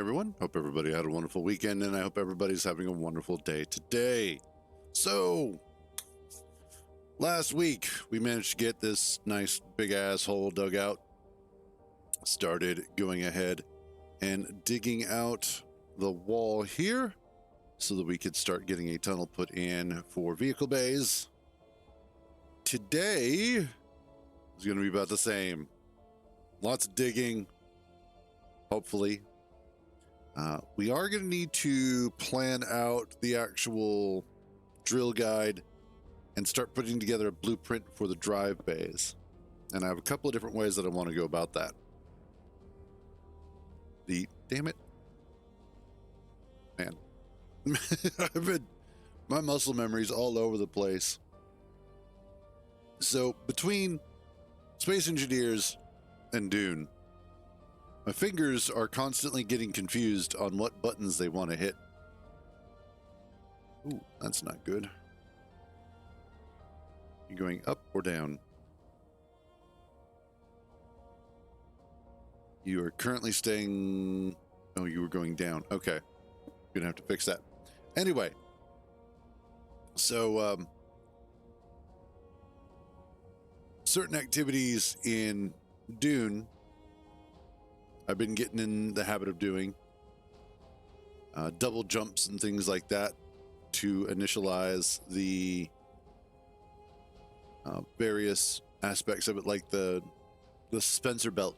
everyone. Hope everybody had a wonderful weekend, and I hope everybody's having a wonderful day today. So, last week we managed to get this nice big ass hole dug out. Started going ahead and digging out the wall here so that we could start getting a tunnel put in for vehicle bays. Today is going to be about the same. Lots of digging, hopefully. We are going to need to plan out the actual drill guide and start putting together a blueprint for the drive bays. And I have a couple of different ways that I want to go about that. Damn it. Man. My muscle memory's all over the place. So between Space Engineers and Dune, my fingers are constantly getting confused on what buttons they want to hit. Ooh, that's not good. You going up or down? You are currently staying... Oh, you were going down. Okay. Gonna have to fix that. Anyway. So, certain activities in Dune I've been getting in the habit of doing. Double jumps and things like that to initialize the various aspects of it, like the suspensor belt.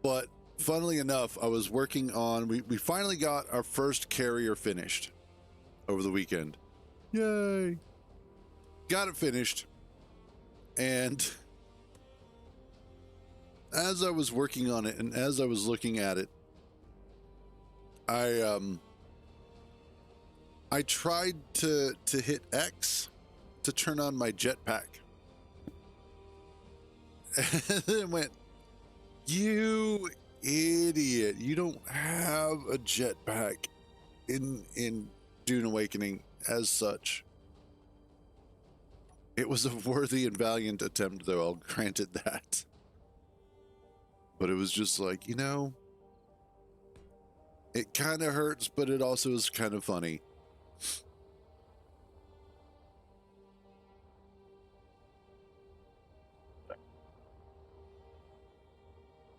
But funnily enough, I was working on, we finally got our first carrier finished over the weekend. Yay! Got it finished. And as I was working on it and as I was looking at it, I tried to hit X to turn on my jetpack. And then it went, you idiot, you don't have a jetpack in Dune Awakening as such. It was a worthy and valiant attempt, though, I'll grant it that. But it was just like, you know, it kind of hurts, but it also is kind of funny.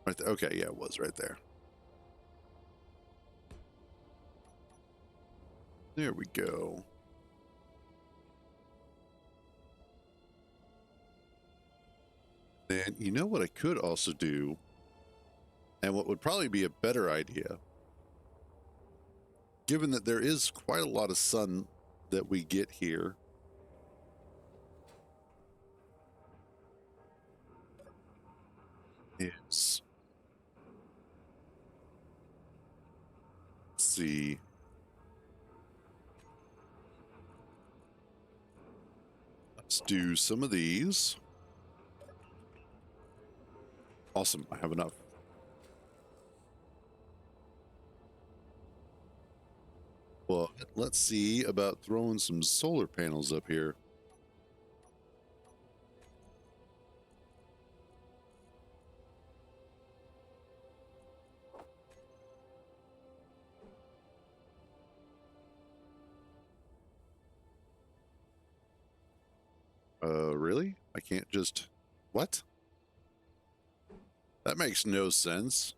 Right there. Okay, yeah, it was right there. There we go. And you know what I could also do, and what would probably be a better idea, given that there is quite a lot of sun that we get here, is, let's see, let's do some of these. Awesome, I have enough. Well, let's see about throwing some solar panels up here. Really? I can't just... What? That makes no sense.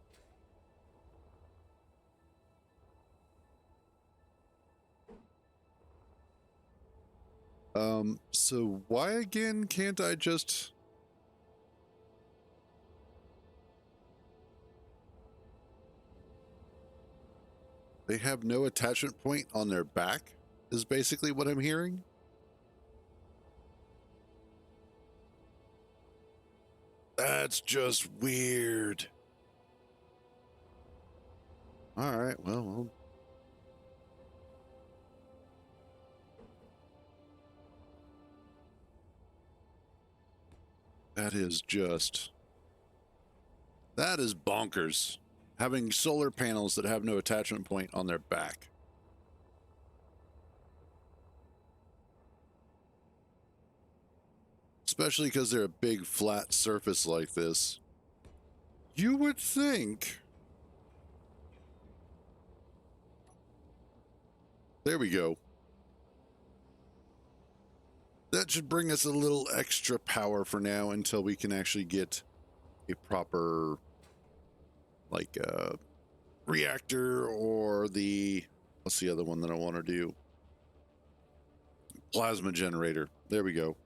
So why again can't I just... They have no attachment point on their back, is basically what I'm hearing. That's just weird. All right, well, that is just... That is bonkers. Having solar panels that have no attachment point on their back. Especially because they're a big flat surface like this. You would think There we go. That should bring us a little extra power for now until we can actually get a proper, like, reactor or the, what's the other one that I want to do? Plasma generator. There we go.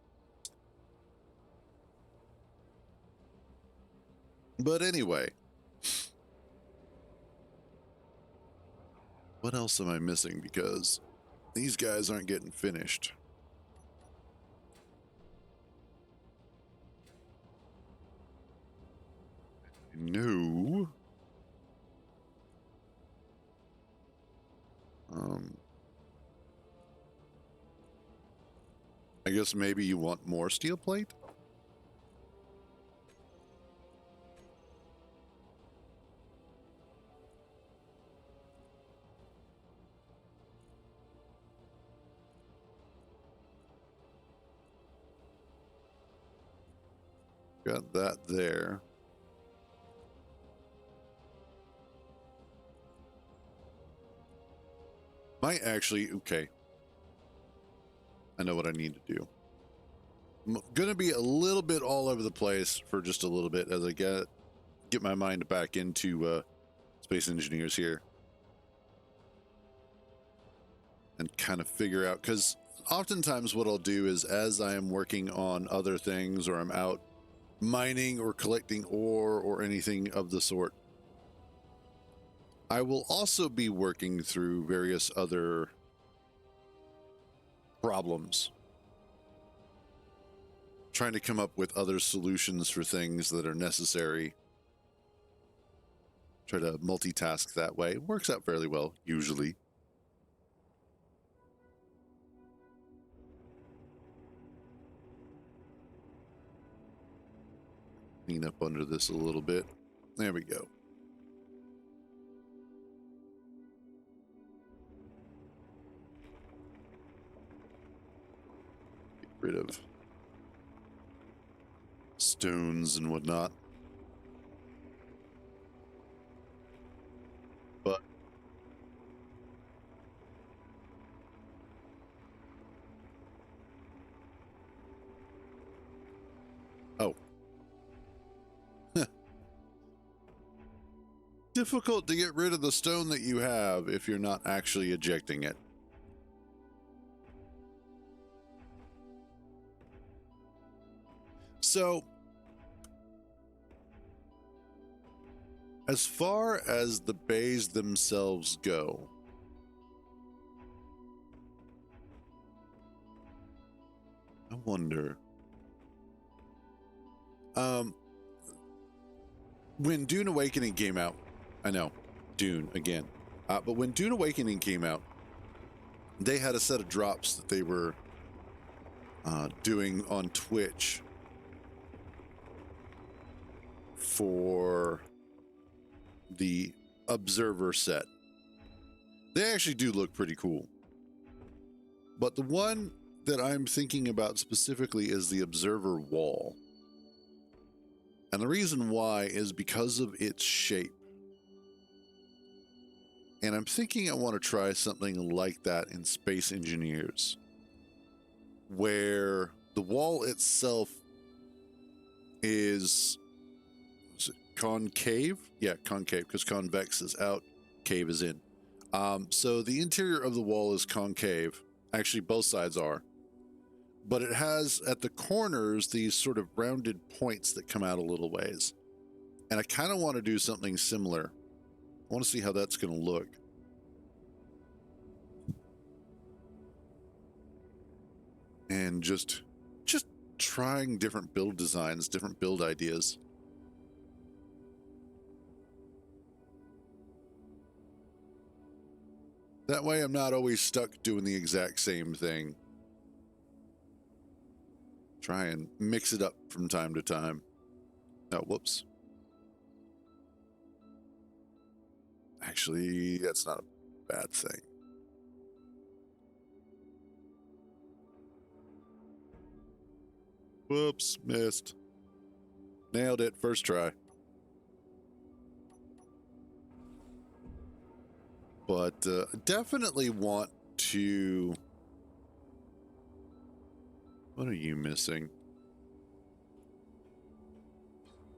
But anyway, what else am I missing? Because these guys aren't getting finished. No. I guess maybe you want more steel plate? Got that there. Might actually, okay. I know what I need to do. I'm gonna be a little bit all over the place for just a little bit as I get my mind back into space engineers here. And kind of figure out, because oftentimes what I'll do is as I am working on other things or I'm out mining or collecting ore or anything of the sort, I will also be working through various other problems, trying to come up with other solutions for things that are necessary. Try to multitask that way. It works out fairly well, usually. Clean up under this a little bit. There we go. Get rid of stones and whatnot. But oh. Difficult to get rid of the stone that you have if you're not actually ejecting it. So, as far as the bays themselves go, I wonder. When Dune Awakening came out, I know, Dune again, but when Dune Awakening came out, they had a set of drops that they were doing on Twitch for the observer set. They actually do look pretty cool. But the one that I'm thinking about specifically is the observer wall. And the reason why is because of its shape. And I'm thinking I want to try something like that in Space Engineers, where the wall itself is it concave? Yeah, concave, because convex is out, cave is in. So the interior of the wall is concave. Actually, both sides are. But it has, at the corners, these sort of rounded points that come out a little ways. And I kind of want to do something similar. I want to see how that's going to look. And just trying different build designs, different build ideas. That way I'm not always stuck doing the exact same thing. Try and mix it up from time to time. Oh, whoops. Actually, that's not a bad thing. Whoops, missed. Nailed it, first try. But definitely want to... What are you missing?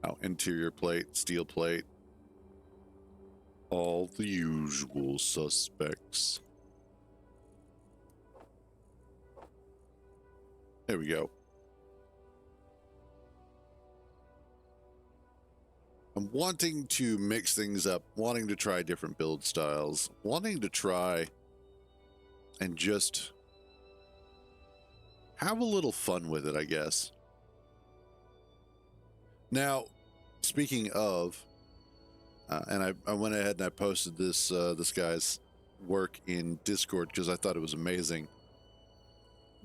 Oh, interior plate, steel plate. All the usual suspects. There we go. I'm wanting to mix things up, wanting to try different build styles, wanting to try and just have a little fun with it, I guess. Now, speaking of, and I went ahead and I posted this this guy's work in Discord because I thought it was amazing.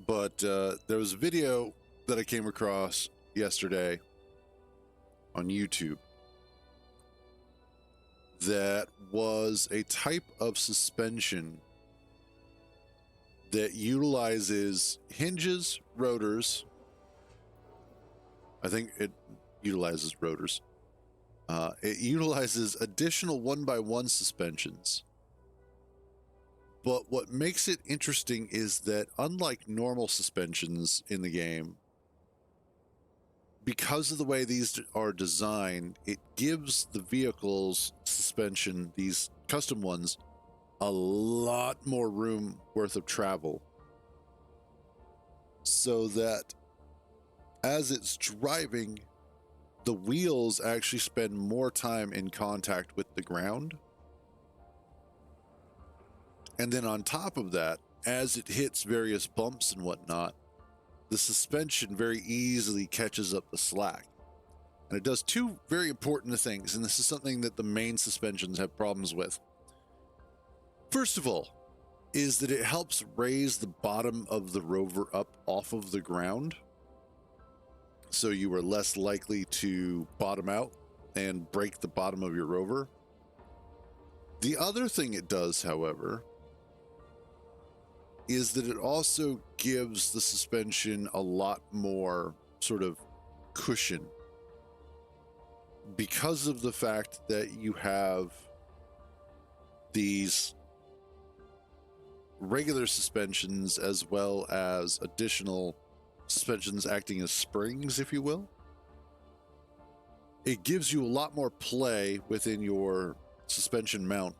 But there was a video that I came across yesterday on YouTube that was a type of suspension that utilizes hinges, rotors. I think it utilizes rotors. It utilizes additional 1x1 suspensions. But what makes it interesting is that unlike normal suspensions in the game, because of the way these are designed, it gives the vehicle's suspension, these custom ones, a lot more room worth of travel. So that as it's driving, the wheels actually spend more time in contact with the ground. And then on top of that, as it hits various bumps and whatnot, the suspension very easily catches up the slack. And it does two very important things, and this is something that the main suspensions have problems with. First of all, is that it helps raise the bottom of the rover up off of the ground, so you are less likely to bottom out and break the bottom of your rover. The other thing it does, however, is that it also gives the suspension a lot more sort of cushion because of the fact that you have these regular suspensions as well as additional suspensions acting as springs, if you will. It gives you a lot more play within your suspension mount,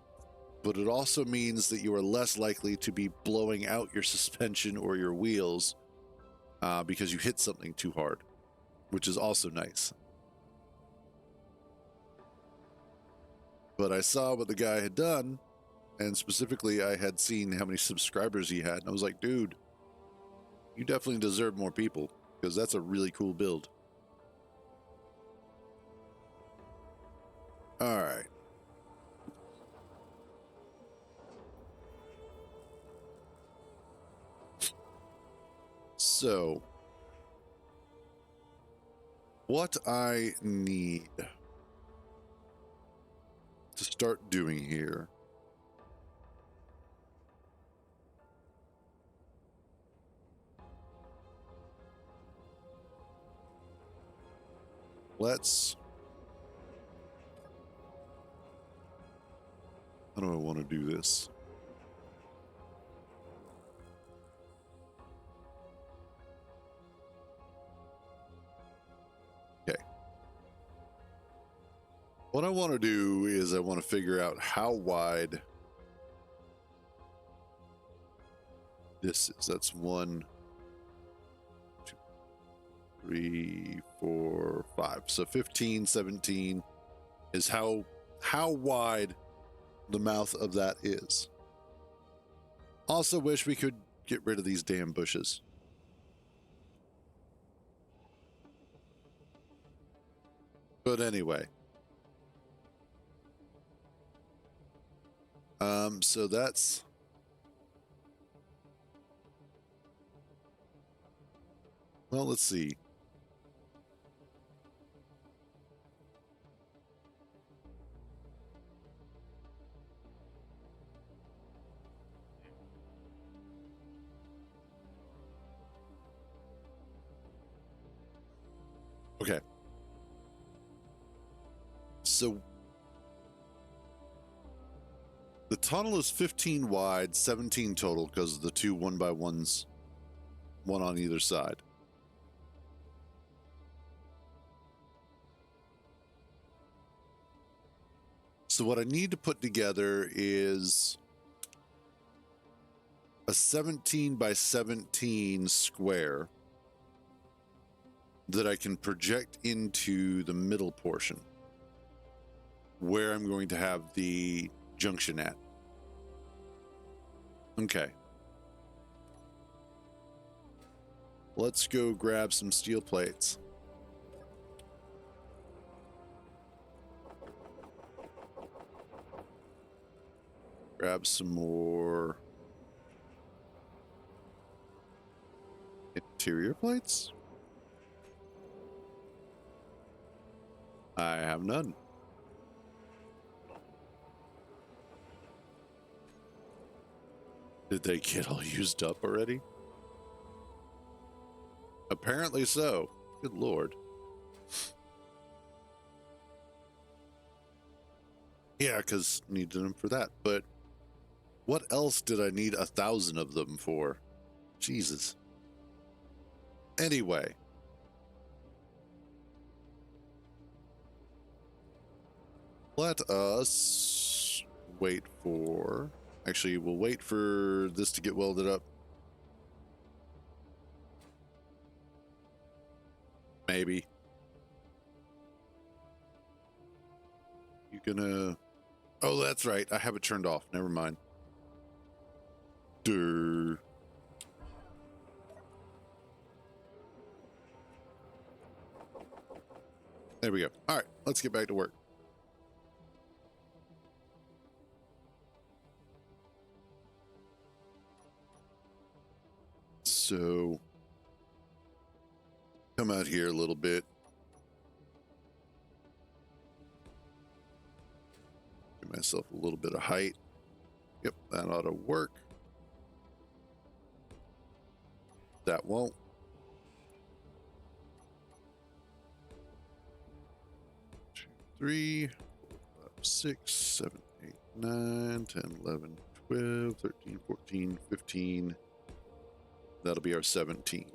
but it also means that you are less likely to be blowing out your suspension or your wheels because you hit something too hard, which is also nice. But I saw what the guy had done, and specifically I had seen how many subscribers he had, and I was like, dude, you definitely deserve more people, because that's a really cool build. All right. So, what I need to start doing here how do I want to do this? Okay. What I want to do is I want to figure out how wide this is. That's 1, 2, 3, 4, 5. So 15, 17 is how wide the mouth of that is. Also wish we could get rid of these damn bushes. But anyway. So that's... Well, let's see. Okay. So The tunnel is 15 wide, 17 total because of the two 1x1s, one on either side. So what I need to put together is a 17 by 17 square that I can project into the middle portion where I'm going to have the junction at. Okay. Let's go grab some steel plates. Grab some more interior plates. I have none. Did they get all used up already? Apparently so. Good Lord. Yeah, because needed them for that. But what else did I need 1,000 of them for? Jesus. Anyway. Let us wait for... Actually, we'll wait for this to get welded up. Maybe. You gonna... Oh, that's right. I have it turned off. Never mind. Durr. There we go. All right, let's get back to work. So, come out here a little bit. Give myself a little bit of height. Yep, that ought to work. That won't. Two, 3, 4, 5, 6, 7, 8, 9, 10, 11, 12, 13, 14, 15. That'll be our 17.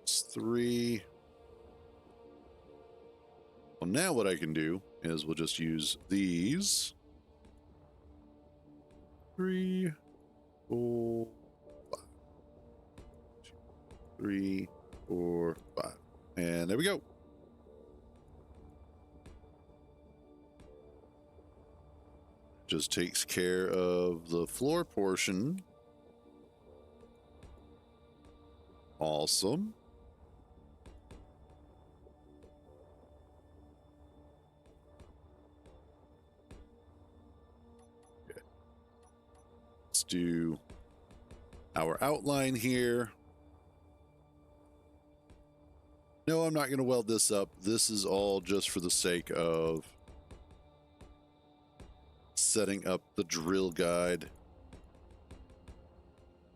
It's 3. Well, now what I can do is we'll just use these. 3, 4, 5. 2, 3, 4, 5. And there we go. Just takes care of the floor portion. Awesome. Okay. Let's do our outline here. No, I'm not going to weld this up. This is all just for the sake of setting up the drill guide.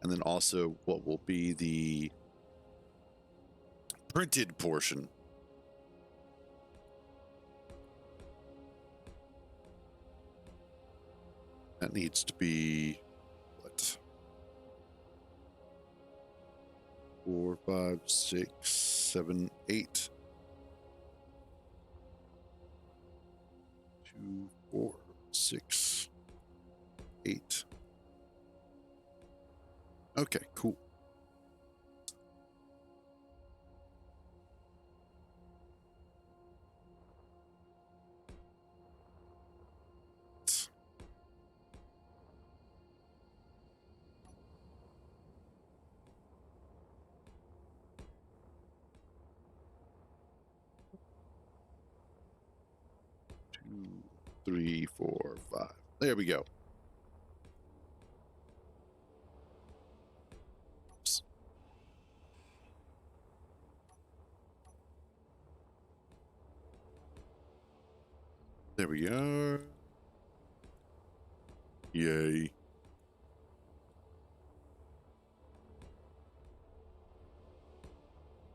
And then also what will be the printed portion. That needs to be, what? 4, 5, 6, 7, 8. 2, 4, 6, 8. Okay, cool. Two, 3, 4, 5. There we go. Oops. There we are. Yay.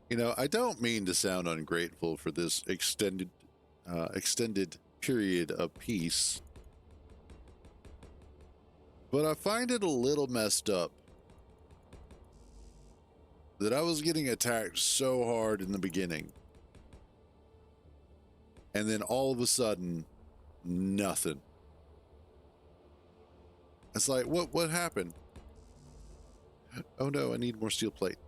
You know, I don't mean to sound ungrateful for this extended period of peace, but I find it a little messed up that I was getting attacked so hard in the beginning, and then all of a sudden, nothing. It's like, what happened? Oh no, I need more steel plate.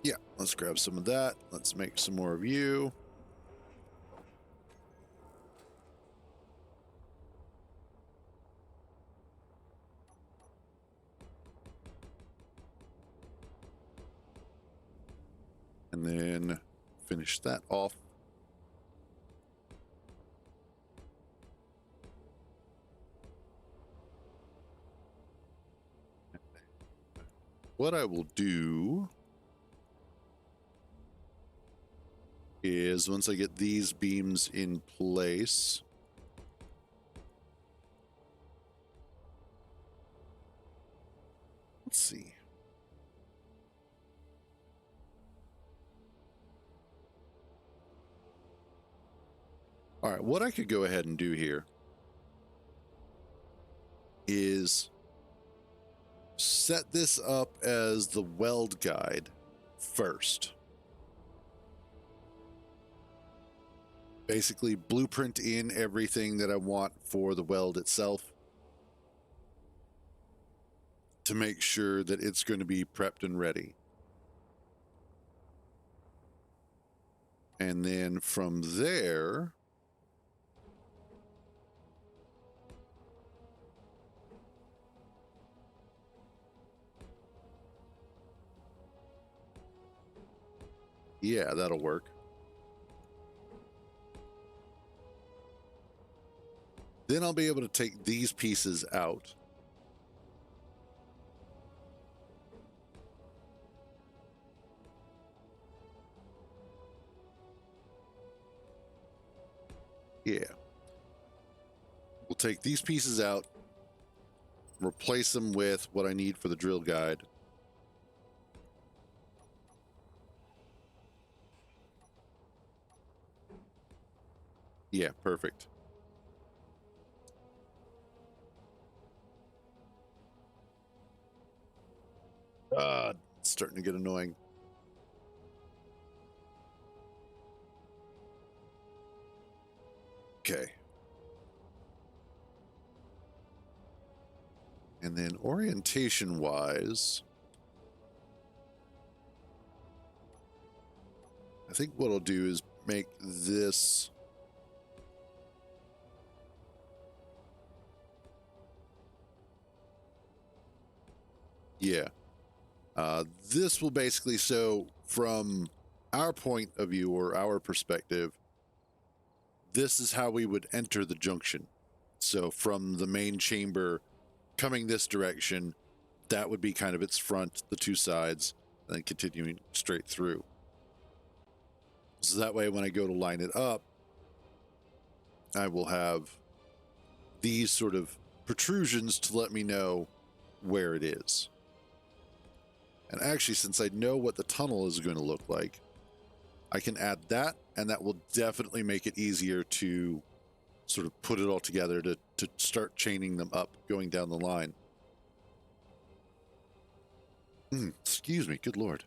Yeah, let's grab some of that. Let's make some more of you. And then finish that off. What I will do is once I get these beams in place, let's see. All right, what I could go ahead and do here is set this up as the weld guide first. Basically blueprint in everything that I want for the weld itself to make sure that it's going to be prepped and ready. And then from there, yeah, that'll work. Then I'll be able to take these pieces out. Yeah. We'll take these pieces out, replace them with what I need for the drill guide. Yeah, perfect. It's starting to get annoying. Okay. And then orientation wise, I think what I'll do is make this this will basically, so from our point of view or our perspective, this is how we would enter the junction. So from the main chamber coming this direction, that would be kind of its front, the two sides, and then continuing straight through. So that way, when I go to line it up, I will have these sort of protrusions to let me know where it is. And actually, since I know what the tunnel is going to look like, I can add that, and that will definitely make it easier to sort of put it all together to start chaining them up going down the line. Excuse me, good lord.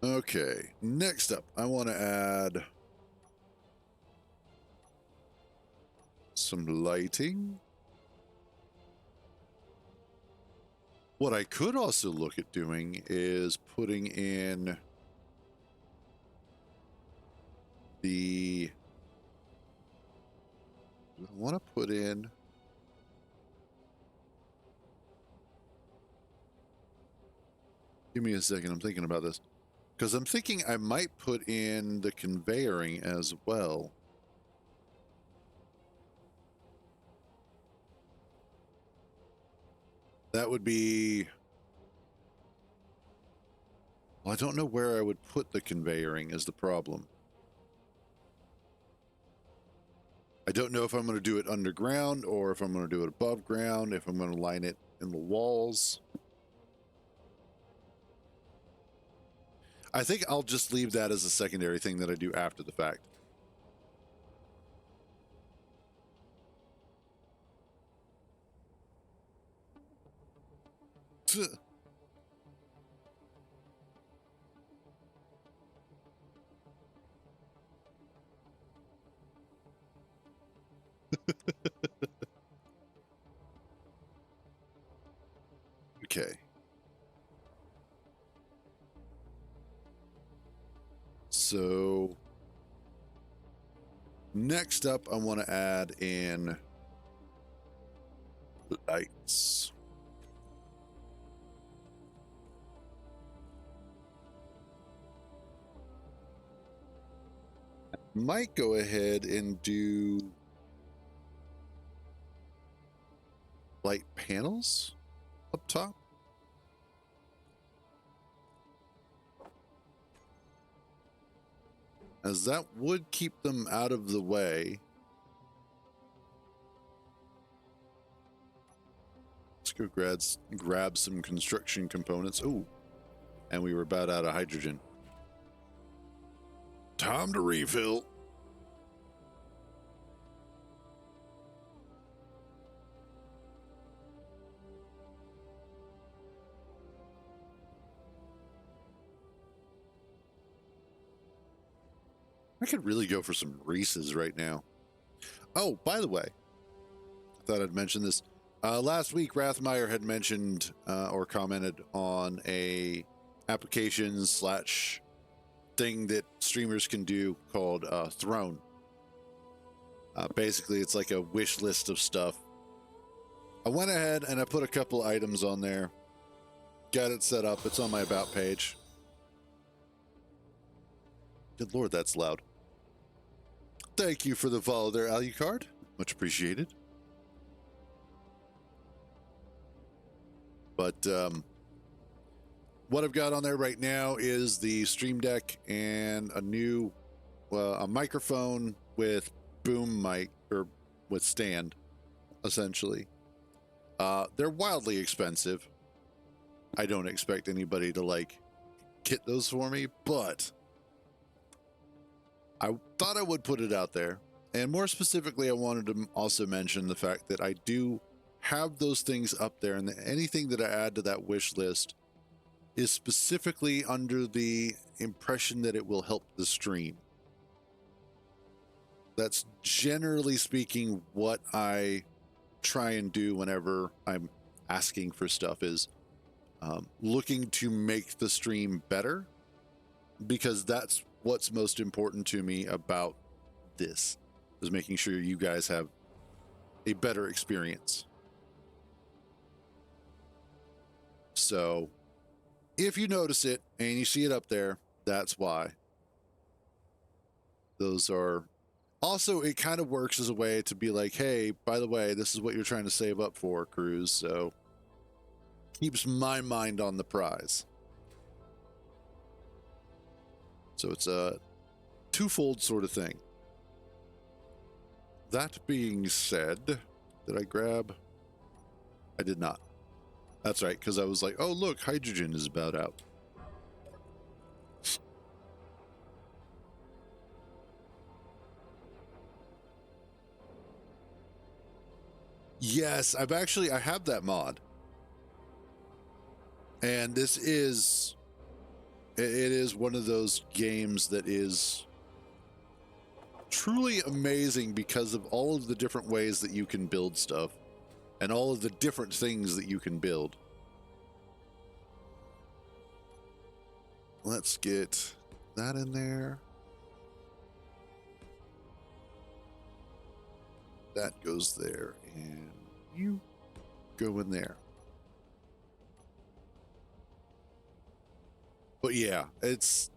Okay, next up, I want to add some lighting. What I could also look at doing is putting in the... I want to put in... Give me a second, I'm thinking about this. Because I'm thinking I might put in the conveying as well. That would be... Well, I don't know where I would put the conveying is the problem. I don't know if I'm going to do it underground or if I'm going to do it above ground, if I'm going to line it in the walls. I think I'll just leave that as a secondary thing that I do after the fact. Okay. So next up, I want to add in lights. Might go ahead and do light panels up top. As that would keep them out of the way. Let's go grab some construction components. Oh, and we were about out of hydrogen. Time to refill. I could really go for some Reese's right now. Oh, by the way, I thought I'd mention this. Last week, Rathmeyer had mentioned or commented on a application / thing that streamers can do called Throne. Basically, it's like a wish list of stuff. I went ahead and I put a couple items on there. Got it set up. It's on my About page. Good Lord, that's loud. Thank you for the follow there, Alucard. Much appreciated. But what I've got on there right now is the Stream Deck and a new a microphone with boom mic or with stand, essentially. They're wildly expensive. I don't expect anybody to like get those for me, but I thought I would put it out there. And more specifically, I wanted to also mention the fact that I do have those things up there, and anything that I add to that wish list is specifically under the impression that it will help the stream. That's generally speaking what I try and do whenever I'm asking for stuff, is looking to make the stream better, because that's what's most important to me about this, is making sure you guys have a better experience. So if you notice it and you see it up there, that's why. Those are also, it kind of works as a way to be like, hey, by the way, this is what you're trying to save up for, Cruz. So keeps my mind on the prize. So it's a twofold sort of thing. That being said, did I grab? I did not. That's right, because I was like, oh, look, hydrogen is about out. Yes, I have that mod. And this is, it is one of those games that is truly amazing because of all of the different ways that you can build stuff and all of the different things that you can build. Let's get that in there. That goes there, and you go in there. But yeah, it's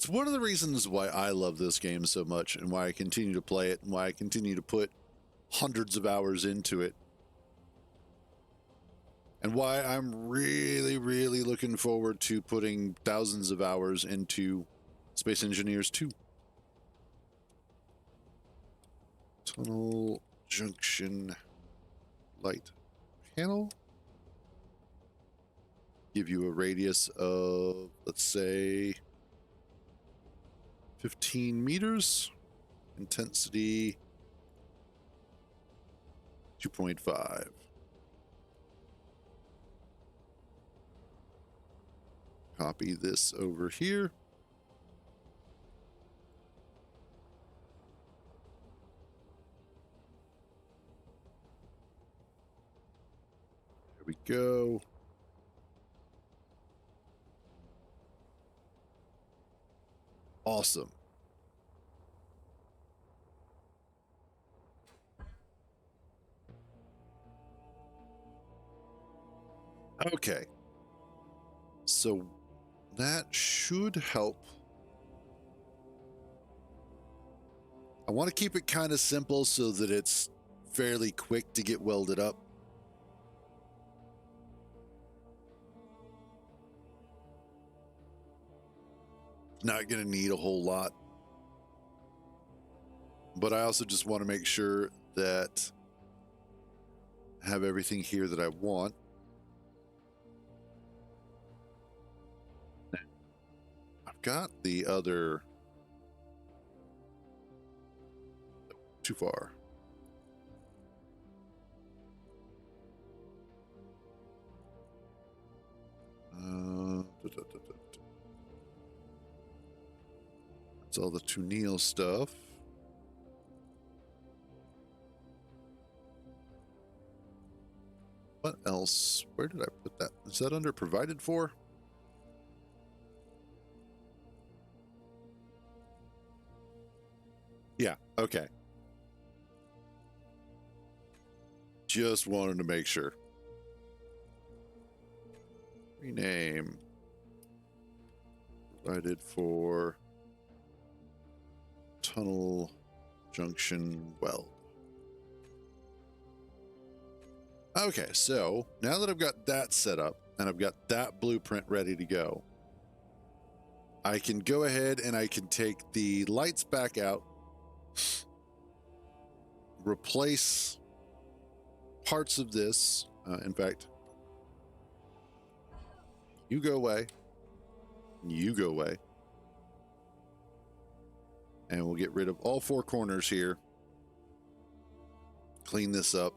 one of the reasons why I love this game so much, and why I continue to play it, and why I continue to put hundreds of hours into it, and why I'm really, really looking forward to putting thousands of hours into Space Engineers 2. Tunnel junction light panel. Give you a radius of, let's say, 15 meters. Intensity 2.5. Copy this over here. There we go. Awesome. Okay. So that should help. I want to keep it kind of simple so that it's fairly quick to get welded up. Not going to need a whole lot. But I also just want to make sure that I have everything here that I want. I've got the other... Too far. That's all the Tunil stuff. What else? Where did I put that? Is that under provided for? Yeah, okay. Just wanted to make sure. Rename. Provided for tunnel junction weld. Okay, so now that I've got that set up and I've got that blueprint ready to go, I can go ahead and I can take the lights back out, replace parts of this. In fact, you go away, you go away, and we'll get rid of all four corners here. Clean this up.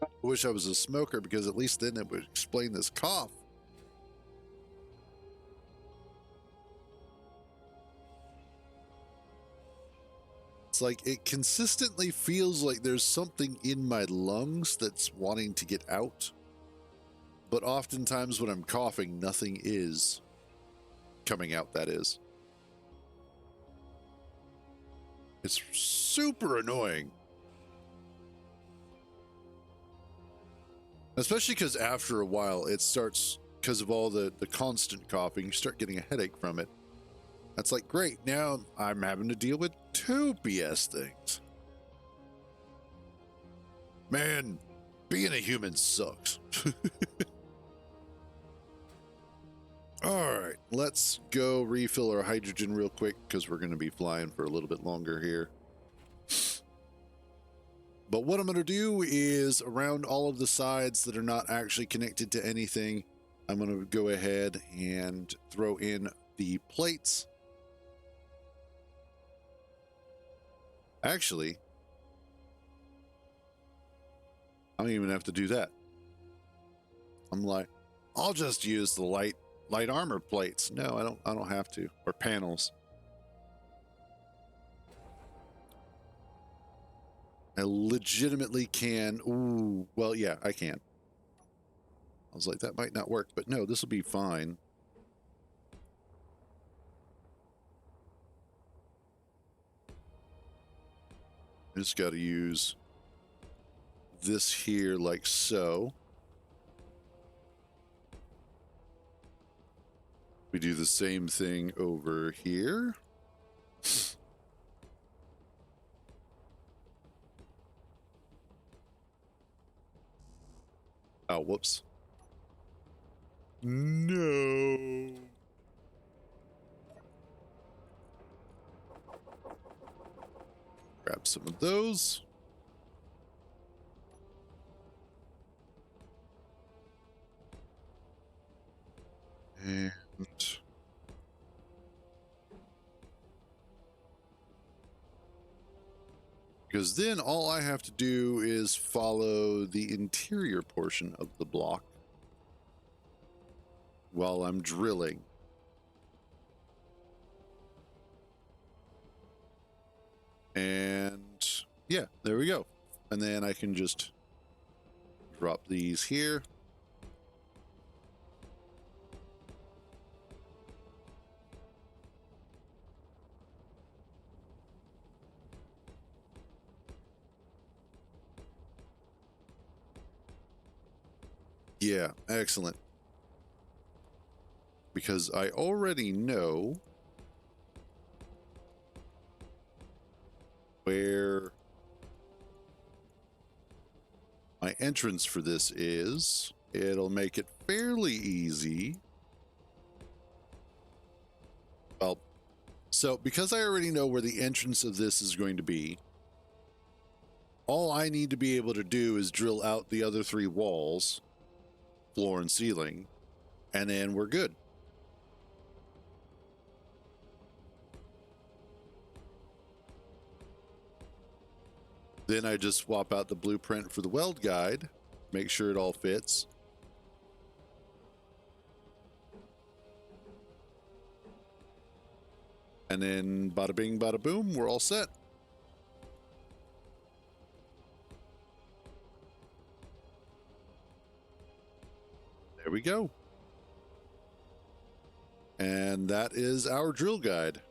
I wish I was a smoker because at least then it would explain this cough. It's like it consistently feels like there's something in my lungs that's wanting to get out. But oftentimes when I'm coughing, nothing is coming out, that is. It's super annoying. Especially because after a while, it starts, because of all the constant coughing, you start getting a headache from it. That's like, great, now I'm having to deal with two BS things. Man, being a human sucks. All right, let's go refill our hydrogen real quick because we're going to be flying for a little bit longer here. But what I'm going to do is around all of the sides that are not actually connected to anything, I'm going to go ahead and throw in the plates. Actually, I don't even have to do that. I'm like, I'll just use the light armor plates. No, I don't have to. Or panels. I legitimately can. Ooh, well, yeah, I can. I was like, that might not work, but no, this will be fine. I just got to use this here like so. We do the same thing over here. Oh, whoops. No. Grab some of those. And because then all I have to do is follow the interior portion of the block while I'm drilling. And yeah, there we go. And then I can just drop these here. Yeah, excellent. Because I already know where my entrance for this is. It'll make it fairly easy. Well, so because I already know where the entrance of this is going to be, all I need to be able to do is drill out the other 3 walls, floor and ceiling, and then we're good. Then I just swap out the blueprint for the weld guide, make sure it all fits. And then bada bing, bada boom, we're all set. There we go. And that is our drill guide.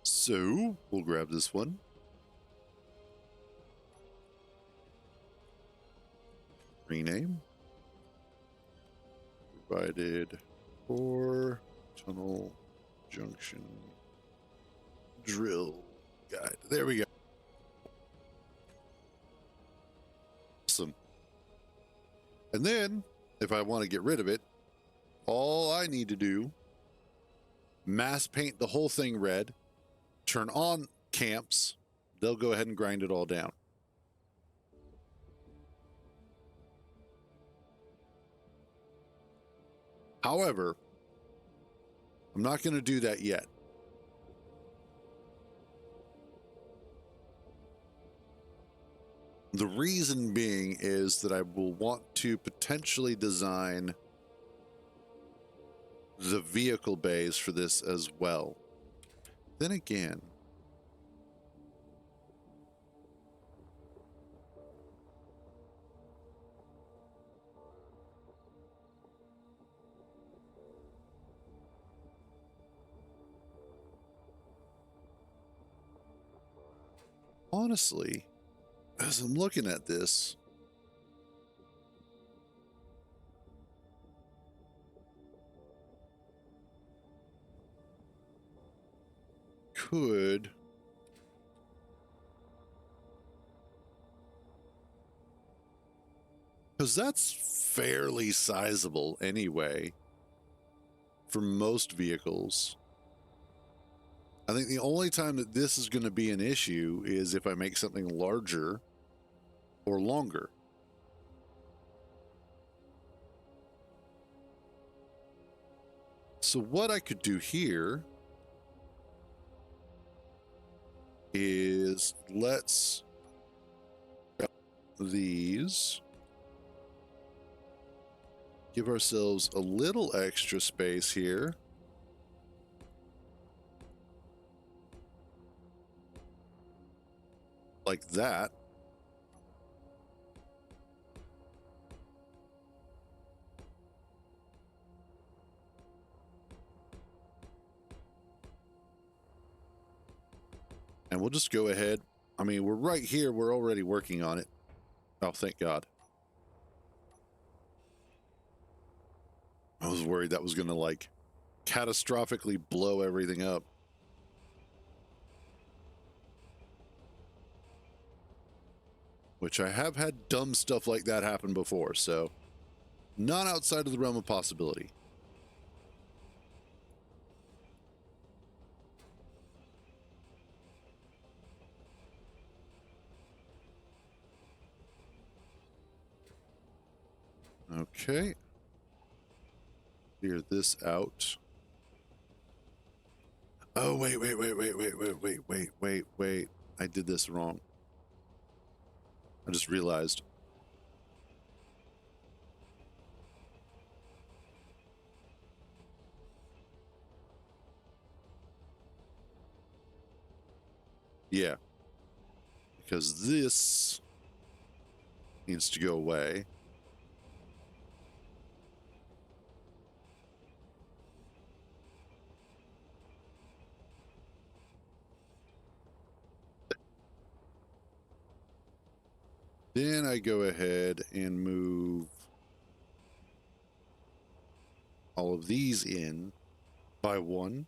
So we'll grab this one. Rename. Provided for tunnel junction drill guide. There we go. Awesome. And then if I want to get rid of it, all I need to do, mass paint the whole thing red, turn on camps, they'll go ahead and grind it all down. However, I'm not going to do that yet. The reason being is that I will want to potentially design the vehicle bays for this as well. Then again, honestly, as I'm looking at this, could because that's fairly sizable anyway for most vehicles. I think the only time that this is going to be an issue is if I make something larger or longer. So what I could do here is let's these, give ourselves a little extra space here. Like that. And we'll just go ahead. I mean, we're right here. We're already working on it. Oh, thank God. I was worried that was going to like catastrophically blow everything up. which I have had dumb stuff like that happen before, so not outside of the realm of possibility. Okay. Clear this out. Oh, wait. I did this wrong. I just realized. Yeah. Because this needs to go away. Then I go ahead and move all of these in by one.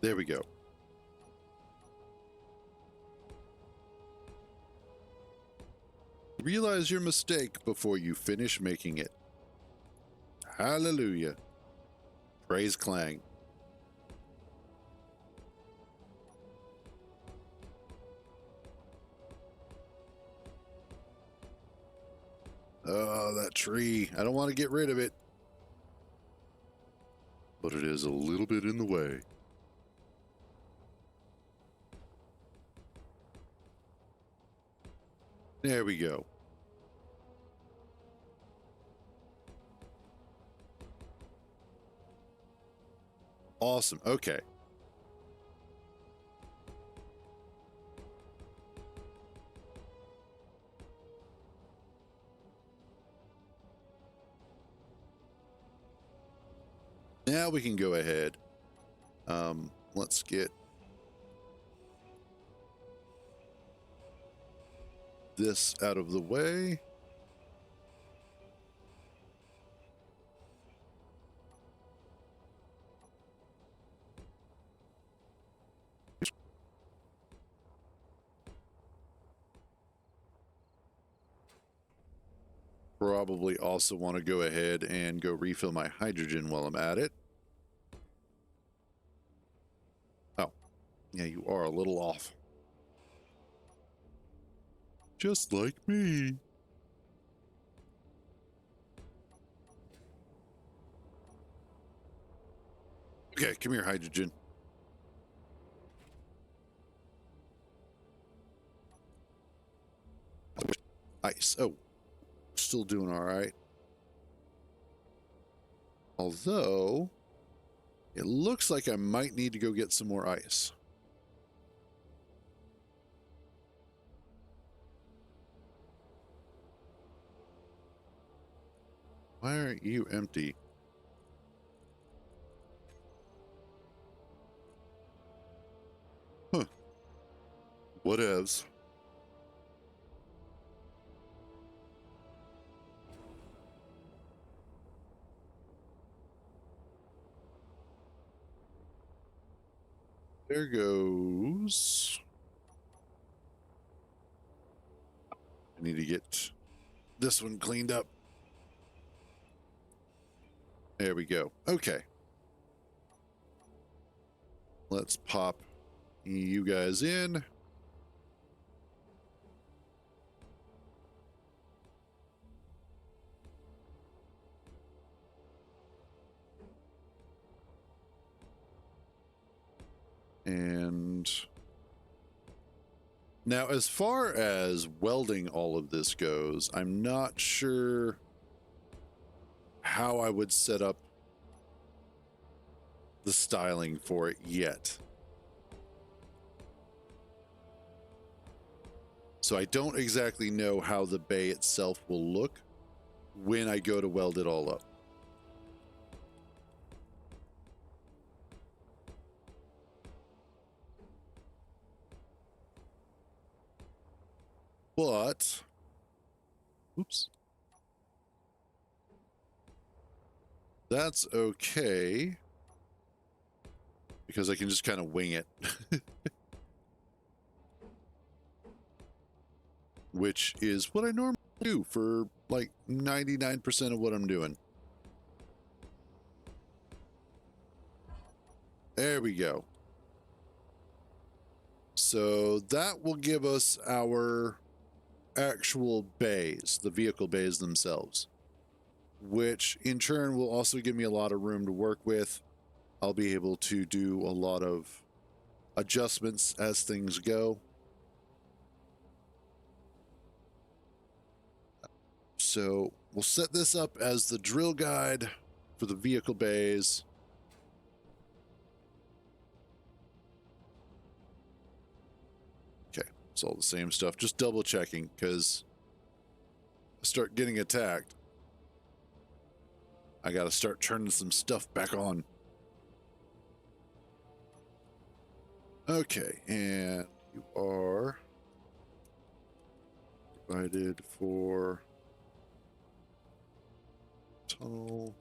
There we go. Realize your mistake before you finish making it. Hallelujah. Praise Clang. Oh, that tree. I don't want to get rid of it. But it is a little bit in the way. There we go. Awesome. Okay. Now we can go ahead. Let's get this out of the way. Probably also want to go ahead and go refill my hydrogen while I'm at it. Oh, yeah, you are a little off. Just like me. Okay, come here, hydrogen. Ice. Oh, still doing all right. Although, it looks like I might need to go get some more ice. Why aren't you empty? Huh. Whatevs. There goes. I need to get this one cleaned up. There we go. Okay. Let's pop you guys in. And now, as far as welding all of this goes, I'm not sure how I would set up the styling for it yet. So I don't exactly know how the bay itself will look when I go to weld it all up. But, oops. That's okay, because I can just kind of wing it. Which is what I normally do for like 99% of what I'm doing. There we go. So that will give us our actual bays, the vehicle bays themselves, which in turn will also give me a lot of room to work with. I'll be able to do a lot of adjustments as things go. So we'll set this up as the drill guide for the vehicle bays. Okay, it's all the same stuff. Just double checking, because I start getting attacked, I got to start turning some stuff back on. Okay, and you are provided for tunnel,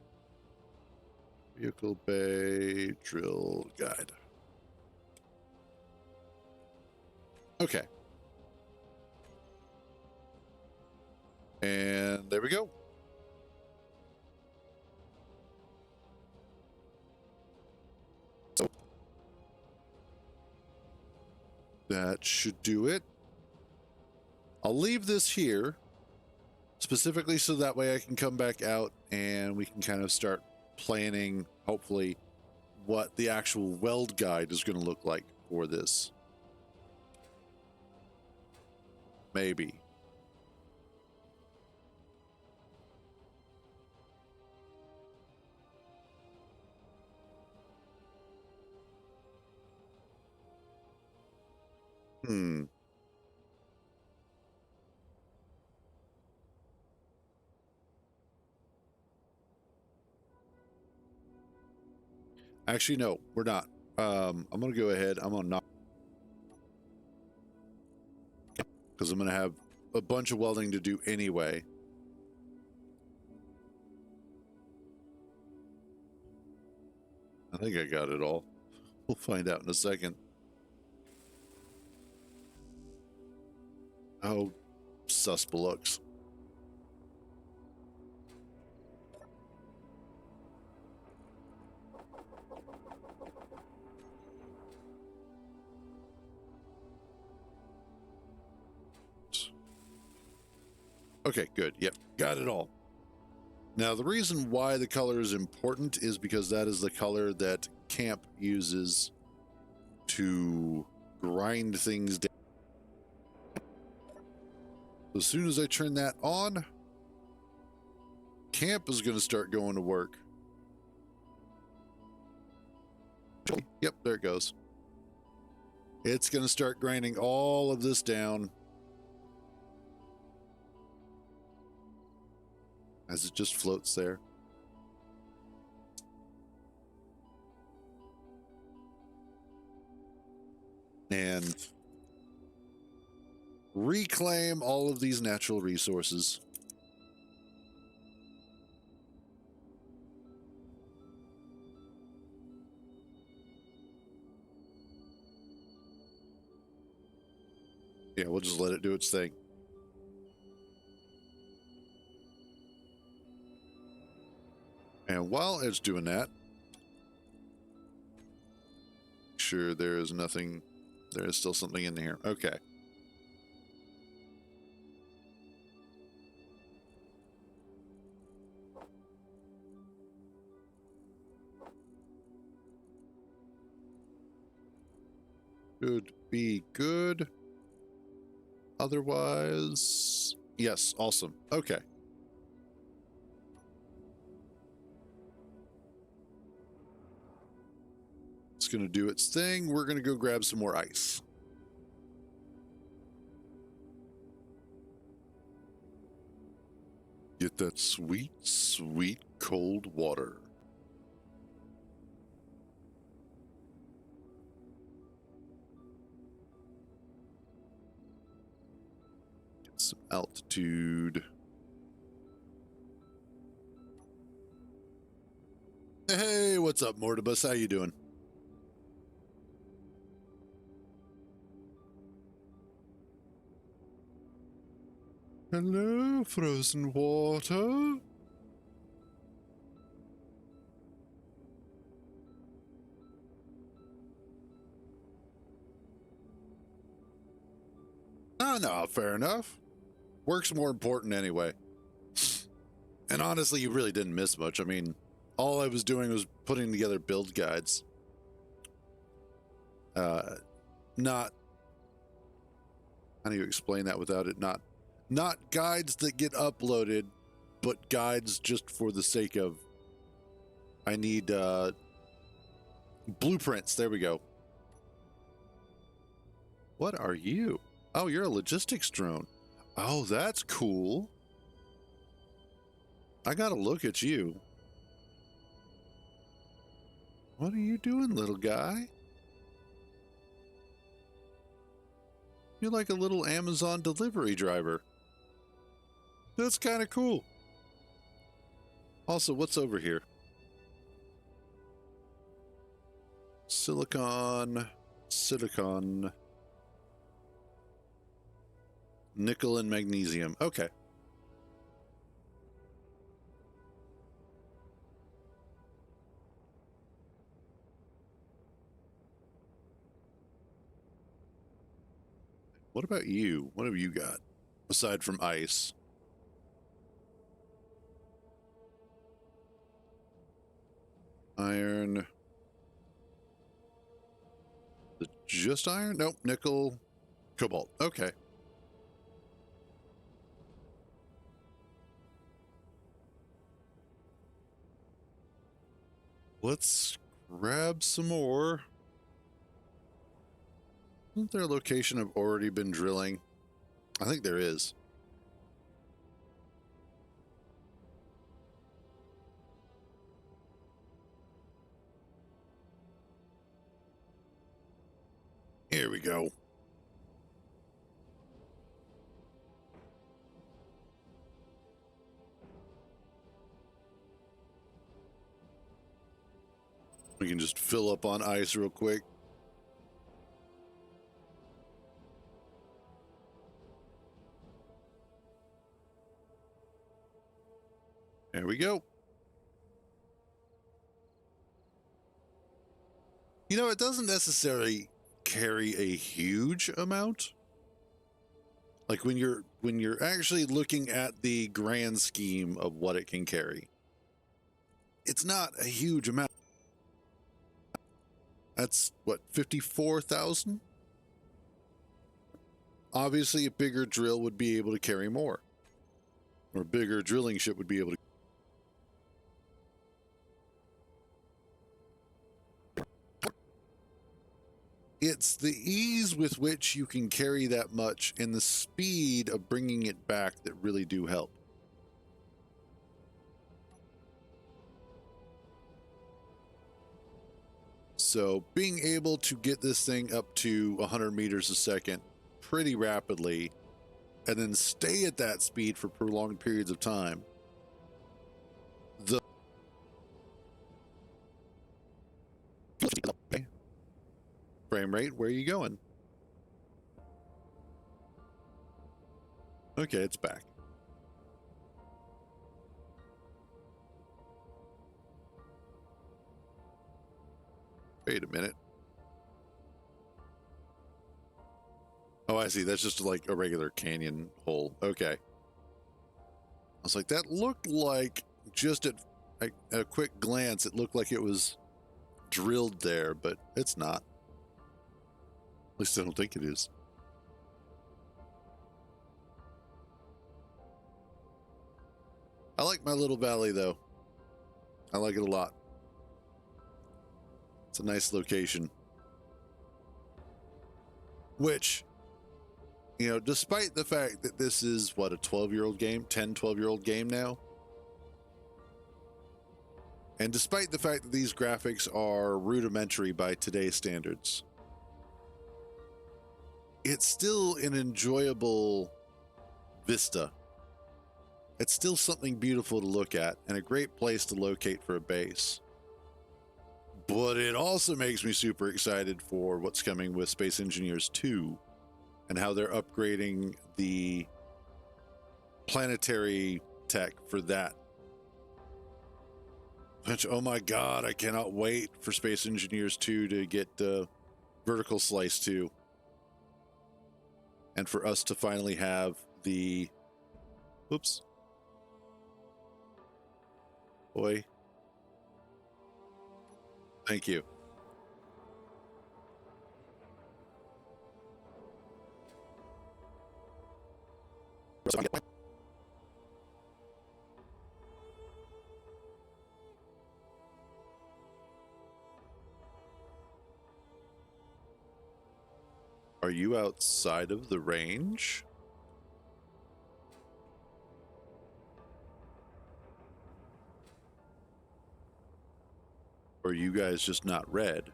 vehicle bay, drill guide. Okay. And there we go. So that should do it. I'll leave this here specifically so that way I can come back out and we can kind of start planning, hopefully, what the actual weld guide is going to look like for this. Maybe. Actually, no, we're not. I'm going to go ahead. I'm going to knock, because I'm going to have a bunch of welding to do anyway. I think I got it all. We'll find out in a second. Oh, susbelux. Okay, good. Yep, got it all. Now, the reason why the color is important is because that is the color that camp uses to grind things down. As soon as I turn that on, camp is going to start going to work. Yep, there it goes. It's going to start grinding all of this down as it just floats there. And reclaim all of these natural resources. Yeah, we'll just let it do its thing. And while it's doing that, make sure there is nothing, there is still something in here. Okay. Should be good. Otherwise, yes, awesome. Okay. It's going to do its thing. We're going to go grab some more ice. Get that sweet, sweet cold water. Get some altitude. Hey, what's up, Mortibus? How you doing? Hello, frozen water. Oh, no, fair enough. Work's more important anyway. And honestly, you really didn't miss much. I mean, all I was doing was putting together build guides. Not, how do you explain that without it not guides that get uploaded, but guides just for the sake of, I need blueprints. There we go. What are you? Oh, you're a logistics drone. Oh, that's cool. I gotta look at you. What are you doing, little guy? You're like a little Amazon delivery driver. That's kind of cool. Also, what's over here? Silicon, nickel and magnesium. Okay. What about you? What have you got aside from ice? Iron. Just iron? Nope. Nickel, cobalt. Okay. Let's grab some more. Isn't there a location I've already been drilling? I think there is. Here we go. We can just fill up on ice real quick. There we go. You know, it doesn't necessarily carry a huge amount. Like when you're actually looking at the grand scheme of what it can carry, it's not a huge amount. That's what, 54,000? Obviously, a bigger drill would be able to carry more, or a bigger drilling ship would be able to. It's the ease with which you can carry that much and the speed of bringing it back that really do help. So being able to get this thing up to 100 meters a second pretty rapidly and then stay at that speed for prolonged periods of time. The frame rate, where are you going? Okay, it's back. Wait a minute. Oh, I see. That's just like a regular canyon hole. Okay. I was like, that looked like, just at a quick glance, it looked like it was drilled there, but it's not. At least I don't think it is. I like my little valley, though. I like it a lot. It's a nice location. Which, you know, despite the fact that this is, what, a 12-year-old game? 10, 12-year-old game now? And despite the fact that these graphics are rudimentary by today's standards, it's still an enjoyable vista. It's still something beautiful to look at and a great place to locate for a base. But it also makes me super excited for what's coming with Space Engineers 2 and how they're upgrading the planetary tech for that. Which, oh my God, I cannot wait for Space Engineers 2 to get vertical slice 2. And for us to finally have the... Oops. Boy. Thank you. Are you outside of the range? Or are you guys just not red?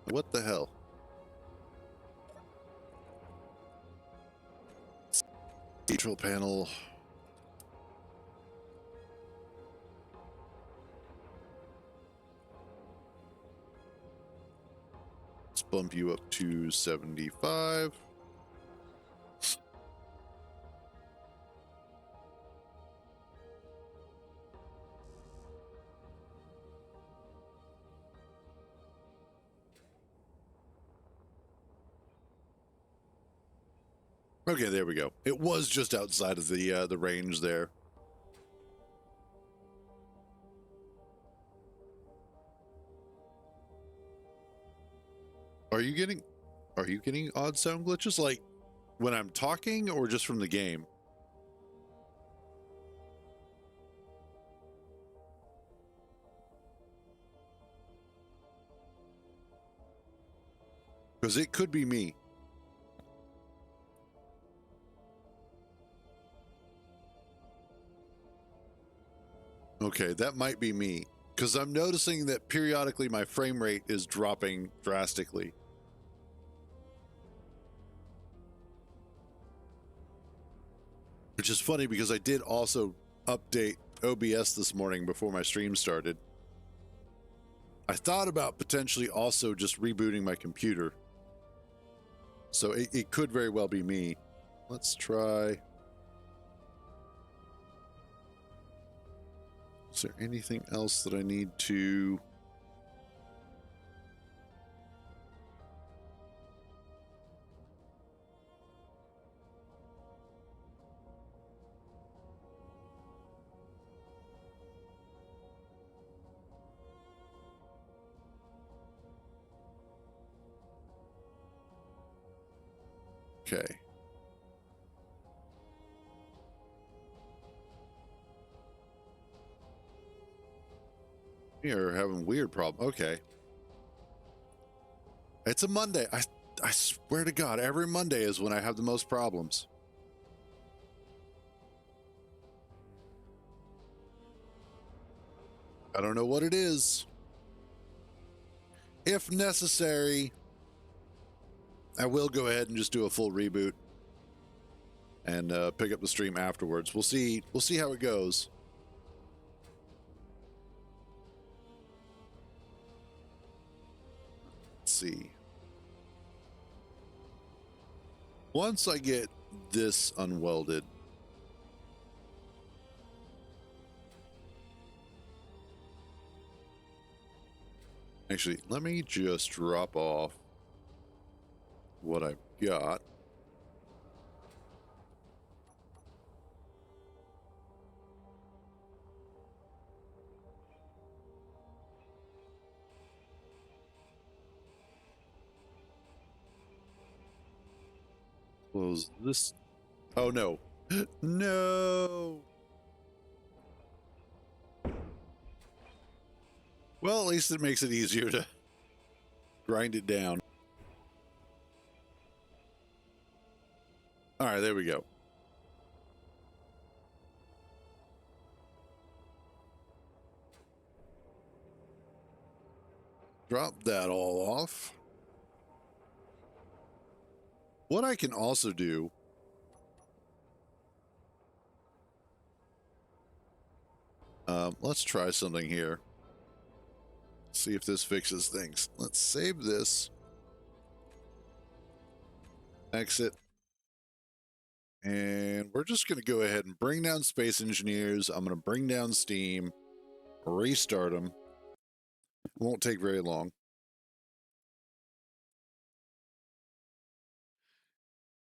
What the hell? Control panel. Let's bump you up to 75. Okay, there we go. It was just outside of the range there. Are you getting odd sound glitches like when I'm talking or just from the game? Because it could be me. Okay, that might be me. Because I'm noticing that periodically my frame rate is dropping drastically. Which is funny because I did also update OBS this morning before my stream started. I thought about potentially also just rebooting my computer. So it could very well be me. Let's try. Is there anything else that I need to... Okay. We are having weird problem. Okay. It's a Monday. I swear to God, every Monday is when I have the most problems. I don't know what it is. If necessary, I will go ahead and just do a full reboot and pick up the stream afterwards. We'll see how it goes. Let's see. Once I get this unwelded, actually, let me just drop off what I've got. Close this. Oh no. No. Well, at least it makes it easier to grind it down. All right, there we go. Drop that all off. What I can also do, let's try something here. See if this fixes things. Let's save this. Exit. And we're just going to go ahead and bring down Space Engineers. I'm going to bring down Steam, restart them. Won't take very long.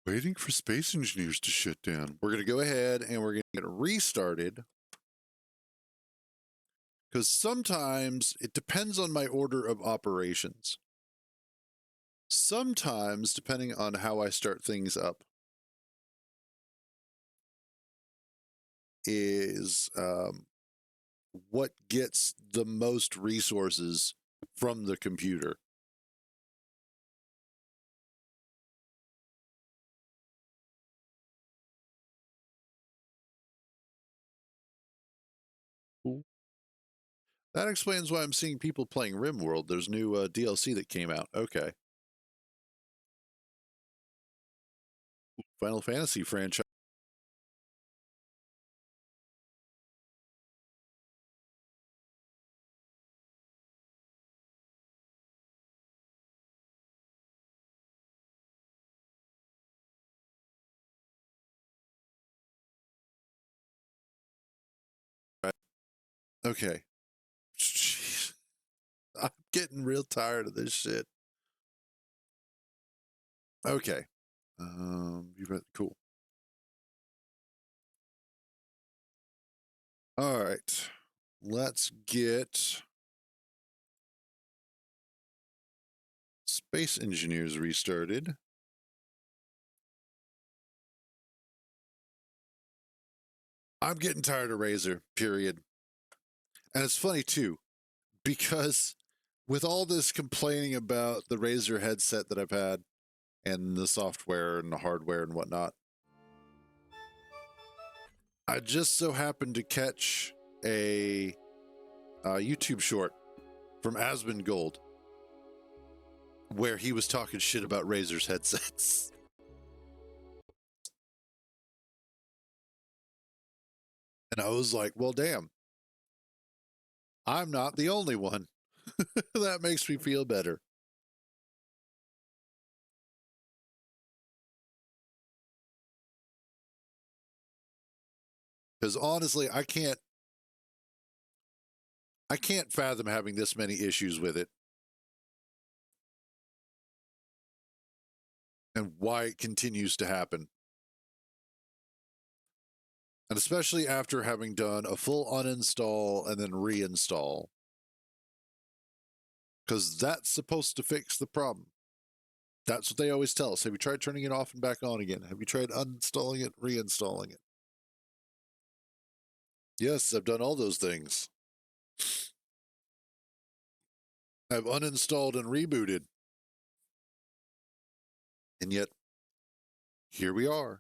Waiting for Space Engineers to shut down. We're going to go ahead and we're going to get it restarted. Because sometimes it depends on my order of operations. Sometimes, depending on how I start things up, is what gets the most resources from the computer. That explains why I'm seeing people playing RimWorld. There's new DLC that came out. Okay. Final Fantasy franchise. Okay. Jeez. I'm getting real tired of this shit. Okay. Cool. All right. Let's get Space Engineers restarted. I'm getting tired of Razer, period. And it's funny too, because with all this complaining about the Razer headset that I've had and the software and the hardware and whatnot, I just so happened to catch a YouTube short from Asmund Gold where he was talking shit about Razer's headsets. And I was like, well, damn, I'm not the only one. That makes me feel better. Because honestly, I can't fathom having this many issues with it and why it continues to happen. And especially after having done a full uninstall and then reinstall. Because that's supposed to fix the problem. That's what they always tell us. Have you tried turning it off and back on again? Have you tried uninstalling it, reinstalling it? Yes, I've done all those things. I've uninstalled and rebooted. And yet, here we are.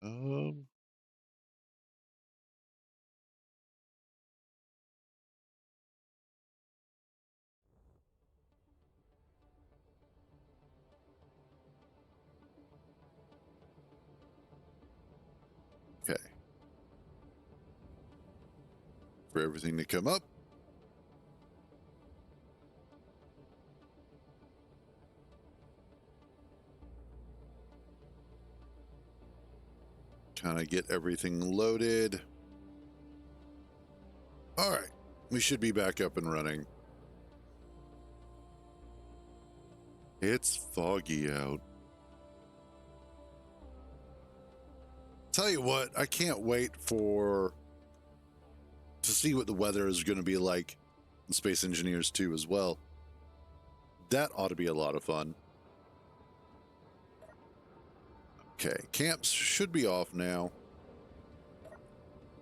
Um, okay. For everything to come up. Kind of get everything loaded. All right. We should be back up and running. It's foggy out. Tell you what, I can't wait to see what the weather is going to be like in Space Engineers 2 as well. That ought to be a lot of fun. Okay, camps should be off now.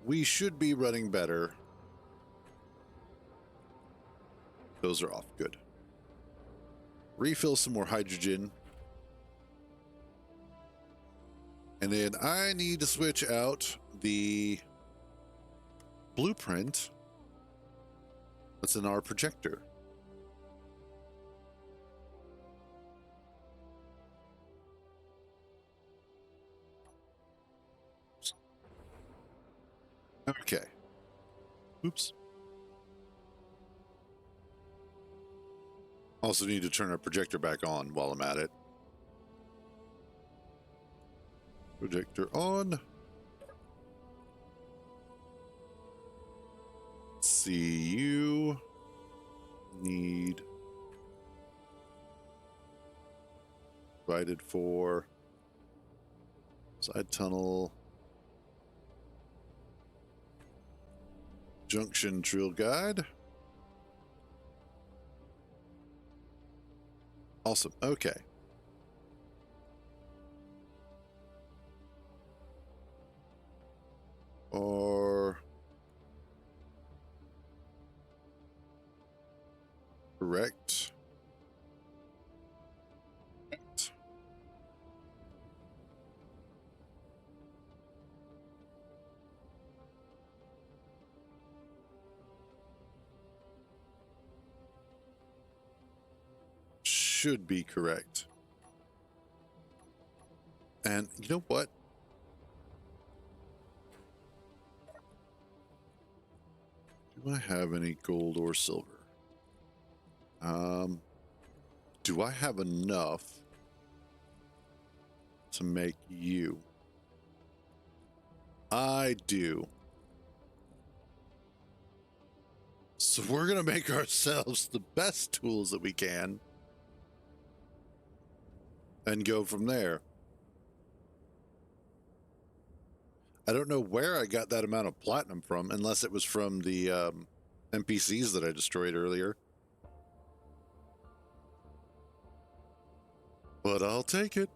We should be running better. Those are off. Good. refill some more hydrogen. And then I need to switch out the blueprint that's in our projector. Okay. Oops. Also need to turn our projector back on while I'm at it. Projector on. See, you need provided for side tunnel, junction drill guide. Awesome. Okay. Or correct. Should be correct. And you know what? Do I have any gold or silver? Do I have enough to make you? I do. So we're going to make ourselves the best tools that we can and go from there. I don't know where I got that amount of platinum from, unless it was from the NPCs that I destroyed earlier. But I'll take it.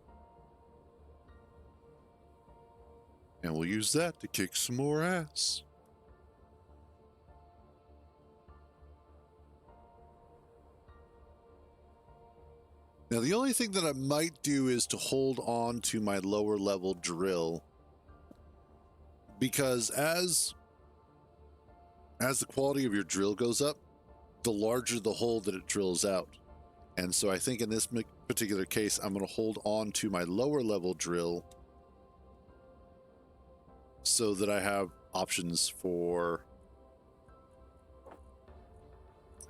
And we'll use that to kick some more ass. Now, the only thing that I might do is to hold on to my lower level drill, because as the quality of your drill goes up, the larger the hole that it drills out. And so I think in this particular case, I'm going to hold on to my lower level drill so that I have options for...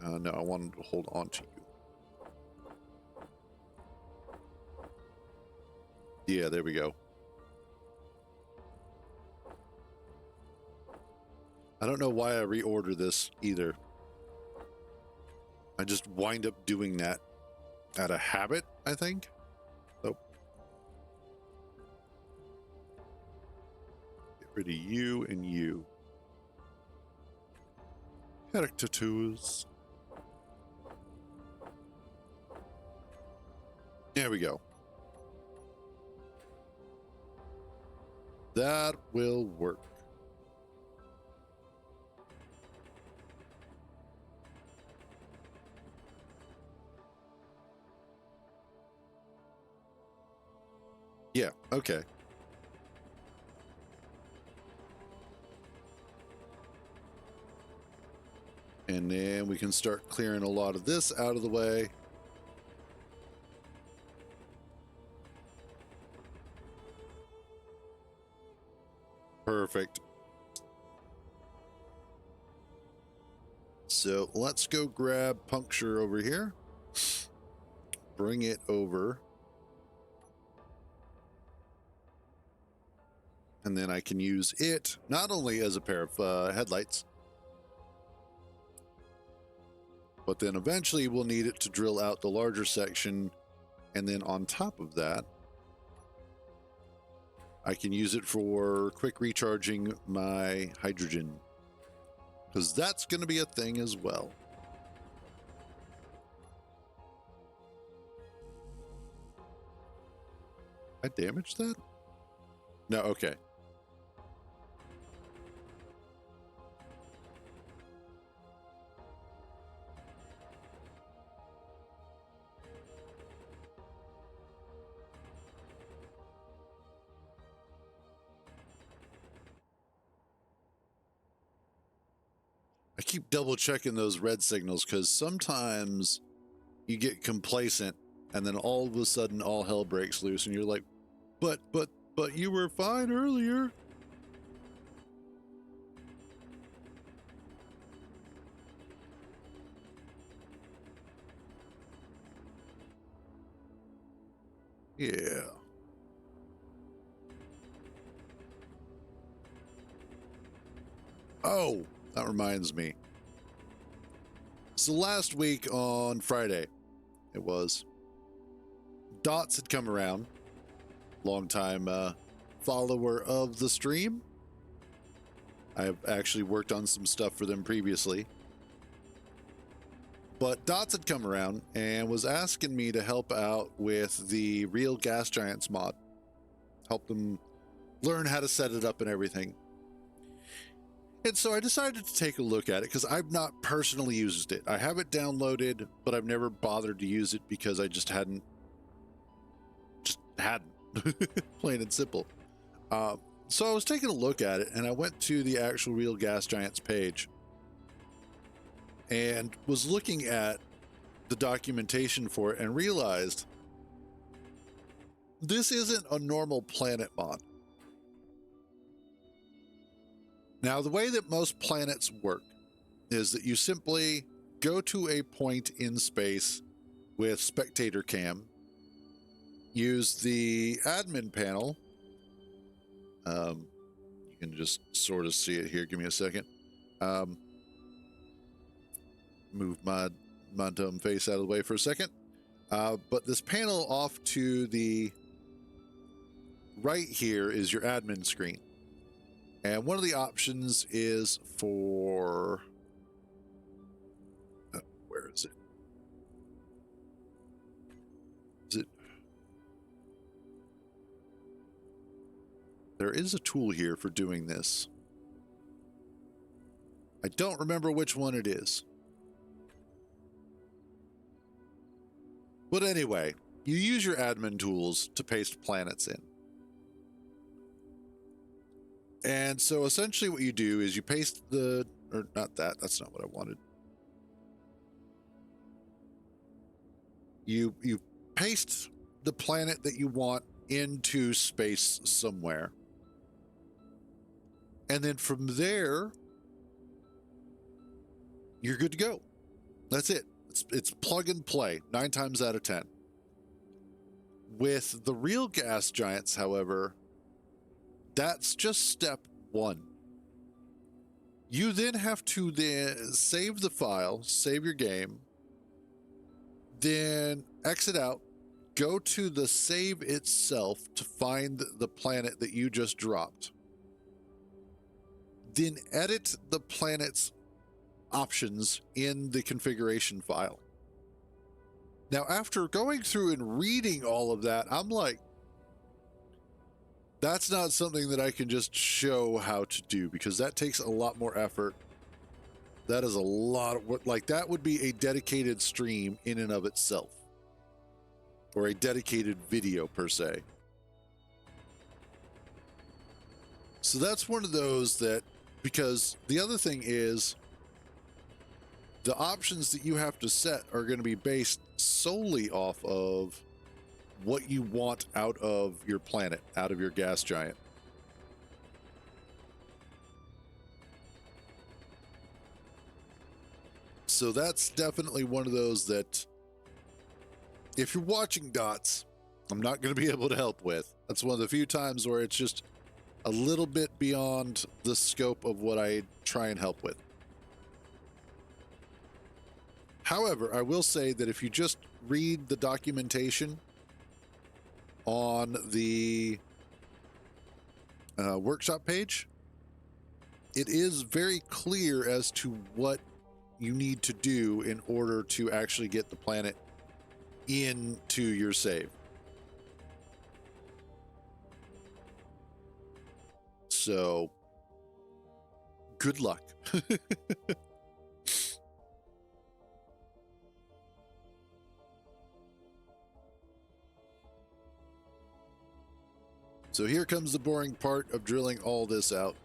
no, I wanted to hold on to you. Yeah, there we go. I don't know why I reorder this either. I just wind up doing that out of habit, I think. So get rid of you and you. Character tools. There we go. That will work. Yeah, okay. And then we can start clearing a lot of this out of the way. Perfect. So let's go grab puncture over here. Bring it over. And then I can use it not only as a pair of headlights, but then eventually we'll need it to drill out the larger section. And then on top of that, I can use it for quick recharging my hydrogen, because that's going to be a thing as well. I damaged that? No, okay. keep double checking those red signals because sometimes you get complacent and then all of a sudden all hell breaks loose and you're like, but you were fine earlier. Yeah. Oh, that reminds me. So last week on Friday, it was, Dots had come around, longtime follower of the stream. I've actually worked on some stuff for them previously. But Dots had come around and was asking me to help out with the Real Gas Giants mod. Help them learn how to set it up and everything. And so I decided to take a look at it because I've not personally used it. I have it downloaded, but I've never bothered to use it because I just hadn't. Plain and simple. So I was taking a look at it and I went to the actual Real Gas Giants page and was looking at the documentation for it and realized this isn't a normal planet mod. Now, the way that most planets work is that you simply go to a point in space with spectator cam, use the admin panel. You can just sort of see it here. Give me a second. Move my dumb face out of the way for a second. But this panel off to the right here is your admin screen. And one of the options is for, where is it? There is a tool here for doing this. I don't remember which one it is. But anyway, you use your admin tools to paste planets in. And so essentially what you do is you paste that's not what I wanted. You paste the planet that you want into space somewhere. And then from there, you're good to go. That's it. It's plug and play 9 times out of 10. With the Real Gas Giants, however, that's just step 1. You then have to save the file, save your game, then exit out, go to the save itself to find the planet that you just dropped. Then edit the planet's options in the configuration file. Now, after going through and reading all of that, I'm like, that's not something that I can just show how to do because that takes a lot more effort. That is a lot of work. Like, that would be a dedicated stream in and of itself, or a dedicated video per se. So that's one of those that, because the other thing is the options that you have to set are going to be based solely off of what you want out of your planet, out of your gas giant. So that's definitely one of those that, if you're watching Dots, I'm not going to be able to help with. That's one of the few times where it's just a little bit beyond the scope of what I try and help with. However, I will say that if you just read the documentation on the workshop page, it is very clear as to what you need to do in order to actually get the planet into your save. So, good luck. So here comes the boring part of drilling all this out,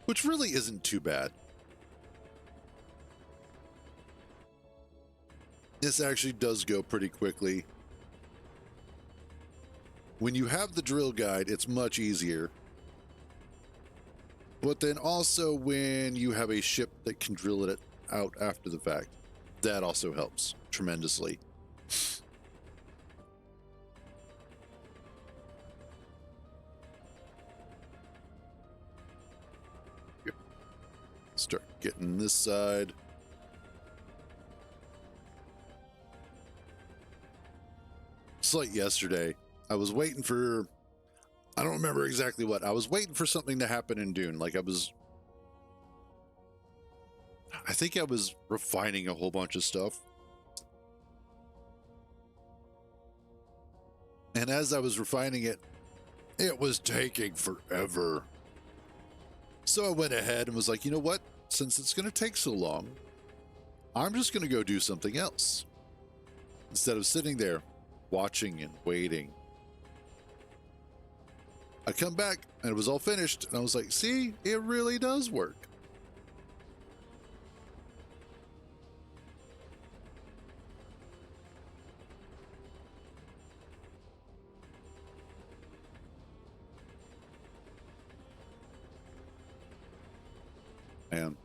which really isn't too bad. This actually does go pretty quickly. When you have the drill guide, it's much easier. But then also when you have a ship that can drill it out after the fact, that also helps tremendously. Start getting this side. It's like yesterday. I was waiting for, I don't remember exactly what. I was waiting for something to happen in Dune. Like I think I was refining a whole bunch of stuff. And as I was refining it, it was taking forever. So I went ahead and was like, you know what? Since it's going to take so long, I'm just going to go do something else. Instead of sitting there watching and waiting. I come back and it was all finished. And I was like, see, it really does work. Man.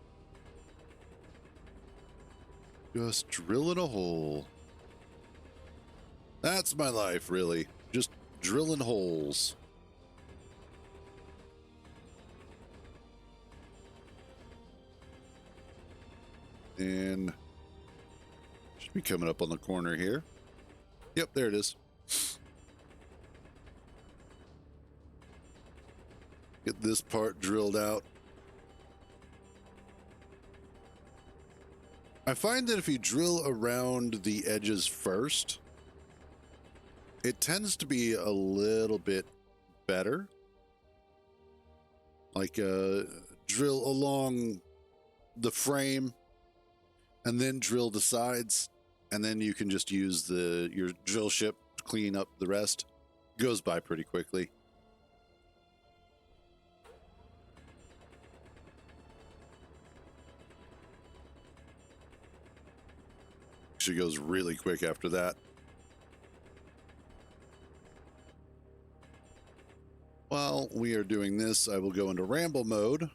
Just drilling a hole. That's my life, really. Just drilling holes. And should be coming up on the corner here. Yep, there it is. Get this part drilled out. I find that if you drill around the edges first, it tends to be a little bit better. Like drill along the frame and then drill the sides, and then you can just use your drill ship to clean up the rest. Goes by pretty quickly. She goes really quick after that. While we are doing this, I will go into ramble mode.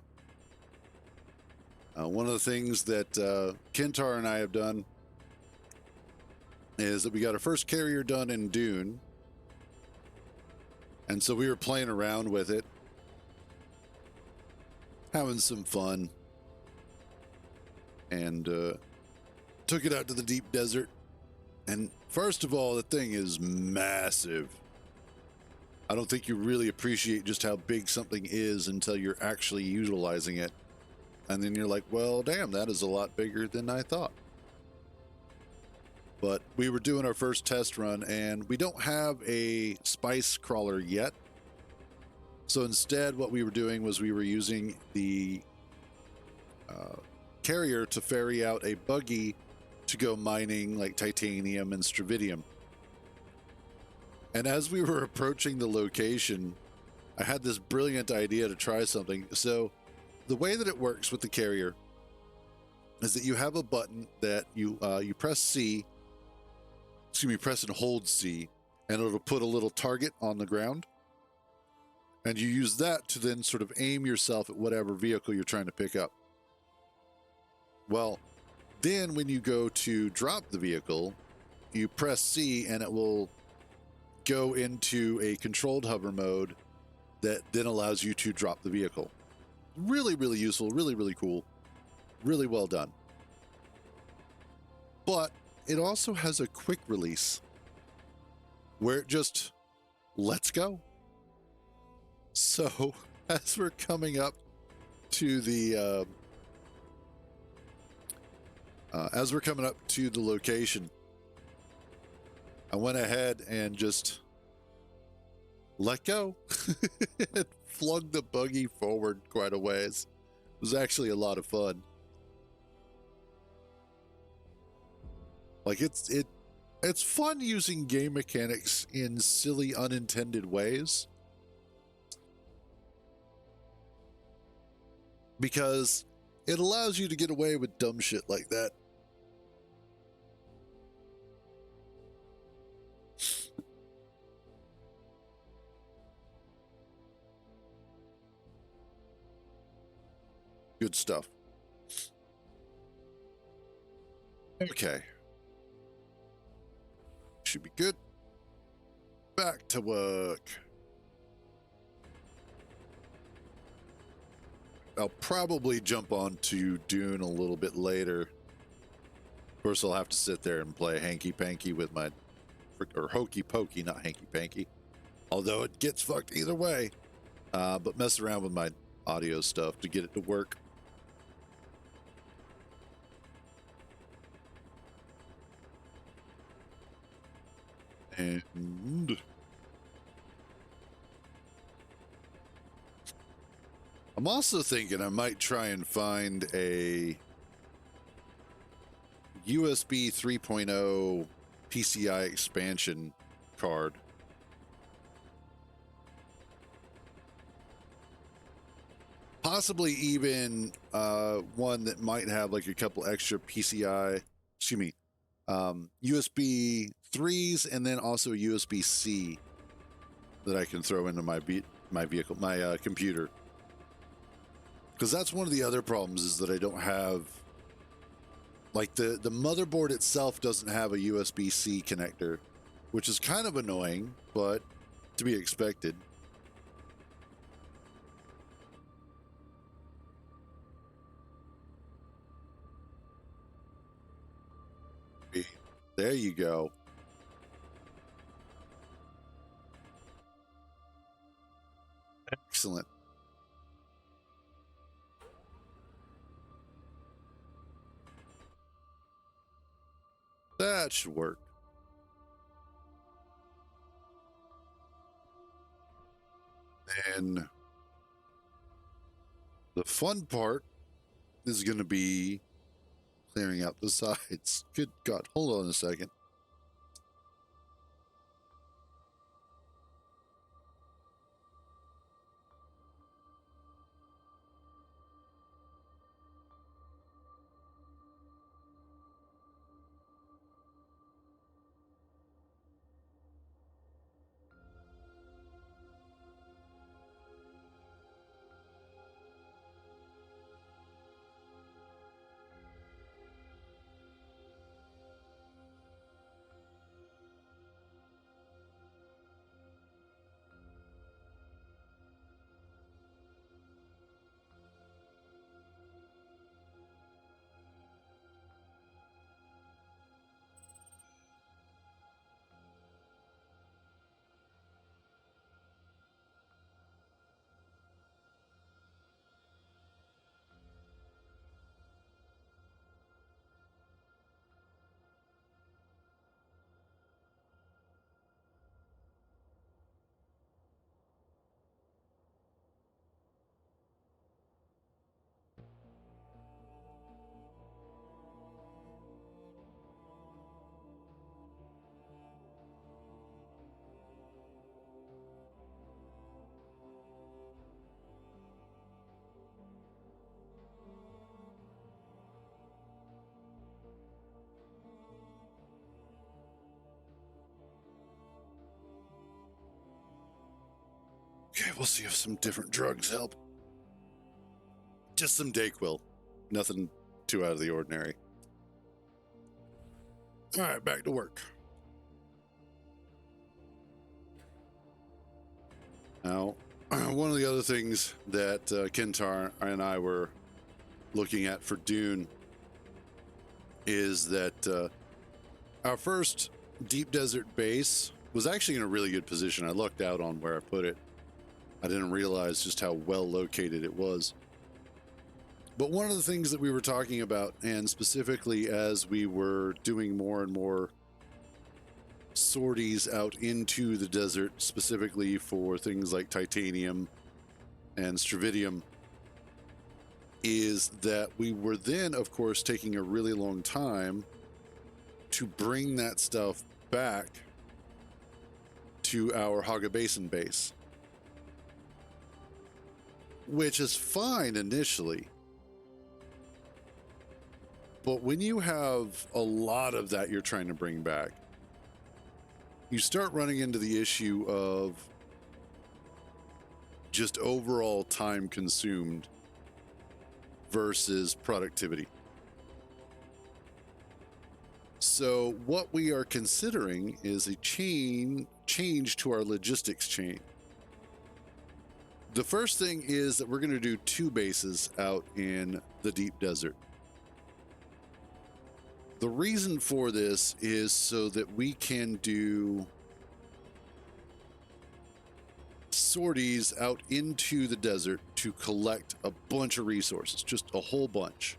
One of the things that Kentar and I have done is that we got our first carrier done in Dune. And so we were playing around with it, having some fun, and took it out to the deep desert. And first of all, the thing is massive. I don't think you really appreciate just how big something is until you're actually utilizing it. And then you're like, well, damn, that is a lot bigger than I thought. But we were doing our first test run, and we don't have a spice crawler yet. So instead, what we were doing was we were using the carrier to ferry out a buggy to go mining like titanium and stravidium. And as we were approaching the location, I had this brilliant idea to try something. So the way that it works with the carrier is that you have a button that you press C, press and hold C, and it'll put a little target on the ground. And you use that to then sort of aim yourself at whatever vehicle you're trying to pick up. Well, then when you go to drop the vehicle, you press C and it will go into a controlled hover mode that then allows you to drop the vehicle. Really, really useful, really, really cool, really well done. But it also has a quick release where it just lets go. So as we're coming up to the location, I went ahead and just let go. It flung the buggy forward quite a ways. It was actually a lot of fun. Like it's fun using game mechanics in silly, unintended ways. Because it allows you to get away with dumb shit like that. Good stuff. Okay. Should be good. Back to work. I'll probably jump onto Dune a little bit later. Of course, I'll have to sit there and play hanky panky with my, or hokey pokey, not hanky panky. Although it gets fucked either way. But mess around with my audio stuff to get it to work. And I'm also thinking I might try and find a USB 3.0 PCI expansion card. Possibly even one that might have like a couple extra PCI, USB 3s, and then also USB-C that I can throw into my computer. Because that's one of the other problems, is that I don't have, like, the motherboard itself doesn't have a USB-C connector, which is kind of annoying, but to be expected. There you go. Excellent. That should work. And the fun part is going to be clearing out the sides. Good God. Hold on a second. Okay, we'll see if some different drugs help. Just some Dayquil. Nothing too out of the ordinary. All right, back to work. Now, one of the other things that Kentar and I were looking at for Dune is that our first deep desert base was actually in a really good position. I lucked out on where I put it. I didn't realize just how well located it was. But one of the things that we were talking about, and specifically as we were doing more and more sorties out into the desert, specifically for things like titanium and stravidium, is that we were then, of course, taking a really long time to bring that stuff back to our Haga Basin base, which is fine initially. But when you have a lot of that you're trying to bring back, you start running into the issue of just overall time consumed versus productivity. So what we are considering is a change to our logistics chain. The first thing is that we're going to do 2 bases out in the deep desert. The reason for this is so that we can do sorties out into the desert to collect a bunch of resources, just a whole bunch,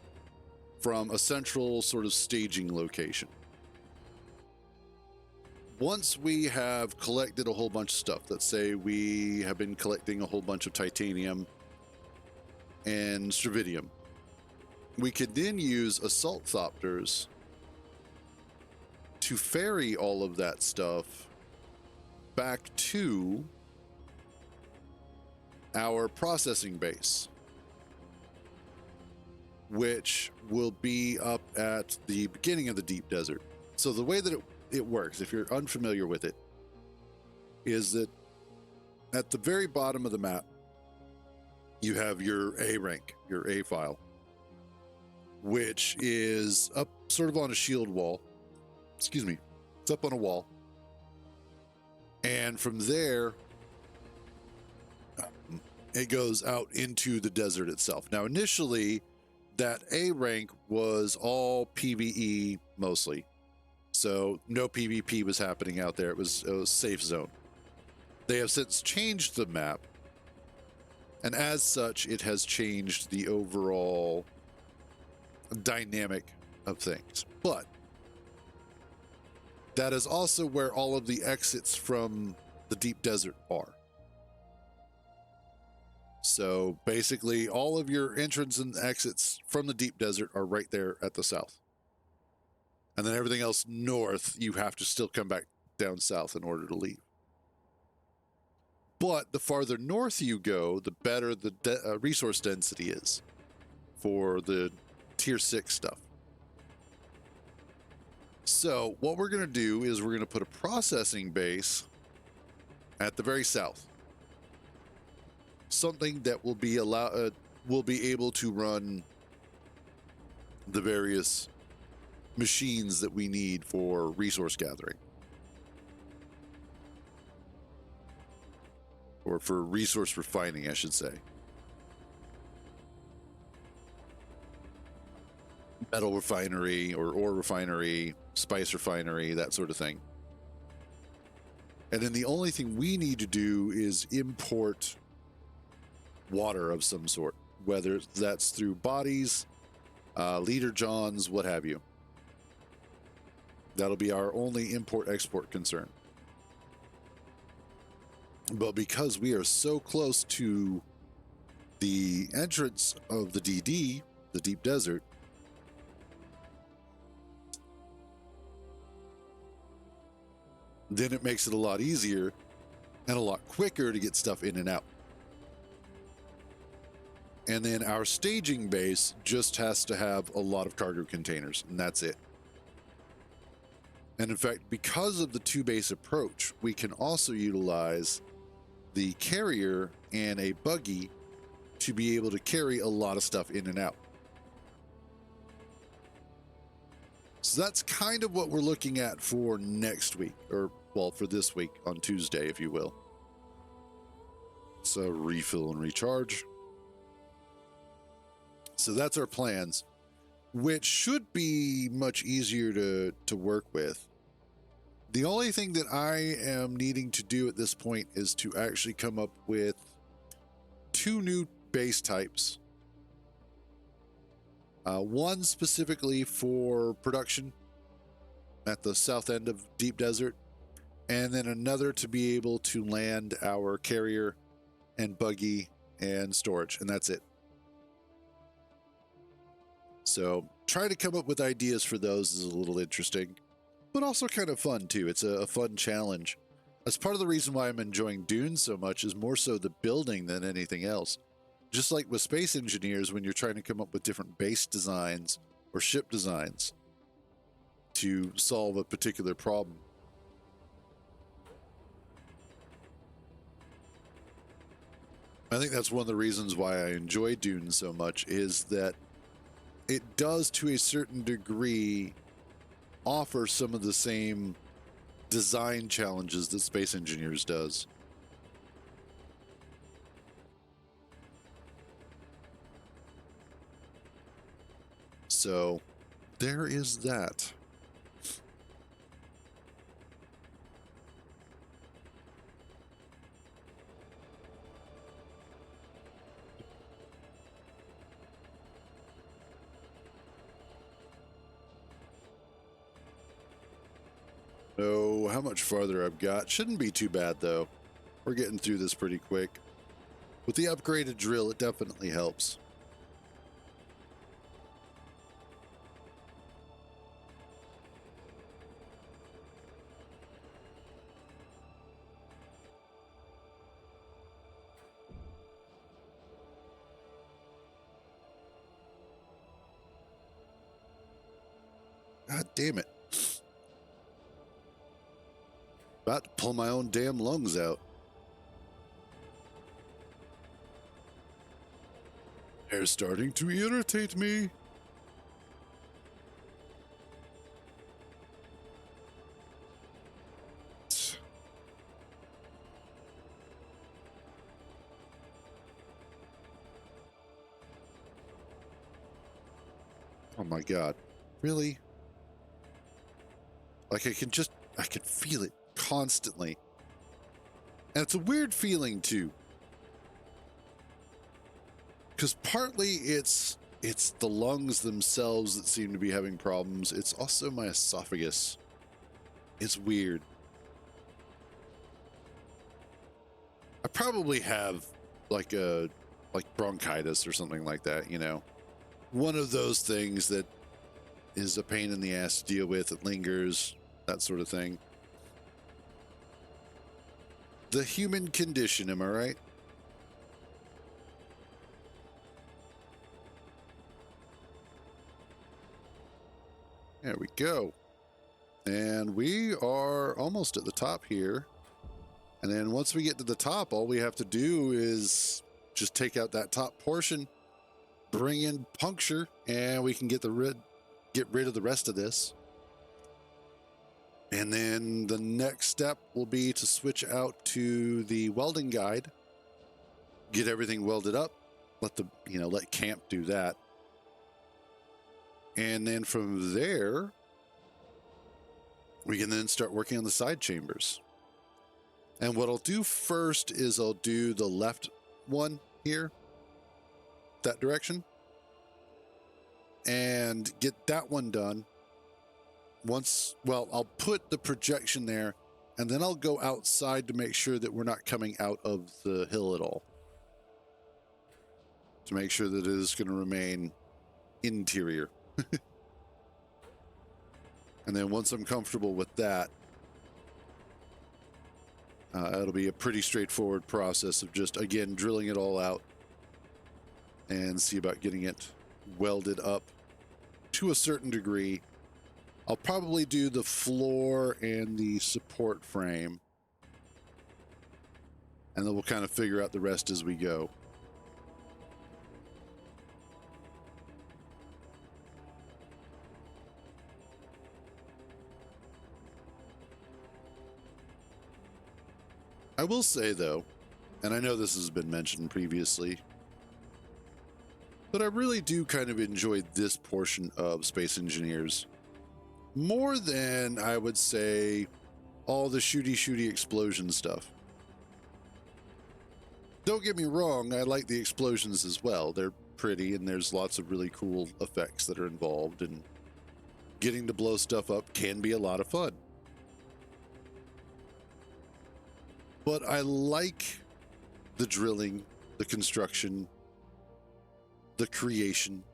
from a central sort of staging location. Once we have collected a whole bunch of stuff, let's say we have been collecting a whole bunch of titanium and stravidium, we could then use assault thopters to ferry all of that stuff back to our processing base, which will be up at the beginning of the deep desert. So the way that it works, if you're unfamiliar with it, is that at the very bottom of the map, you have your A rank, your A file, which is up sort of on a shield wall. Excuse me. It's up on a wall. And from there, it goes out into the desert itself. Now, initially, that A rank was all PvE mostly. So no PvP was happening out there. It was a safe zone. They have since changed the map. And as such, it has changed the overall dynamic of things. But that is also where all of the exits from the deep desert are. So basically, all of your entrance and exits from the deep desert are right there at the south. And then everything else north, you have to still come back down south in order to leave. But the farther north you go, the better the resource density is for the tier 6 stuff. So what we're going to do is we're going to put a processing base at the very south. Something that will be able to run the various machines that we need for resource gathering, or for resource refining, I should say. Metal refinery or ore refinery, spice refinery, that sort of thing. And then the only thing we need to do is import water of some sort, whether that's through bodies, leader johns, what have you. That'll be our only import-export concern. But because we are so close to the entrance of the DD, the deep desert, then it makes it a lot easier and a lot quicker to get stuff in and out. And then our staging base just has to have a lot of cargo containers, and that's it. And in fact, because of the 2-base approach, we can also utilize the carrier and a buggy to be able to carry a lot of stuff in and out. So that's kind of what we're looking at for next week, or well, for this week on Tuesday, if you will. So refill and recharge. So that's our plans, which should be much easier to work with. The only thing that I am needing to do at this point is to actually come up with 2 new base types. One specifically for production at the south end of Deep Desert, and then another to be able to land our carrier and buggy and storage, and that's it. So trying to come up with ideas for those is a little interesting, but also kind of fun too. It's a fun challenge. That's part of the reason why I'm enjoying Dune so much, is more so the building than anything else. Just like with space engineers, when you're trying to come up with different base designs or ship designs to solve a particular problem. I think that's one of the reasons why I enjoy Dune so much, is that it does, to a certain degree, offer some of the same design challenges that Space Engineers does. So there is that. So how much farther I've got? Shouldn't be too bad though. We're getting through this pretty quick. With the upgraded drill, it definitely helps. God damn it. About to pull my own damn lungs out. They're starting to irritate me. Oh my God. Really? Like I can feel it constantly. And it's a weird feeling too. Because partly it's the lungs themselves that seem to be having problems. It's also my esophagus. It's weird. I probably have like bronchitis or something like that, you know. One of those things that is a pain in the ass to deal with. It lingers, that sort of thing. The human condition, am I right? There we go. And we are almost at the top here. And then once we get to the top, all we have to do is just take out that top portion, bring in puncture, and we can get rid of the rest of this. And then the next step will be to switch out to the welding guide, get everything welded up, let camp do that. And then from there, we can then start working on the side chambers. And what I'll do first is I'll do the left one here, that direction, and get that one done. I'll put the projection there, and then I'll go outside to make sure that we're not coming out of the hill at all, to make sure that it is going to remain interior. And then once I'm comfortable with that, it'll be a pretty straightforward process of just, again, drilling it all out and see about getting it welded up to a certain degree. I'll probably do the floor and the support frame, and then we'll kind of figure out the rest as we go. I will say, though, and I know this has been mentioned previously, but I really do kind of enjoy this portion of Space Engineers more than, I would say, all the shooty explosion stuff. Don't get me wrong, I like the explosions as well. They're pretty, and there's lots of really cool effects that are involved, and getting to blow stuff up can be a lot of fun. But I like the drilling, the construction, the creation.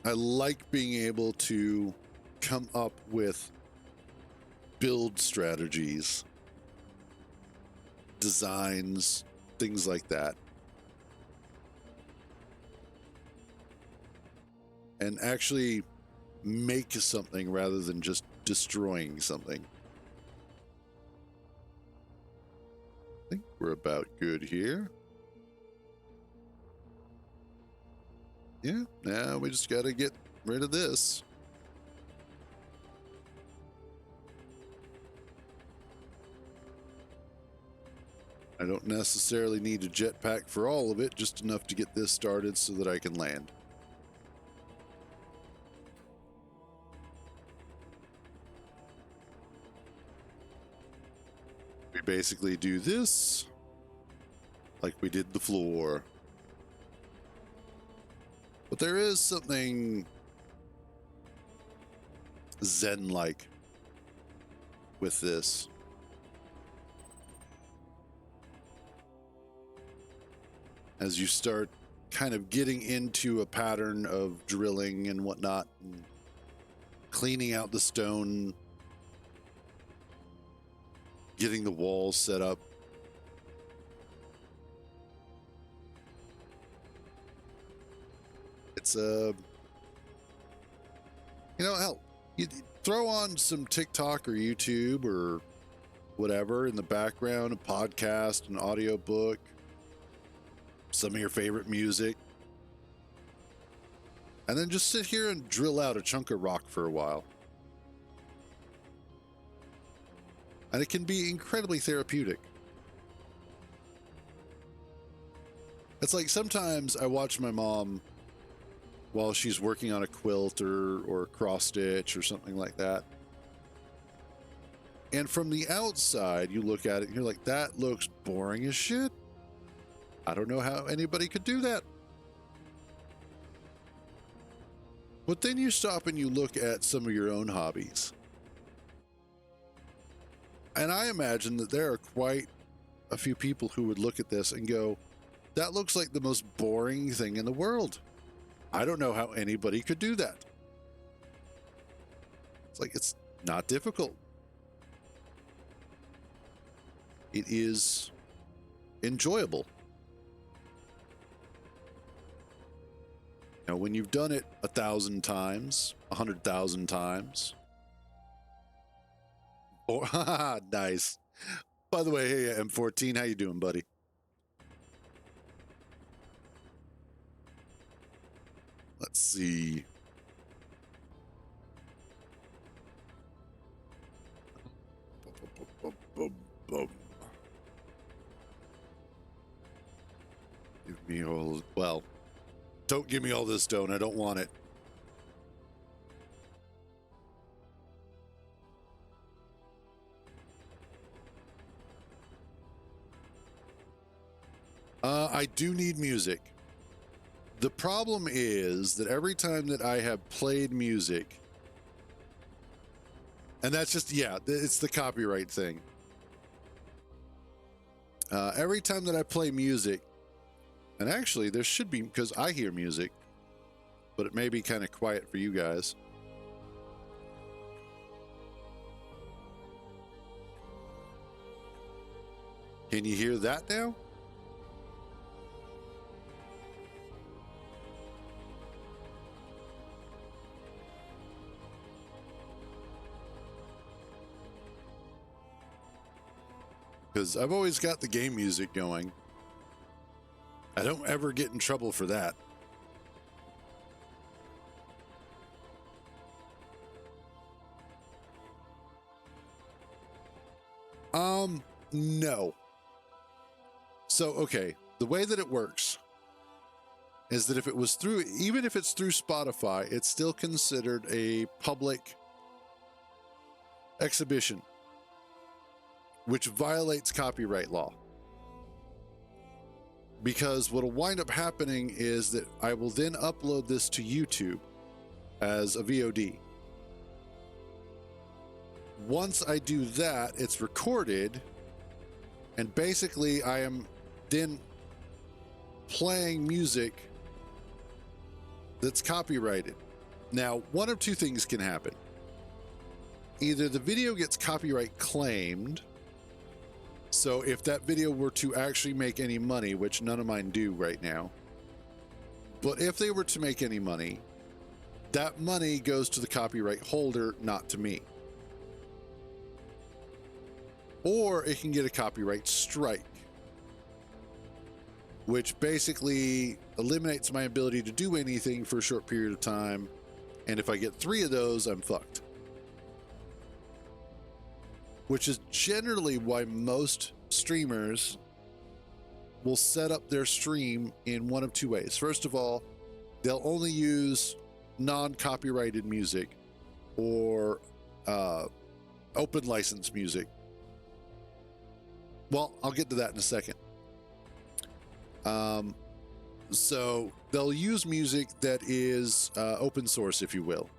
I like being able to come up with build strategies, designs, things like that. And actually make something rather than just destroying something. we're about good here. Yeah, now we just got to get rid of this. I don't necessarily need a jetpack for all of it, just enough to get this started so that I can land. We basically do this like we did the floor. But there is something Zen-like with this. As you start kind of getting into a pattern of drilling and whatnot, and cleaning out the stone, getting the walls set up. It's you know, hell, you throw on some TikTok or YouTube or whatever in the background, a podcast, an audiobook, some of your favorite music, and then just sit here and drill out a chunk of rock for a while. And it can be incredibly therapeutic. It's like sometimes I watch my mom while she's working on a quilt or a cross stitch or something like that. And from the outside, you look at it and you're like, that looks boring as shit. I don't know how anybody could do that. But then you stop and you look at some of your own hobbies. And I imagine that there are quite a few people who would look at this and go, that looks like the most boring thing in the world. I don't know how anybody could do that. It's like, it's not difficult. It is enjoyable. Now, when you've done it 1,000 times, 100,000 times, or nice. By the way, hey M14, how you doing, buddy? Let's see. Give me all, well, don't give me all this stone. I don't want it. I do need music. The problem is that every time that I have played music, and that's just, yeah, it's the copyright thing. Every time that I play music, and actually there should be, because I hear music, but it may be kind of quiet for you guys. Can you hear that now? Because I've always got the game music going. I don't ever get in trouble for that. No. So, okay, the way that it works is that if it was through, even if it's through Spotify, it's still considered a public exhibition, which violates copyright law. Because what'll wind up happening is that I will then upload this to YouTube as a VOD. Once I do that, it's recorded, and basically I am then playing music that's copyrighted. Now, one of two things can happen. Either the video gets copyright claimed, so if that video were to actually make any money, which none of mine do right now, but if they were to make any money, that money goes to the copyright holder, not to me. Or it can get a copyright strike. which basically eliminates my ability to do anything for a short period of time. And if I get 3 of those, I'm fucked. Which is generally why most streamers will set up their stream in one of 2 ways. First of all, they'll only use non-copyrighted music or open license music. Well, I'll get to that in a second. So they'll use music that is open source, if you will.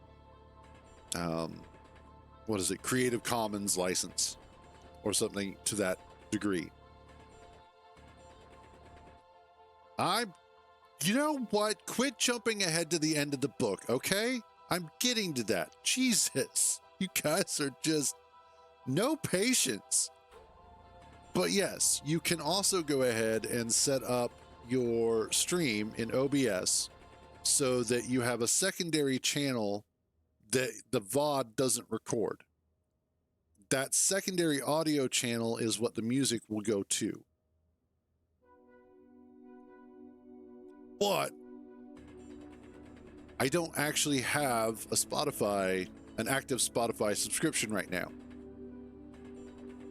What is it? Creative Commons license or something to that degree. You know what? Quit jumping ahead to the end of the book, okay? I'm getting to that. Jesus, you guys are just no patience. But yes, you can also go ahead and set up your stream in OBS so that you have a secondary channel that the VOD doesn't record. That secondary audio channel is what the music will go to. But I don't actually have an active Spotify subscription right now.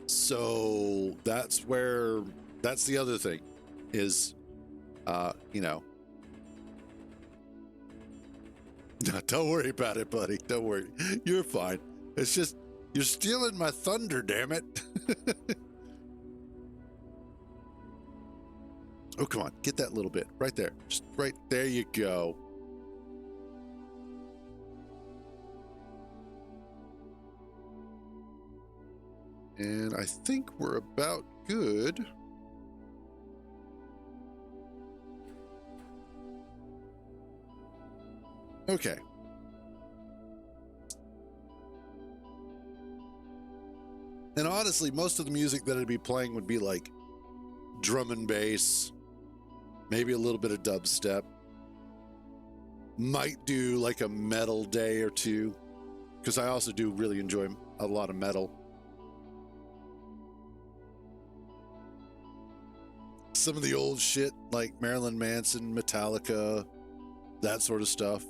So that's the other thing is, don't worry about it, buddy. Don't worry. You're fine. It's just, you're stealing my thunder, damn it. Oh, come on. Get that little bit right there. Just right there you go. And I think we're about good. Okay. And honestly, most of the music that I'd be playing would be like drum and bass, maybe a little bit of dubstep. Might do like a metal day or two, because I also do really enjoy a lot of metal. Some of the old shit like Marilyn Manson, Metallica, that sort of stuff.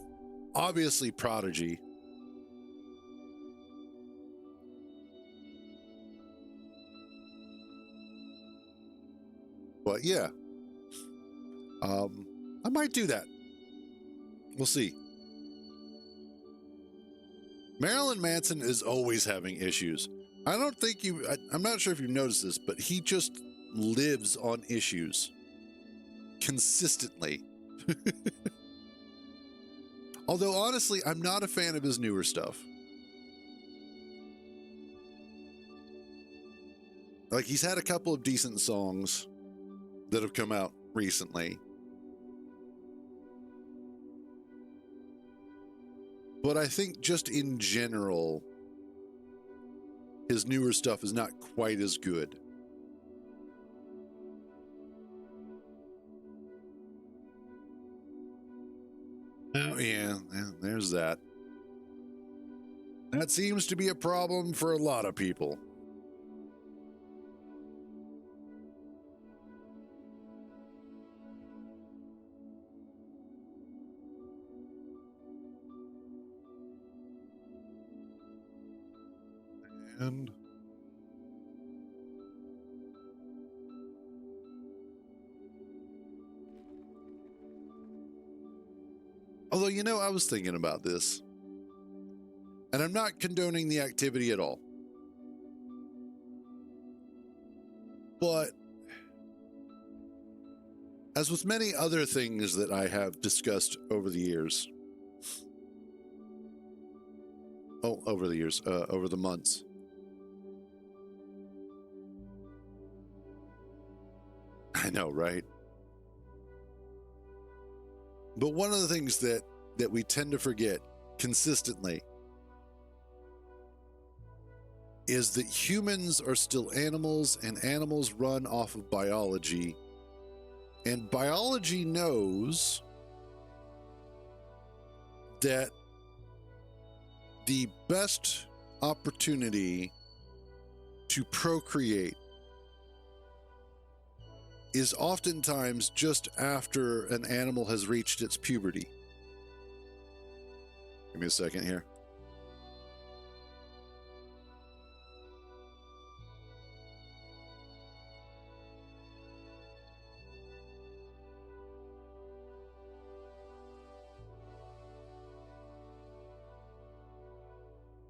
Obviously Prodigy. But yeah, I might do that. We'll see. Marilyn Manson is always having issues. I'm not sure if you've noticed this, but he just lives on issues consistently. Although honestly, I'm not a fan of his newer stuff. Like, he's had a couple of decent songs that have come out recently. But I think just in general, his newer stuff is not quite as good. Oh, yeah, there's that. That seems to be a problem for a lot of people. And although, I was thinking about this, and I'm not condoning the activity at all. But as with many other things that I have discussed over the years, over the months, I know, right? But one of the things that we tend to forget consistently is that humans are still animals, and animals run off of biology. And biology knows that the best opportunity to procreate is oftentimes just after an animal has reached its puberty. Give me a second here.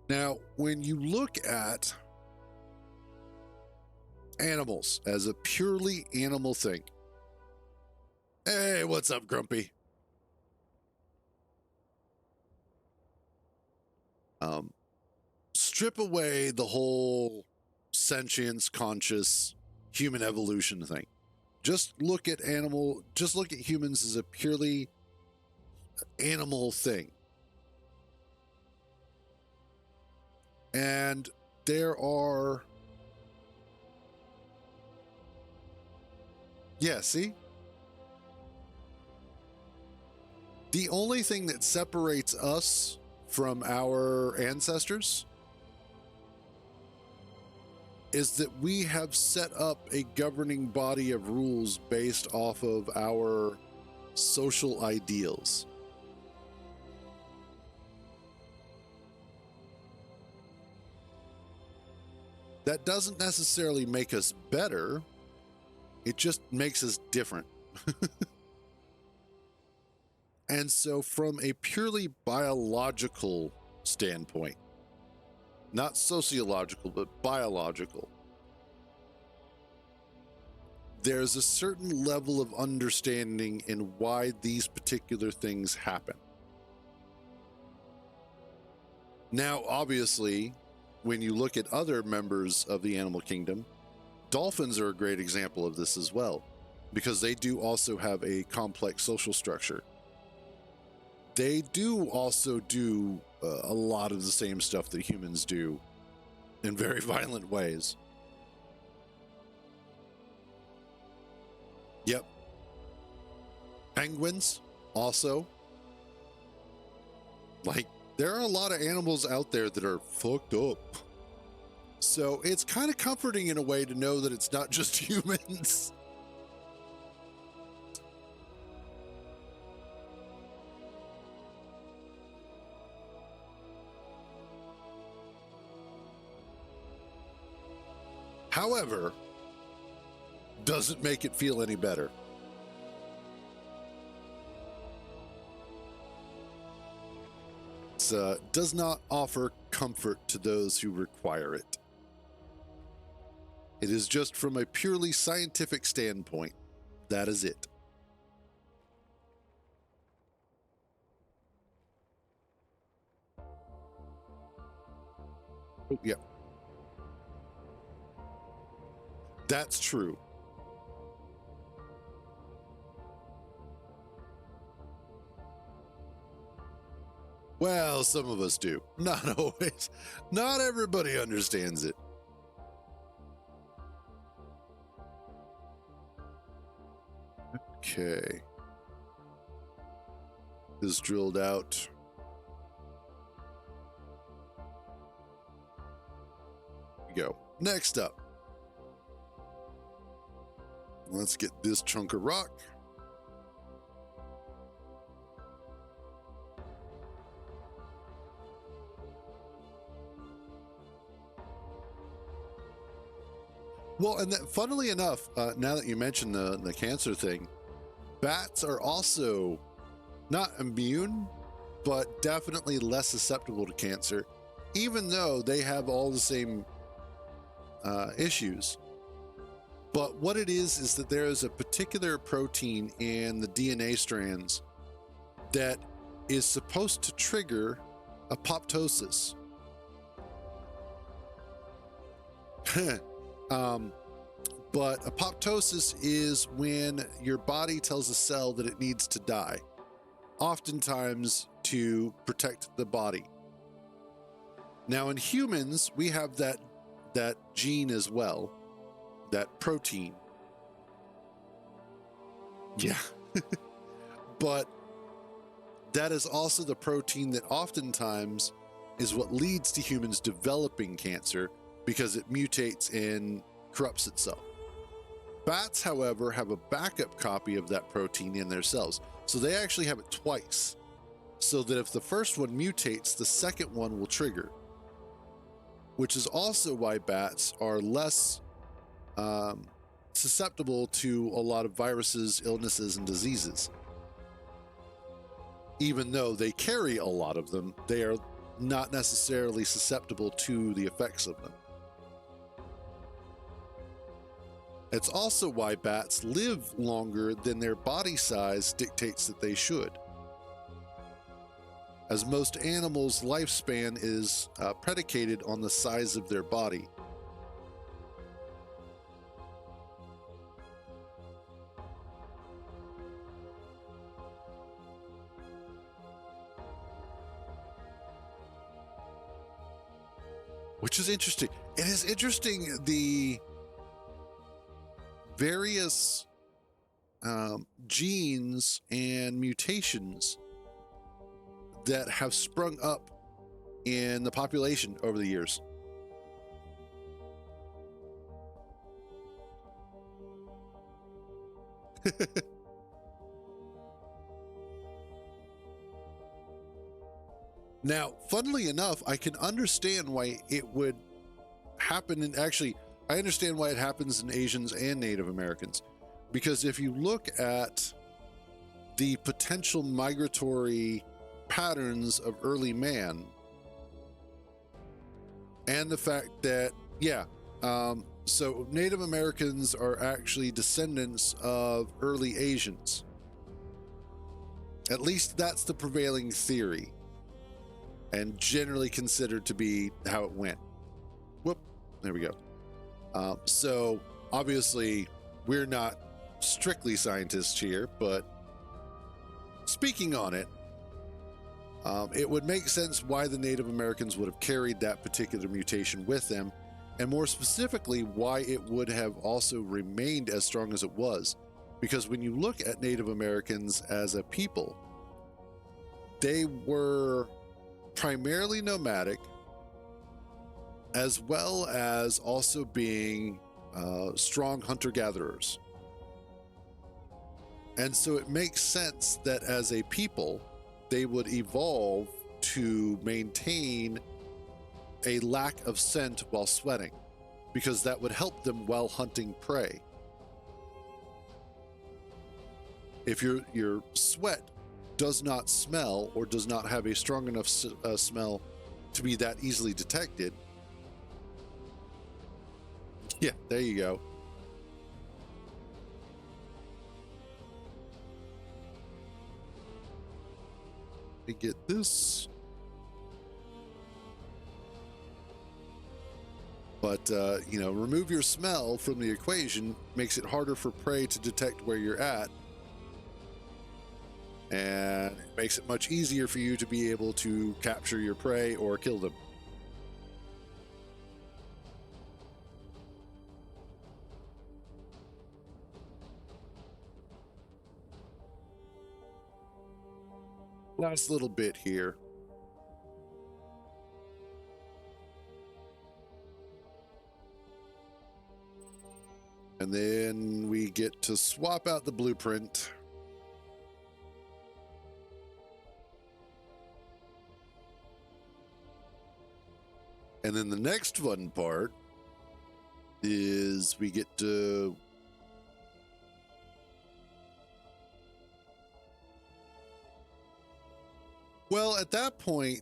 Now, when you look at animals as a purely animal thing, hey, what's up, Grumpy? Strip away the whole sentience, conscious, human evolution thing. Just look at humans as a purely animal thing. And there are, yeah, see? The only thing that separates us from our ancestors is that we have set up a governing body of rules based off of our social ideals. That doesn't necessarily make us better. It just makes us different. And so from a purely biological standpoint, not sociological, but biological, there's a certain level of understanding in why these particular things happen. Now, obviously, when you look at other members of the animal kingdom, dolphins are a great example of this as well, because they do also have a complex social structure. They do also do a lot of the same stuff that humans do in very violent ways. Yep. Penguins also. Like, there are a lot of animals out there that are fucked up. So it's kind of comforting in a way to know that it's not just humans. However, doesn't make it feel any better. It does not offer comfort to those who require it. It is just from a purely scientific standpoint. That is it. Oh, yeah. That's true. Well, some of us do. Not always. Not everybody understands it. Okay. Is drilled out. Here we go. Next up. Let's get this chunk of rock. Well, and that, funnily enough, now that you mentioned the cancer thing, bats are also not immune, but definitely less susceptible to cancer, even though they have all the same issues. But what it is that there is a particular protein in the DNA strands that is supposed to trigger apoptosis. But apoptosis is when your body tells a cell that it needs to die, oftentimes to protect the body. Now in humans, we have that gene as well, that protein. Yeah. But that is also the protein that oftentimes is what leads to humans developing cancer, because it mutates and corrupts itself. Bats, however, have a backup copy of that protein in their cells. So they actually have it twice. So that if the first one mutates, the second one will trigger. Which is also why bats are less susceptible to a lot of viruses, illnesses, and diseases. Even though they carry a lot of them, they are not necessarily susceptible to the effects of them. It's also why bats live longer than their body size dictates that they should, as most animals' lifespan is predicated on the size of their body. Which is interesting. It is interesting the various genes and mutations that have sprung up in the population over the years. Now, funnily enough, I can understand why it would happen, and actually, I understand why it happens in Asians and Native Americans. Because if you look at the potential migratory patterns of early man, and the fact that, so Native Americans are actually descendants of early Asians. At least that's the prevailing theory, and generally considered to be how it went. Whoop, there we go. So obviously we're not strictly scientists here, but speaking on it, it would make sense why the Native Americans would have carried that particular mutation with them, and more specifically, why it would have also remained as strong as it was. Because when you look at Native Americans as a people, they were primarily nomadic, as well as also being strong hunter-gatherers. And so it makes sense that as a people, they would evolve to maintain a lack of scent while sweating, because that would help them while hunting prey. If your sweat does not smell or does not have a strong enough smell to be that easily detected, yeah, there you go. Let me get this. But, remove your smell from the equation, makes it harder for prey to detect where you're at. And it makes it much easier for you to be able to capture your prey or kill them. Last little bit here. And then we get to swap out the blueprint. And then the next fun part is we get to well, at that point,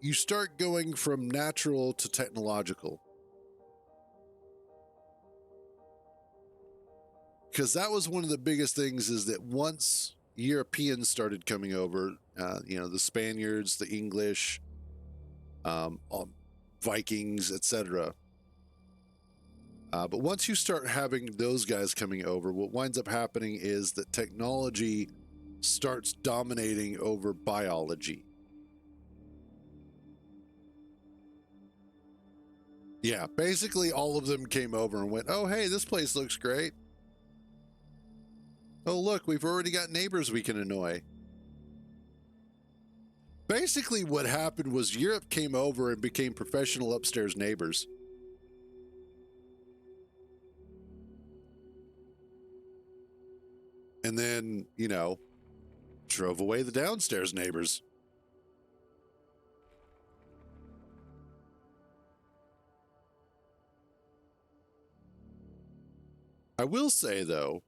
you start going from natural to technological. Because that was one of the biggest things, is that once Europeans started coming over, the Spaniards, the English, Vikings, etc. But once you start having those guys coming over, what winds up happening is that technology starts dominating over biology. Yeah, basically all of them came over and went, oh, hey, this place looks great. Oh, look, we've already got neighbors we can annoy. Basically what happened was Europe came over and became professional upstairs neighbors. and then, drove away the downstairs neighbors. I will say, though,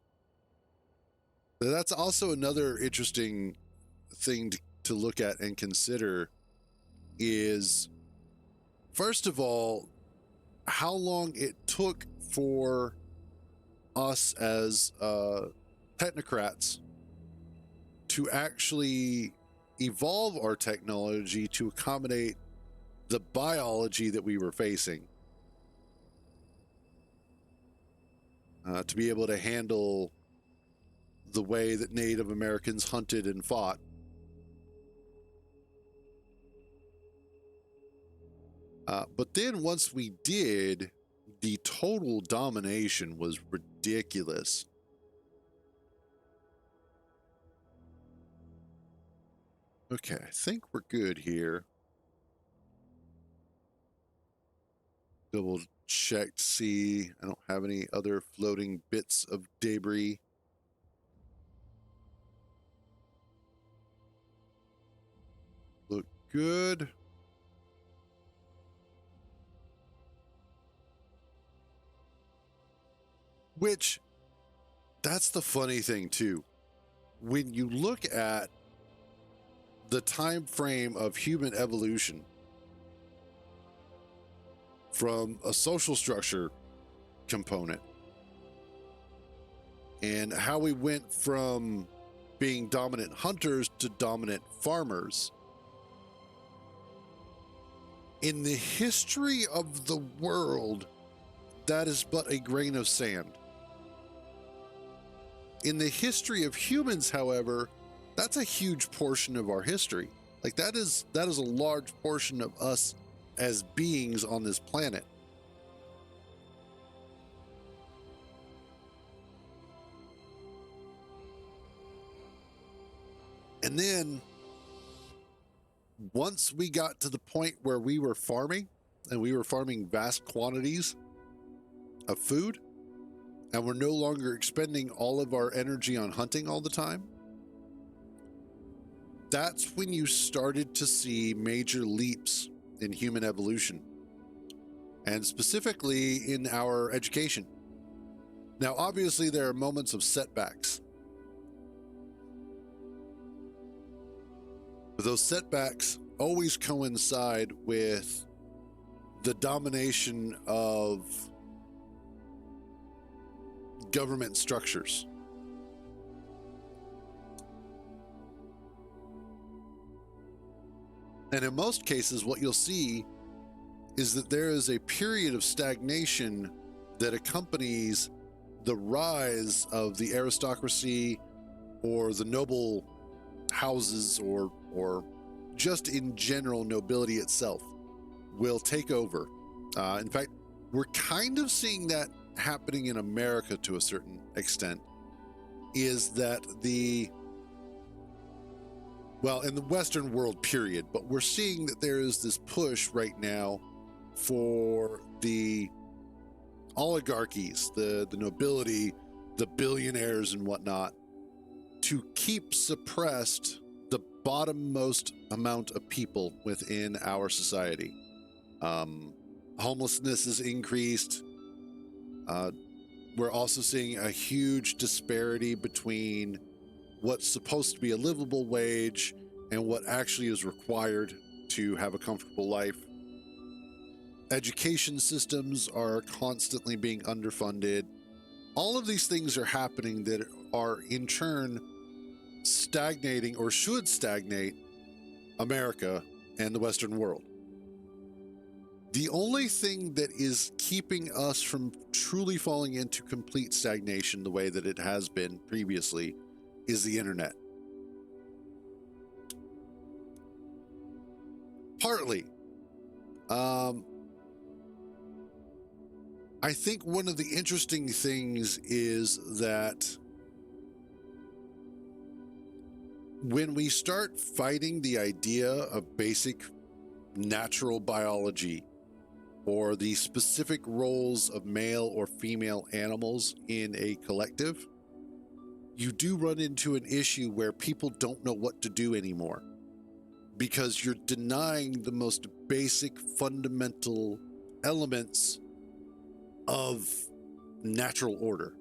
that that's also another interesting thing to look at and consider is, first of all, how long it took for us as technocrats to actually evolve our technology to accommodate the biology that we were facing. To be able to handle the way that Native Americans hunted and fought. But then once we did, the total domination was ridiculous. Okay, I think we're good here. Double check to see I don't have any other floating bits of debris. Look good. Which, that's the funny thing too. When you look at the time frame of human evolution from a social structure component and how we went from being dominant hunters to dominant farmers, in the history of the world, that is but a grain of sand. In the history of humans, however, that's a huge portion of our history. Like that is a large portion of us as beings on this planet. And then once we got to the point where we were farming, and we were farming vast quantities of food, and we're no longer expending all of our energy on hunting all the time, that's when you started to see major leaps in human evolution, and specifically in our education. Now, obviously, there are moments of setbacks. But those setbacks always coincide with the domination of government structures. And in most cases, what you'll see is that there is a period of stagnation that accompanies the rise of the aristocracy or the noble houses, or just in general nobility itself will take over. In fact, we're kind of seeing that happening in America to a certain extent, is that in the Western world period, but we're seeing that there is this push right now for the oligarchies, the nobility, the billionaires and whatnot, to keep suppressed the bottommost amount of people within our society. Homelessness is increased. We're also seeing a huge disparity between what's supposed to be a livable wage and what actually is required to have a comfortable life. Education systems are constantly being underfunded. All of these things are happening that are in turn stagnating, or should stagnate, America and the Western world. The only thing that is keeping us from truly falling into complete stagnation the way that it has been previously is the internet. Partly. I think one of the interesting things is that when we start fighting the idea of basic natural biology, or the specific roles of male or female animals in a collective, you do run into an issue where people don't know what to do anymore because you're denying the most basic fundamental elements of natural order.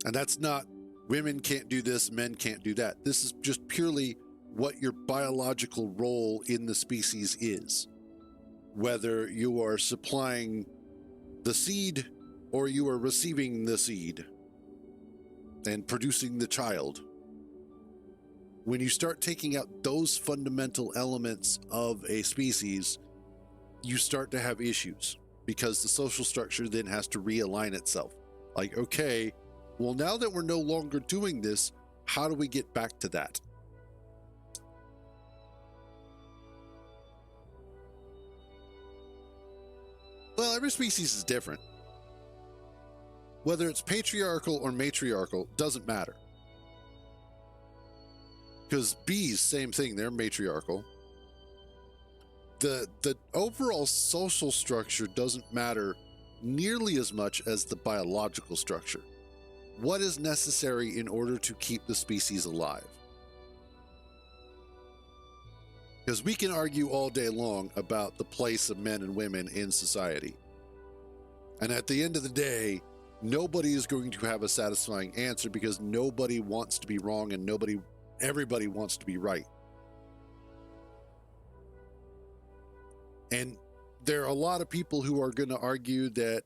And that's not women can't do this, men can't do that. This is just purely what your biological role in the species is. Whether you are supplying the seed or you are receiving the seed and producing the child. When you start taking out those fundamental elements of a species, you start to have issues because the social structure then has to realign itself. Like, okay, well, now that we're no longer doing this, how do we get back to that? Well, every species is different. Whether it's patriarchal or matriarchal, doesn't matter. Because bees, same thing, they're matriarchal. The overall social structure doesn't matter nearly as much as the biological structure. What is necessary in order to keep the species alive? Because we can argue all day long about the place of men and women in society. And at the end of the day, nobody is going to have a satisfying answer because nobody wants to be wrong and everybody wants to be right. And there are a lot of people who are going to argue that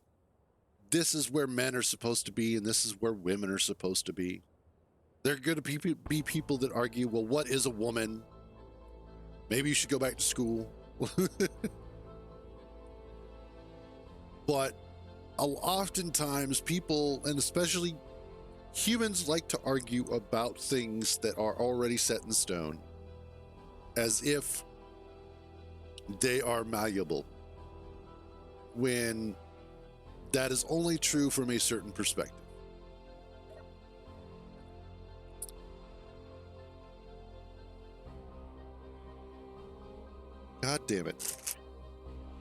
this is where men are supposed to be and this is where women are supposed to be. There are going to be people that argue, well, what is a woman? Maybe you should go back to school. But oftentimes people, and especially humans, like to argue about things that are already set in stone as if they are malleable, when that is only true from a certain perspective. God damn it.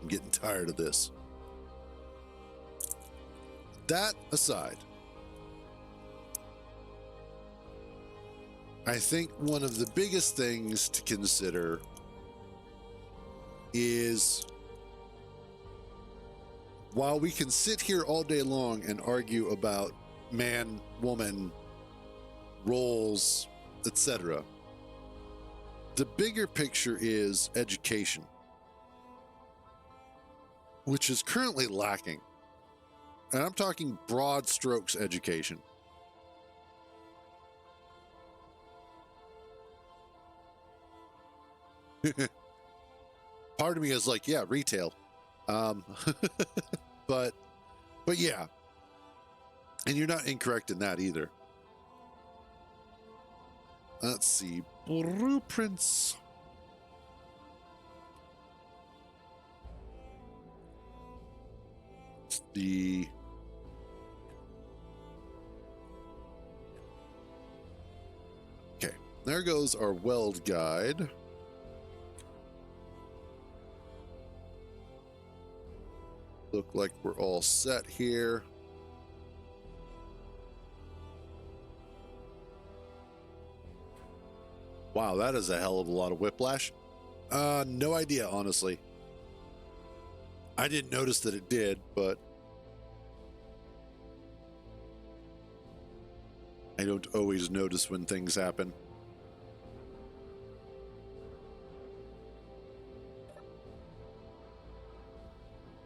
I'm getting tired of this. That aside, I think one of the biggest things to consider is, while we can sit here all day long and argue about man, woman, roles, etc., the bigger picture is education, which is currently lacking. And I'm talking broad strokes education. Part of me is like, yeah, retail. But yeah. And you're not incorrect in that either. Let's see. Blueprints. The okay, there goes our weld guide. Look like we're all set here. Wow, that is a hell of a lot of whiplash. No idea, honestly. I didn't notice that it did, but I don't always notice when things happen.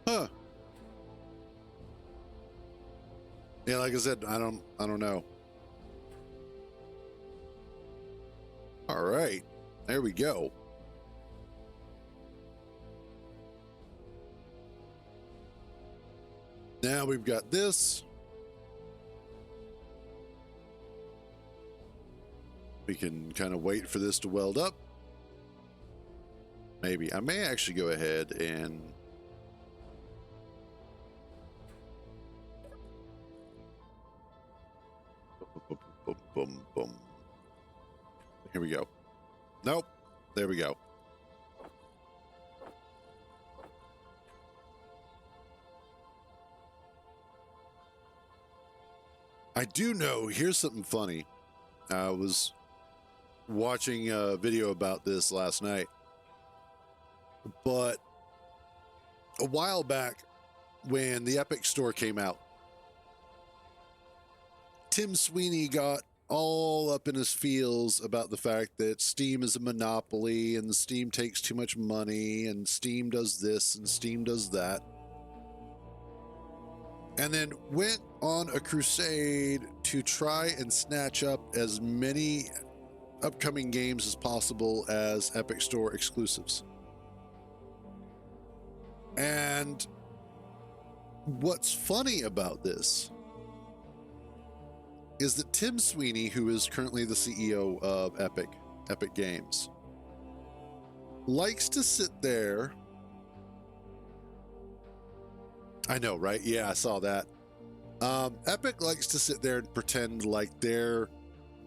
Huh. Yeah, like I said, I don't know. All right, there we go. Now we've got this. We can kind of wait for this to weld up. Maybe I may actually go ahead and boom, boom. Here we go. Nope. There we go. I do know, here's something funny. I was watching a video about this last night, but a while back when the Epic Store came out, Tim Sweeney got all up in his feels about the fact that Steam is a monopoly and Steam takes too much money and Steam does this and Steam does that. And then went on a crusade to try and snatch up as many upcoming games as possible as Epic Store exclusives. And what's funny about this is that Tim Sweeney, who is currently the CEO of Epic Games, likes to sit there. I know, right? Yeah, I saw that. Epic likes to sit there and pretend like they're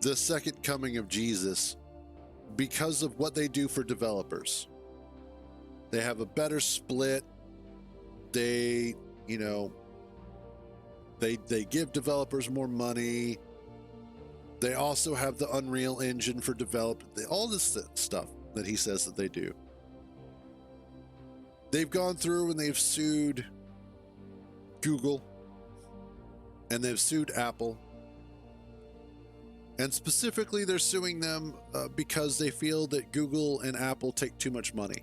the second coming of Jesus because of what they do for developers. They have a better split. They, they give developers more money. They also have the Unreal Engine for development. All this stuff that he says that they do. They've gone through and they've sued Google and they've sued Apple. And specifically, they're suing them because they feel that Google and Apple take too much money.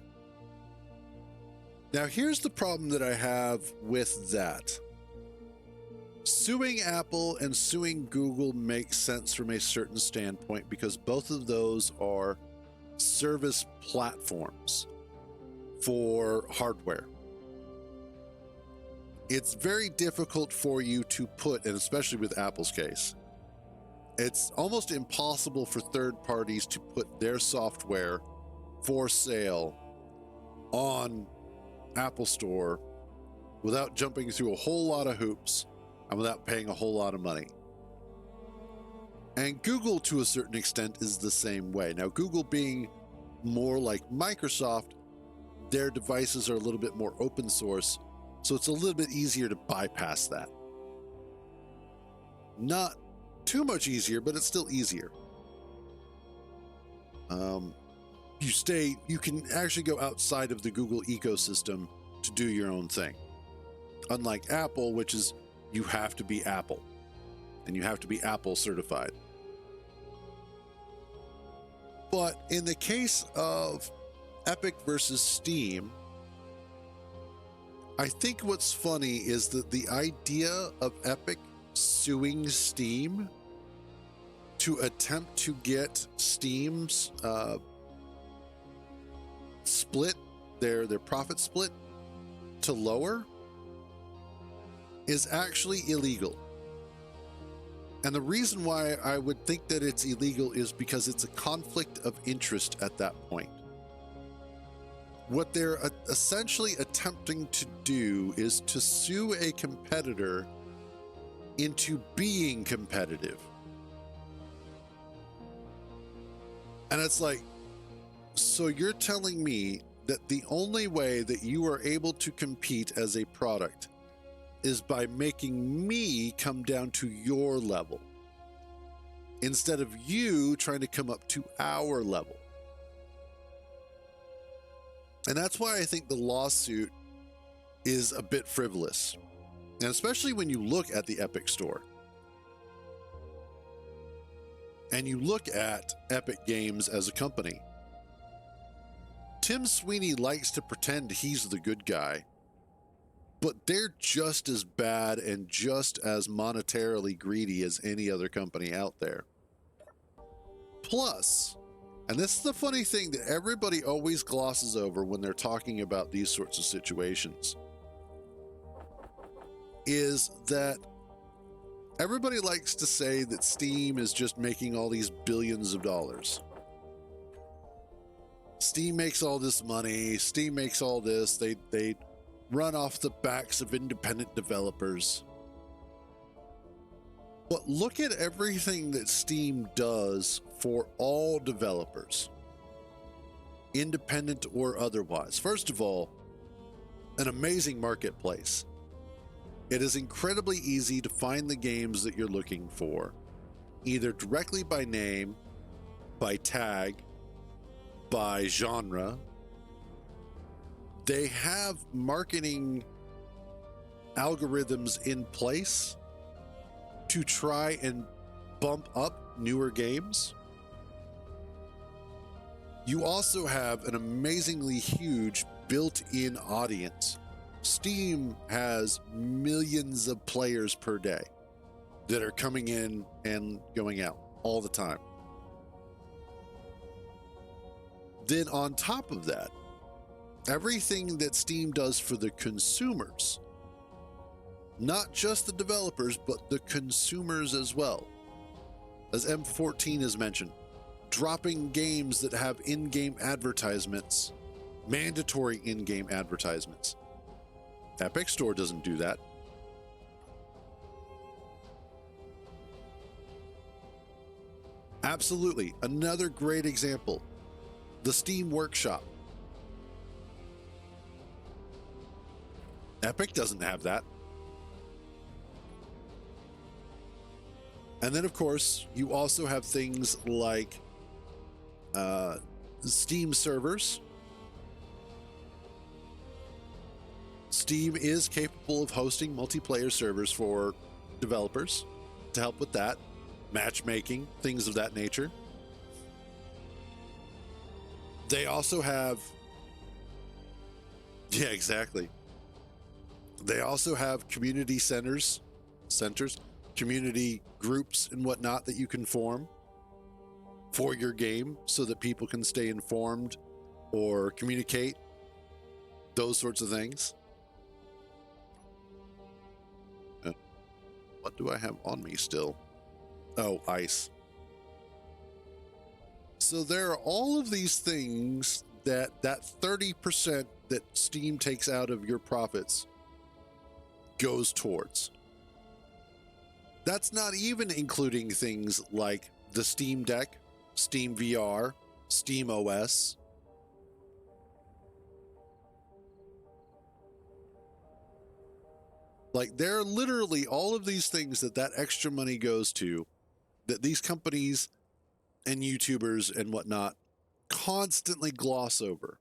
Now, here's the problem that I have with that. Suing Apple and suing Google makes sense from a certain standpoint because both of those are service platforms for hardware. It's very difficult for you to put, and especially with Apple's case, it's almost impossible for third parties to put their software for sale on Apple Store without jumping through a whole lot of hoops and without paying a whole lot of money. And Google, to a certain extent, is the same way. Now, Google being more like Microsoft, their devices are a little bit more open source, so it's a little bit easier to bypass that. Not too much easier, but it's still easier. You can actually go outside of the Google ecosystem to do your own thing. Unlike Apple, which is you have to be Apple, and you have to be Apple certified. But in the case of Epic versus Steam, I think what's funny is that the idea of Epic suing Steam to attempt to get Steam's split, their profit split, to lower is actually illegal. And the reason why I would think that it's illegal is because it's a conflict of interest at that point. What they're essentially attempting to do is to sue a competitor into being competitive. And it's like, so you're telling me that the only way that you are able to compete as a product is by making me come down to your level instead of you trying to come up to our level. And that's why I think the lawsuit is a bit frivolous. And especially when you look at the Epic Store and you look at Epic Games as a company. Tim Sweeney likes to pretend he's the good guy, but they're just as bad and just as monetarily greedy as any other company out there. Plus, and this is the funny thing that everybody always glosses over when they're talking about these sorts of situations, is that everybody likes to say that Steam is just making all these billions of dollars. Steam makes all this money. Steam makes all this. They run off the backs of independent developers. But look at everything that Steam does for all developers, independent or otherwise. First of all, an amazing marketplace. It is incredibly easy to find the games that you're looking for, either directly by name, by tag, by genre. They have marketing algorithms in place to try and bump up newer games. You also have an amazingly huge built-in audience. Steam has millions of players per day that are coming in and going out all the time. Then on top of that, everything that Steam does for the consumers, not just the developers, but the consumers as well, as M14 has mentioned, dropping games that have in-game advertisements, mandatory in-game advertisements. Epic Store doesn't do that. Absolutely. Another great example, the Steam Workshop. Epic doesn't have that. And then, of course, you also have things like Steam servers. Steam is capable of hosting multiplayer servers for developers to help with that, matchmaking, things of that nature. They also have, yeah, exactly. They also have community centers, community groups and whatnot that you can form for your game so that people can stay informed or communicate, those sorts of things. What do I have on me still? Oh, ice. So there are all of these things that 30% that Steam takes out of your profits goes towards. That's not even including things like the Steam Deck, Steam VR, Steam OS. Like, there are literally all of these things that extra money goes to, that these companies and YouTubers and whatnot constantly gloss over.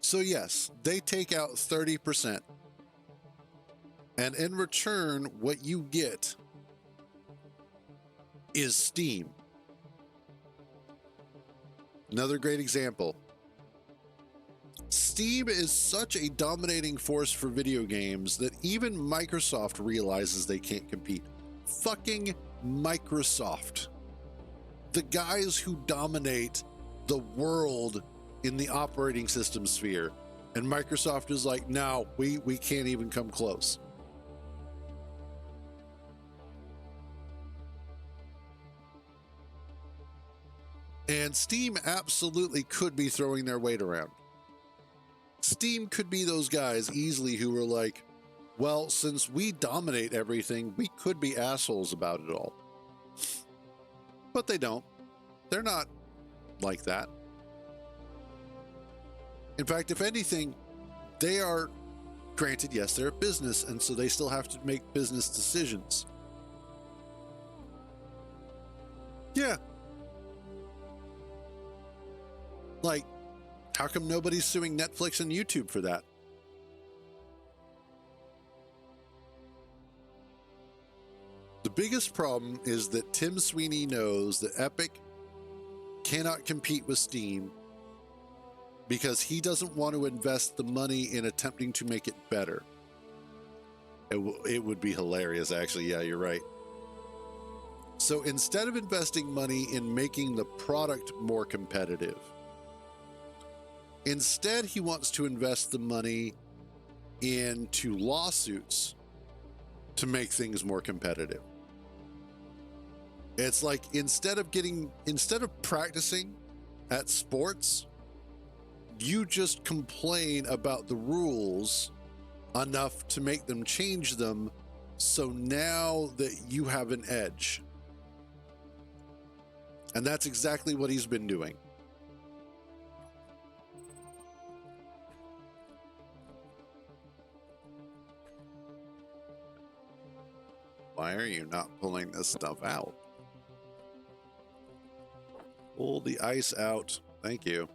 So yes, they take out 30%. And in return, what you get is Steam. Another great example. Steam is such a dominating force for video games that even Microsoft realizes they can't compete. Fucking Microsoft. The guys who dominate the world in the operating system sphere. And Microsoft is like, no, we can't even come close. And Steam absolutely could be throwing their weight around. Steam could be those guys easily who were like, well, since we dominate everything, we could be assholes about it all. But they don't. They're not like that. In fact, if anything, they are, granted, yes, they're a business, and so they still have to make business decisions. Yeah. Like, how come nobody's suing Netflix and YouTube for that? The biggest problem is that Tim Sweeney knows that Epic cannot compete with Steam because he doesn't want to invest the money in attempting to make it better. It would be hilarious, actually. Yeah, you're right. So instead of investing money in making the product more competitive, instead he wants to invest the money into lawsuits to make things more competitive. It's like instead of practicing at sports, you just complain about the rules enough to make them change them, so now that you have an edge. And that's exactly what he's been doing. Why are you not pulling this stuff out? Pull the ice out. Thank you.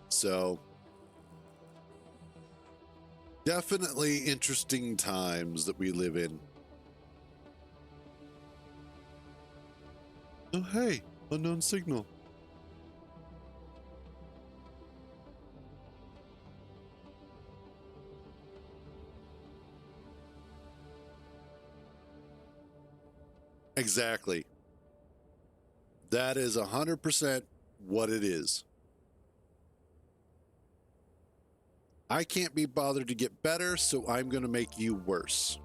So, definitely interesting times that we live in. Oh, hey, unknown signal. Exactly. That is 100% what it is. I can't be bothered to get better, so I'm going to make you worse.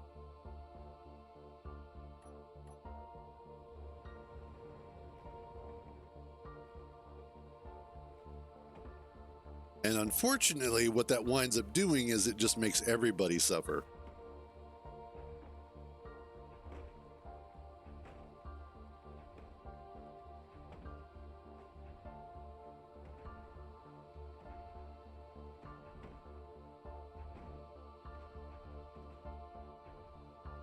And unfortunately, what that winds up doing is it just makes everybody suffer.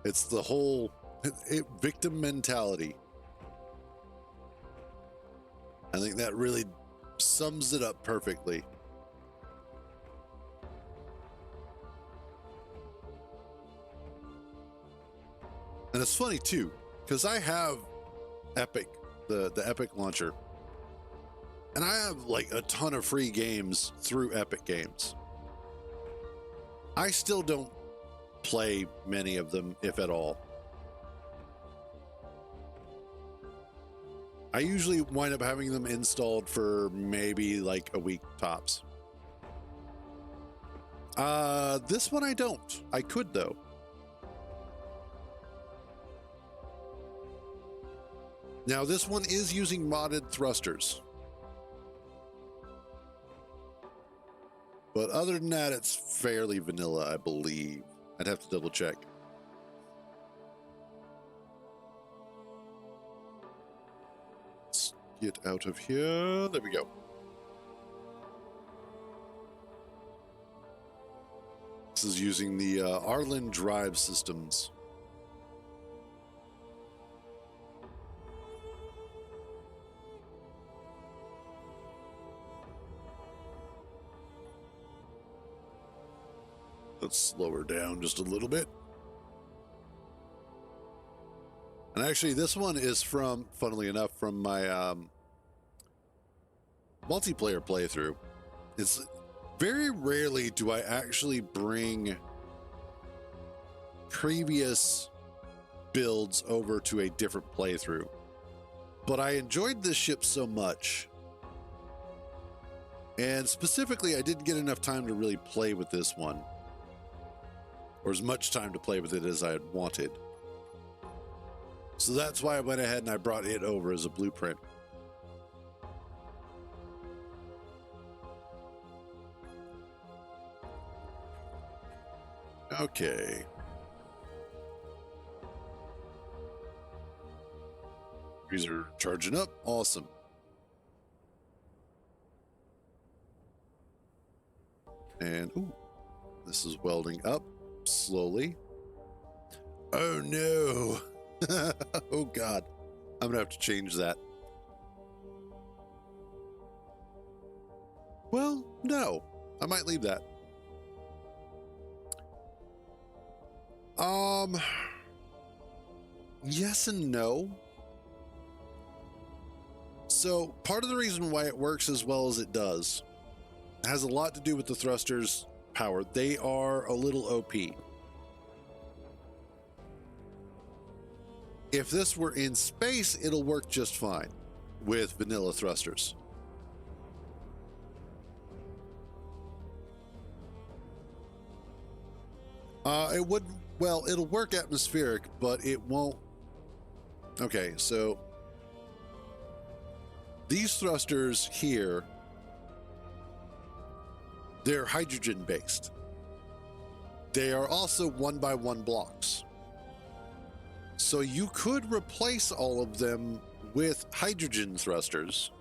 It's the whole victim mentality. I think that really sums it up perfectly. And it's funny too, because I have Epic, the Epic launcher, and I have like a ton of free games through Epic Games. I still don't play many of them, if at all. I usually wind up having them installed for maybe like a week tops. This one I don't. I could though. Now this one is using modded thrusters. But other than that, it's fairly vanilla, I believe. I'd have to double check. Let's get out of here. There we go. This is using the Arlen drive systems. Let's slow her down just a little bit. And actually, this one is from, funnily enough, from my multiplayer playthrough. It's very rarely do I actually bring previous builds over to a different playthrough. But I enjoyed this ship so much. And specifically, I didn't get enough time to really play with this one, or as much time to play with it as I had wanted. So that's why I went ahead and I brought it over as a blueprint. Okay. These are charging up. Awesome. And ooh, this is welding up slowly. Oh no. Oh God. I'm gonna have to change that. Well, no. I might leave that. Yes and no. So part of the reason why it works as well as it does has a lot to do with the thrusters power. They are a little OP. If this were in space, it'll work just fine with vanilla thrusters. It would, well, it'll work atmospheric, but it won't. Okay, so these thrusters here, they're hydrogen based. They are also 1x1 blocks. So you could replace all of them with hydrogen thrusters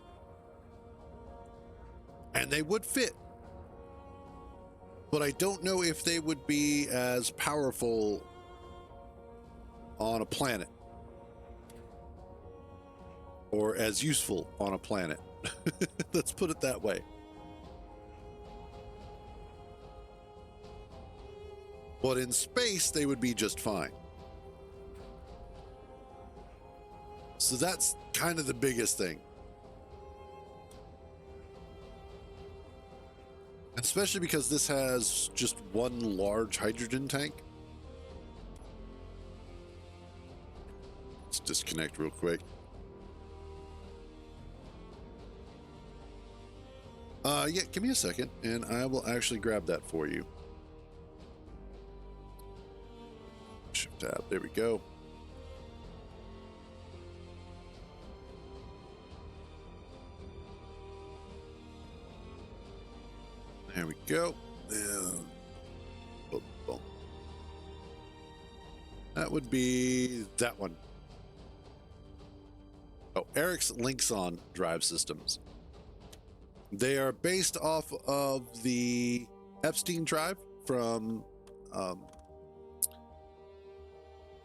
and they would fit but I don't know if they would be as powerful on a planet or as useful on a planet. Let's put it that way. But in space, they would be just fine. So that's kind of the biggest thing. Especially because this has just one large hydrogen tank. Let's disconnect real quick. Yeah, give me a second, and I will actually grab that for you. Shift tab, there we go. There we go. Boom, boom. That would be that one. Oh, Eric's Linxon drive systems. They are based off of the Epstein drive from,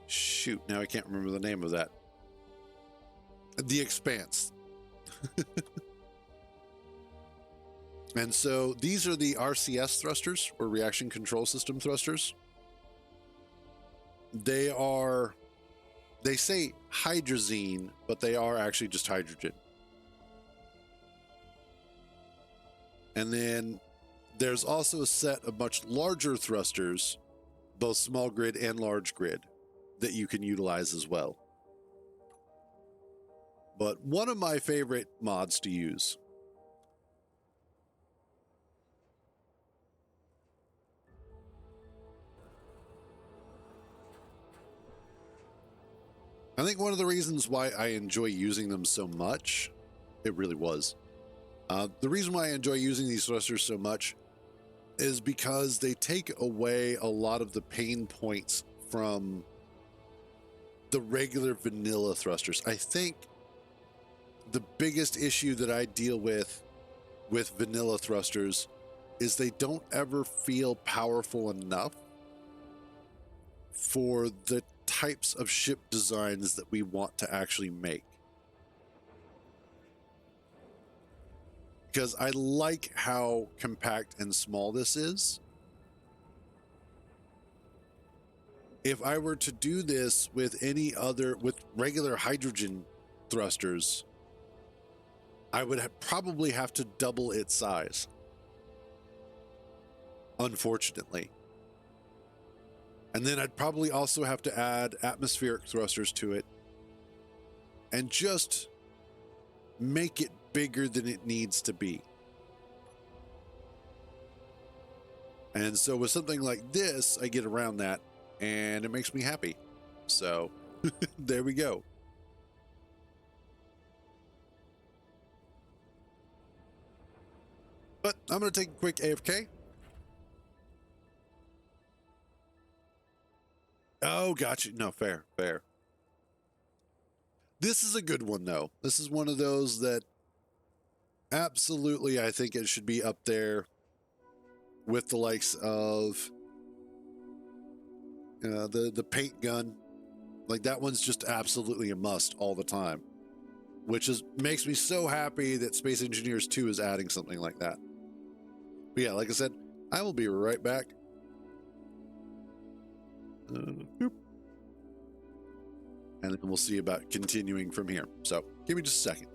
shoot, now I can't remember the name of that. The Expanse. And so these are the RCS thrusters, or reaction control system thrusters. They say hydrazine, but they are actually just hydrogen. And then there's also a set of much larger thrusters, both small grid and large grid, that you can utilize as well. But one of my favorite mods to use I think one of the reasons why I enjoy using them so much, it really was. The reason why I enjoy using these thrusters so much is because they take away a lot of the pain points from the regular vanilla thrusters. I think the biggest issue that I deal with vanilla thrusters is they don't ever feel powerful enough for the types of ship designs that we want to actually make. Because I like how compact and small this is. If I were to do this with with regular hydrogen thrusters, I would probably have to double its size. Unfortunately. And then I'd probably also have to add atmospheric thrusters to it and just make it bigger than it needs to be. And so with something like this, I get around that and it makes me happy. So there we go. But I'm going to take a quick AFK. Oh, gotcha. No, fair. This is a good one, though. This is one of those that absolutely I think it should be up there with the likes of the paint gun. Like, that one's just absolutely a must all the time, which makes me so happy that Space Engineers 2 is adding something like that. But yeah, like I said, I will be right back. And then we'll see about continuing from here. So give me just a second.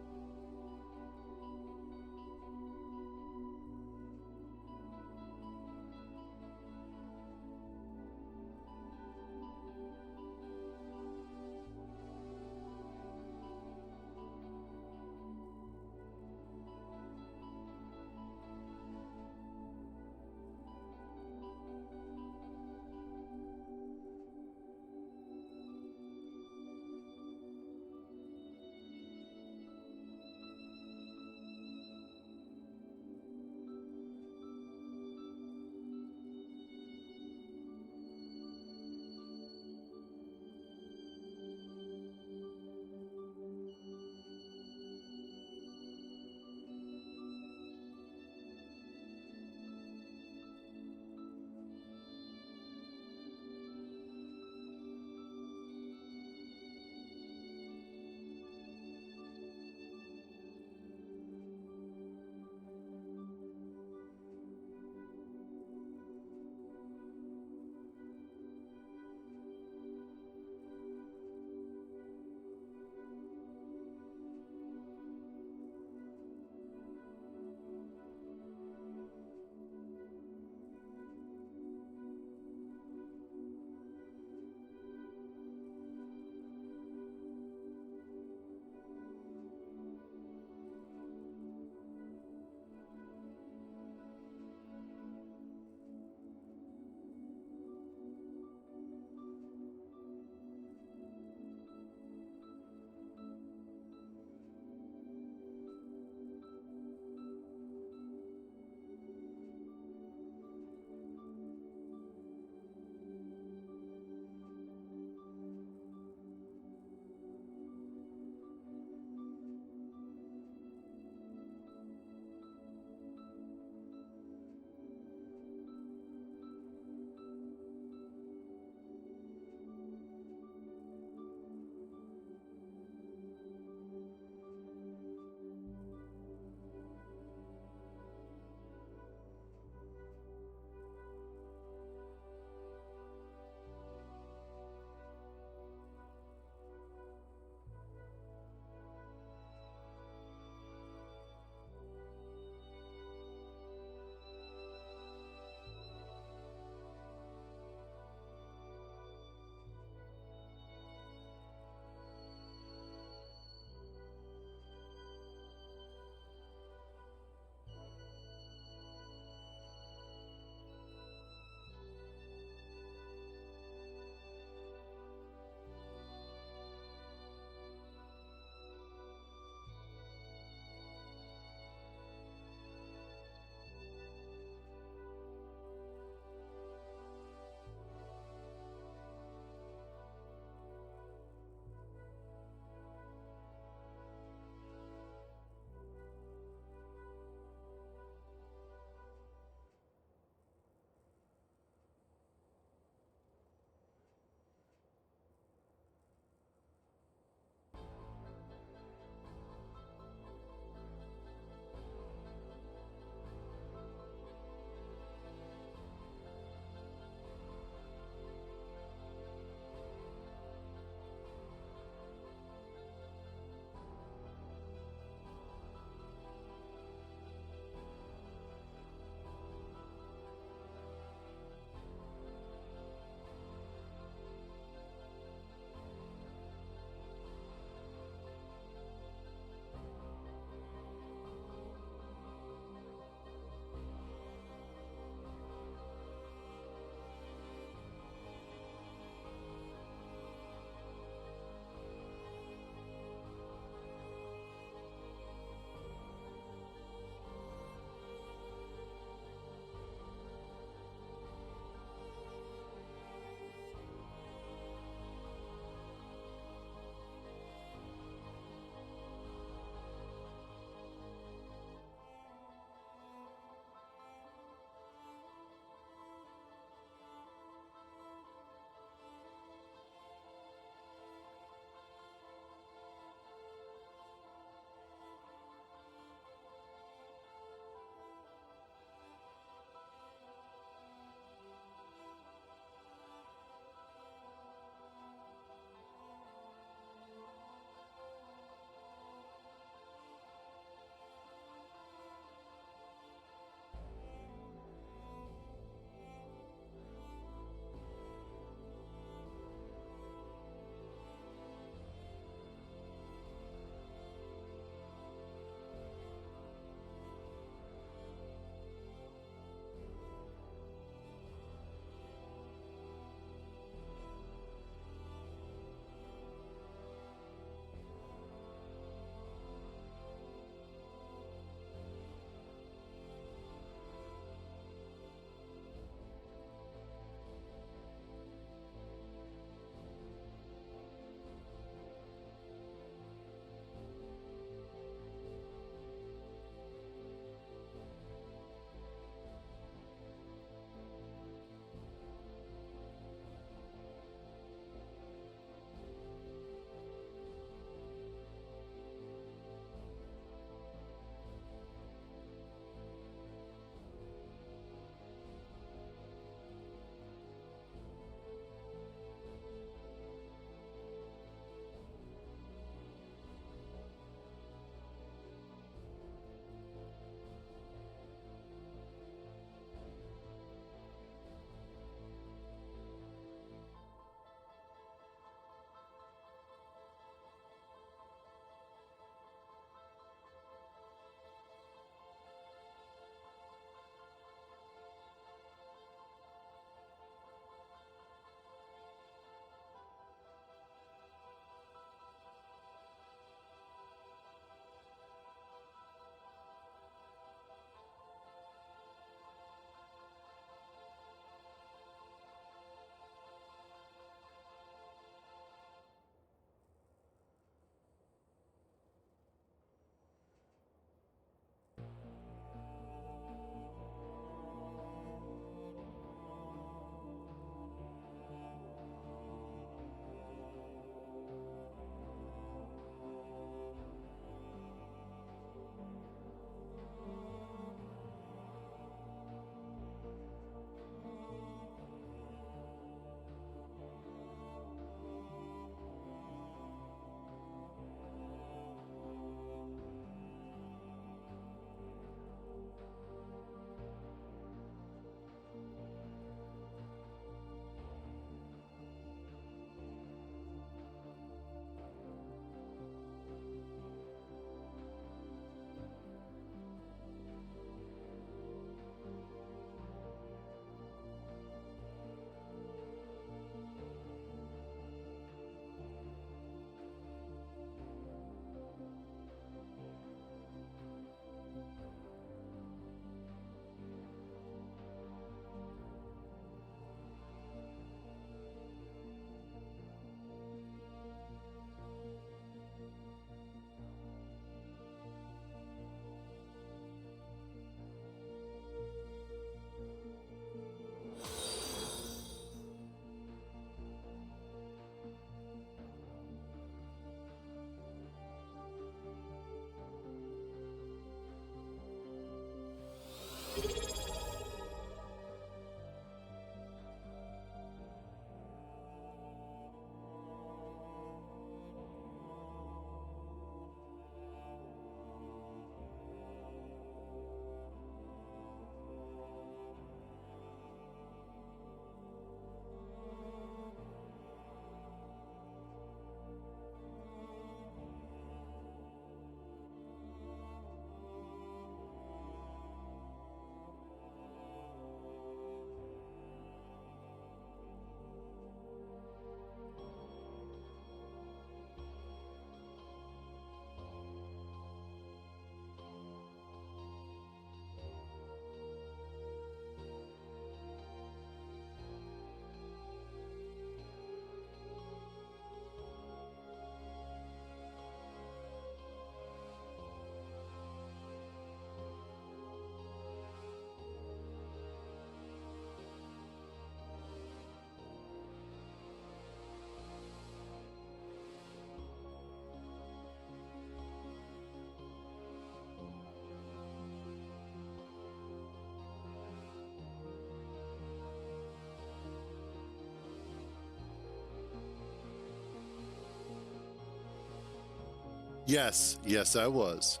Yes, I was.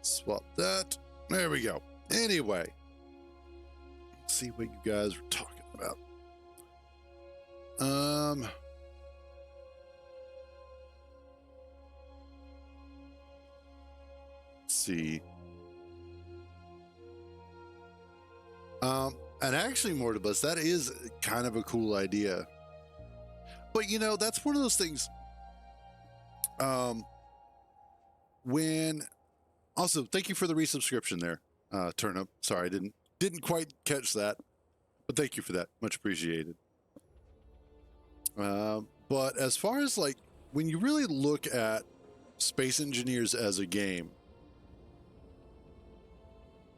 Swap that. There we go. Anyway, let's see what you guys were talking about. Let's see. And actually, Mortibus, that is kind of a cool idea. But you know, that's one of those things. When also, thank you for the resubscription there, Turnip. Sorry, I didn't quite catch that, but thank you for that. Much appreciated. But as far as like when you really look at Space Engineers as a game,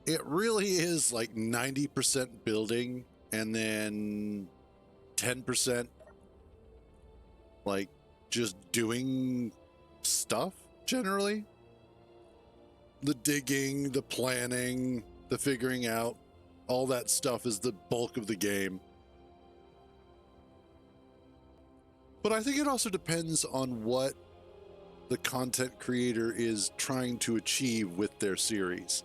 it really is like 90% building and then 10% like just doing stuff generally. The digging, the planning, the figuring out, all that stuff is the bulk of the game. But I think it also depends on what the content creator is trying to achieve with their series.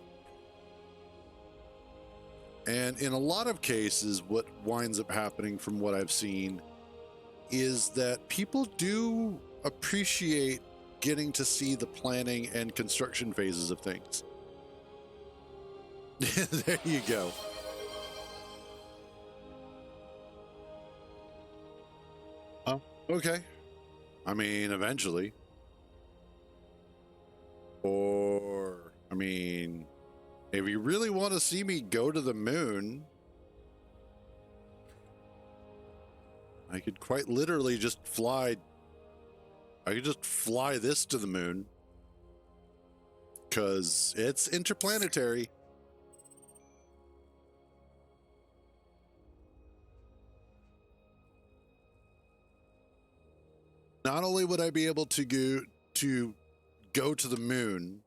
And in a lot of cases, what winds up happening from what I've seen is that people do appreciate getting to see the planning and construction phases of things. There you go. Okay. I mean, eventually. Or, I mean, if you really want to see me go to the moon, I could quite literally just fly. I could just fly this to the moon because it's interplanetary. Not only would I be able to go to the moon,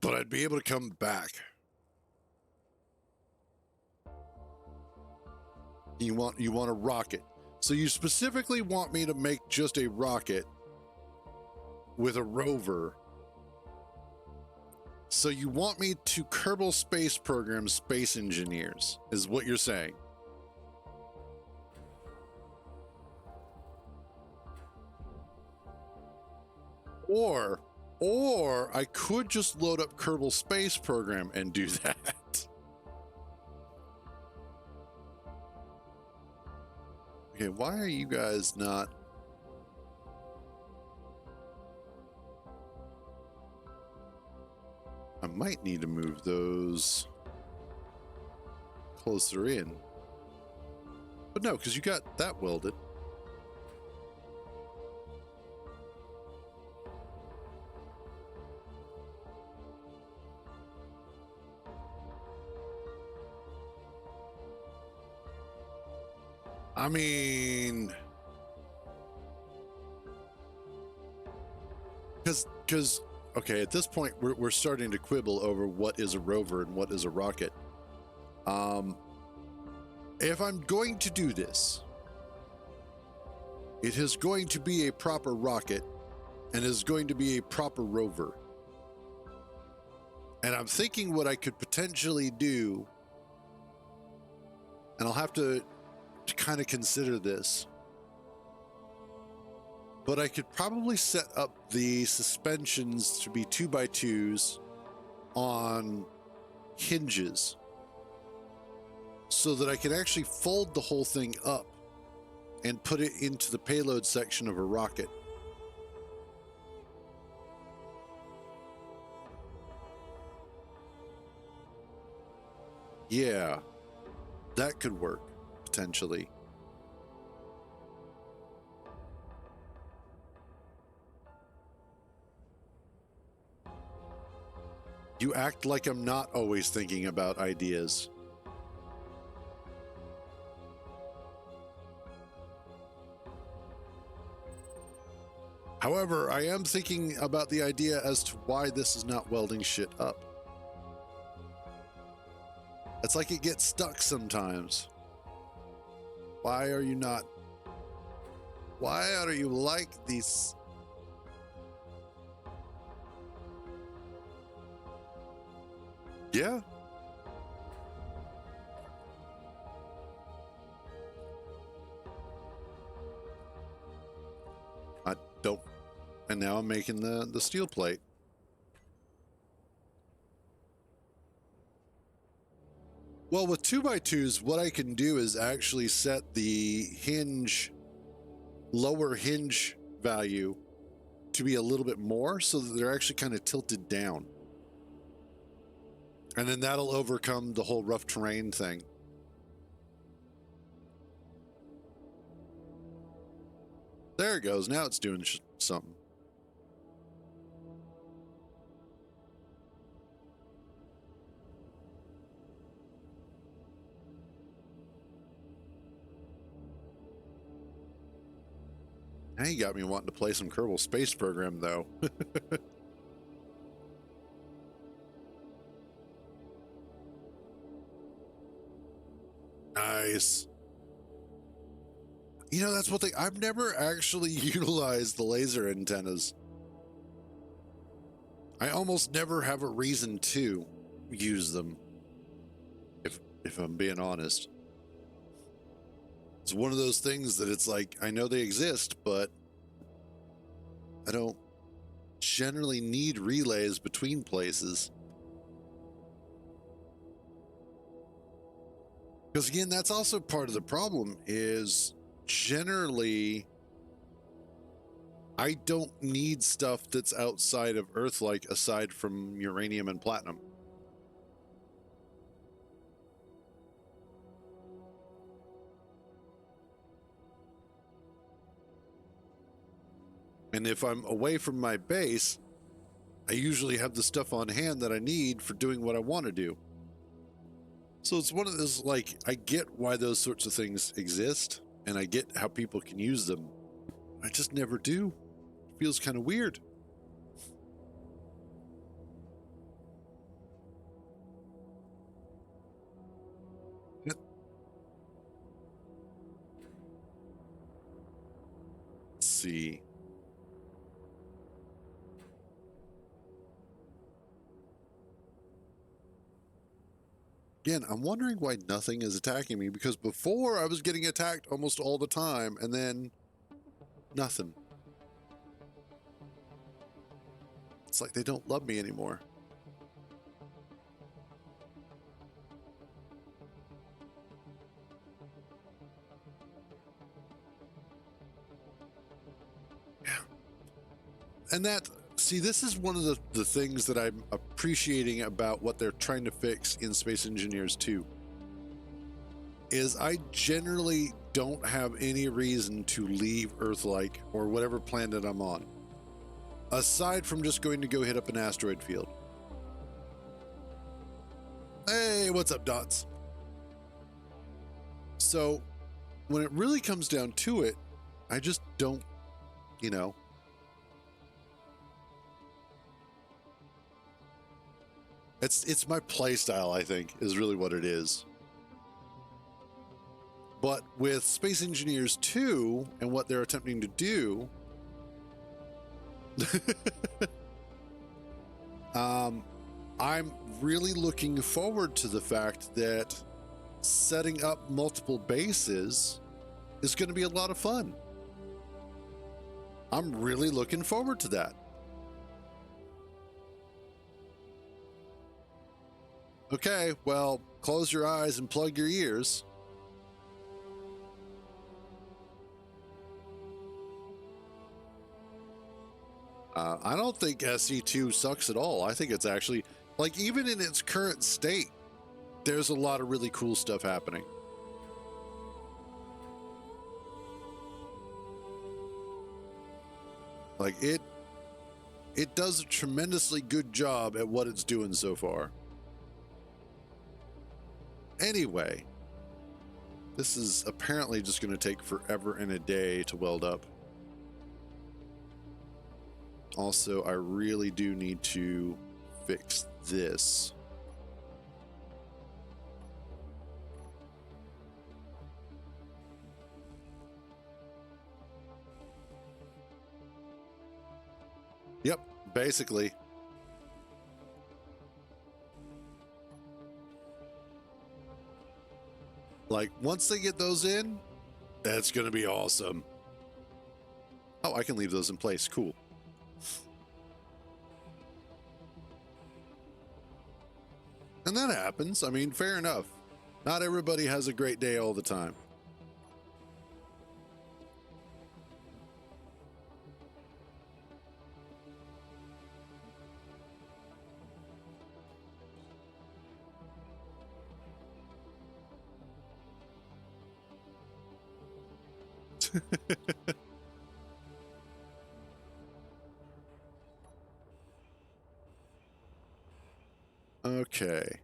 but I'd be able to come back. You want a rocket. So you specifically want me to make just a rocket with a rover. So you want me to Kerbal Space Program Space Engineers, is what you're saying. Or I could just load up Kerbal Space Program and do that. Okay, why are you guys not? I might need to move those closer in. But no, because you got that welded. I mean, because okay, at this point we're starting to quibble over what is a rover and what is a rocket. If I'm going to do this, it is going to be a proper rocket and is going to be a proper rover. And I'm thinking what I could potentially do, and I'll have to kind of consider this, but I could probably set up the suspensions to be 2x2s on hinges so that I can actually fold the whole thing up and put it into the payload section of a rocket. Yeah, that could work potentially. You act like I'm not always thinking about ideas. However, I am thinking about the idea as to why this is not welding shit up. It's like it gets stuck sometimes. Why are you not? Why are you like this? Yeah. I don't. And now I'm making the steel plate. Well, with 2x2s, what I can do is actually set the hinge, lower hinge value to be a little bit more so that they're actually kind of tilted down. And then that'll overcome the whole rough terrain thing. There it goes. Now it's doing something. Now you got me wanting to play some Kerbal Space Program, though. Nice. You know, that's one thing. I've never actually utilized the laser antennas. I almost never have a reason to use them, if I'm being honest. It's one of those things that it's like, I know they exist, but I don't generally need relays between places. Because again, that's also part of the problem is generally I don't need stuff that's outside of Earth, like aside from uranium and platinum. And if I'm away from my base, I usually have the stuff on hand that I need for doing what I want to do. So it's one of those, like, I get why those sorts of things exist, and I get how people can use them. I just never do. It feels kind of weird. Let's see. Again, I'm wondering why nothing is attacking me, because before I was getting attacked almost all the time, and then nothing. It's like they don't love me anymore. Yeah. And that, see, this is one of the things that I'm appreciating about what they're trying to fix in Space Engineers 2. Is I generally don't have any reason to leave Earth-like or whatever planet I'm on, aside from just going to go hit up an asteroid field. Hey, what's up, Dots? So when it really comes down to it, I just don't, you know. It's my play style, I think, is really what it is. But with Space Engineers 2 and what they're attempting to do, I'm really looking forward to the fact that setting up multiple bases is going to be a lot of fun. I'm really looking forward to that. Okay, well, close your eyes and plug your ears. I don't think SE2 sucks at all. I think it's actually, like, even in its current state, there's a lot of really cool stuff happening. Like, it does a tremendously good job at what it's doing so far. Anyway, this is apparently just going to take forever and a day to weld up. Also, I really do need to fix this. Yep, basically. Like, once they get those in, that's going to be awesome. Oh, I can leave those in place. Cool. And that happens. I mean, fair enough. Not everybody has a great day all the time. Okay.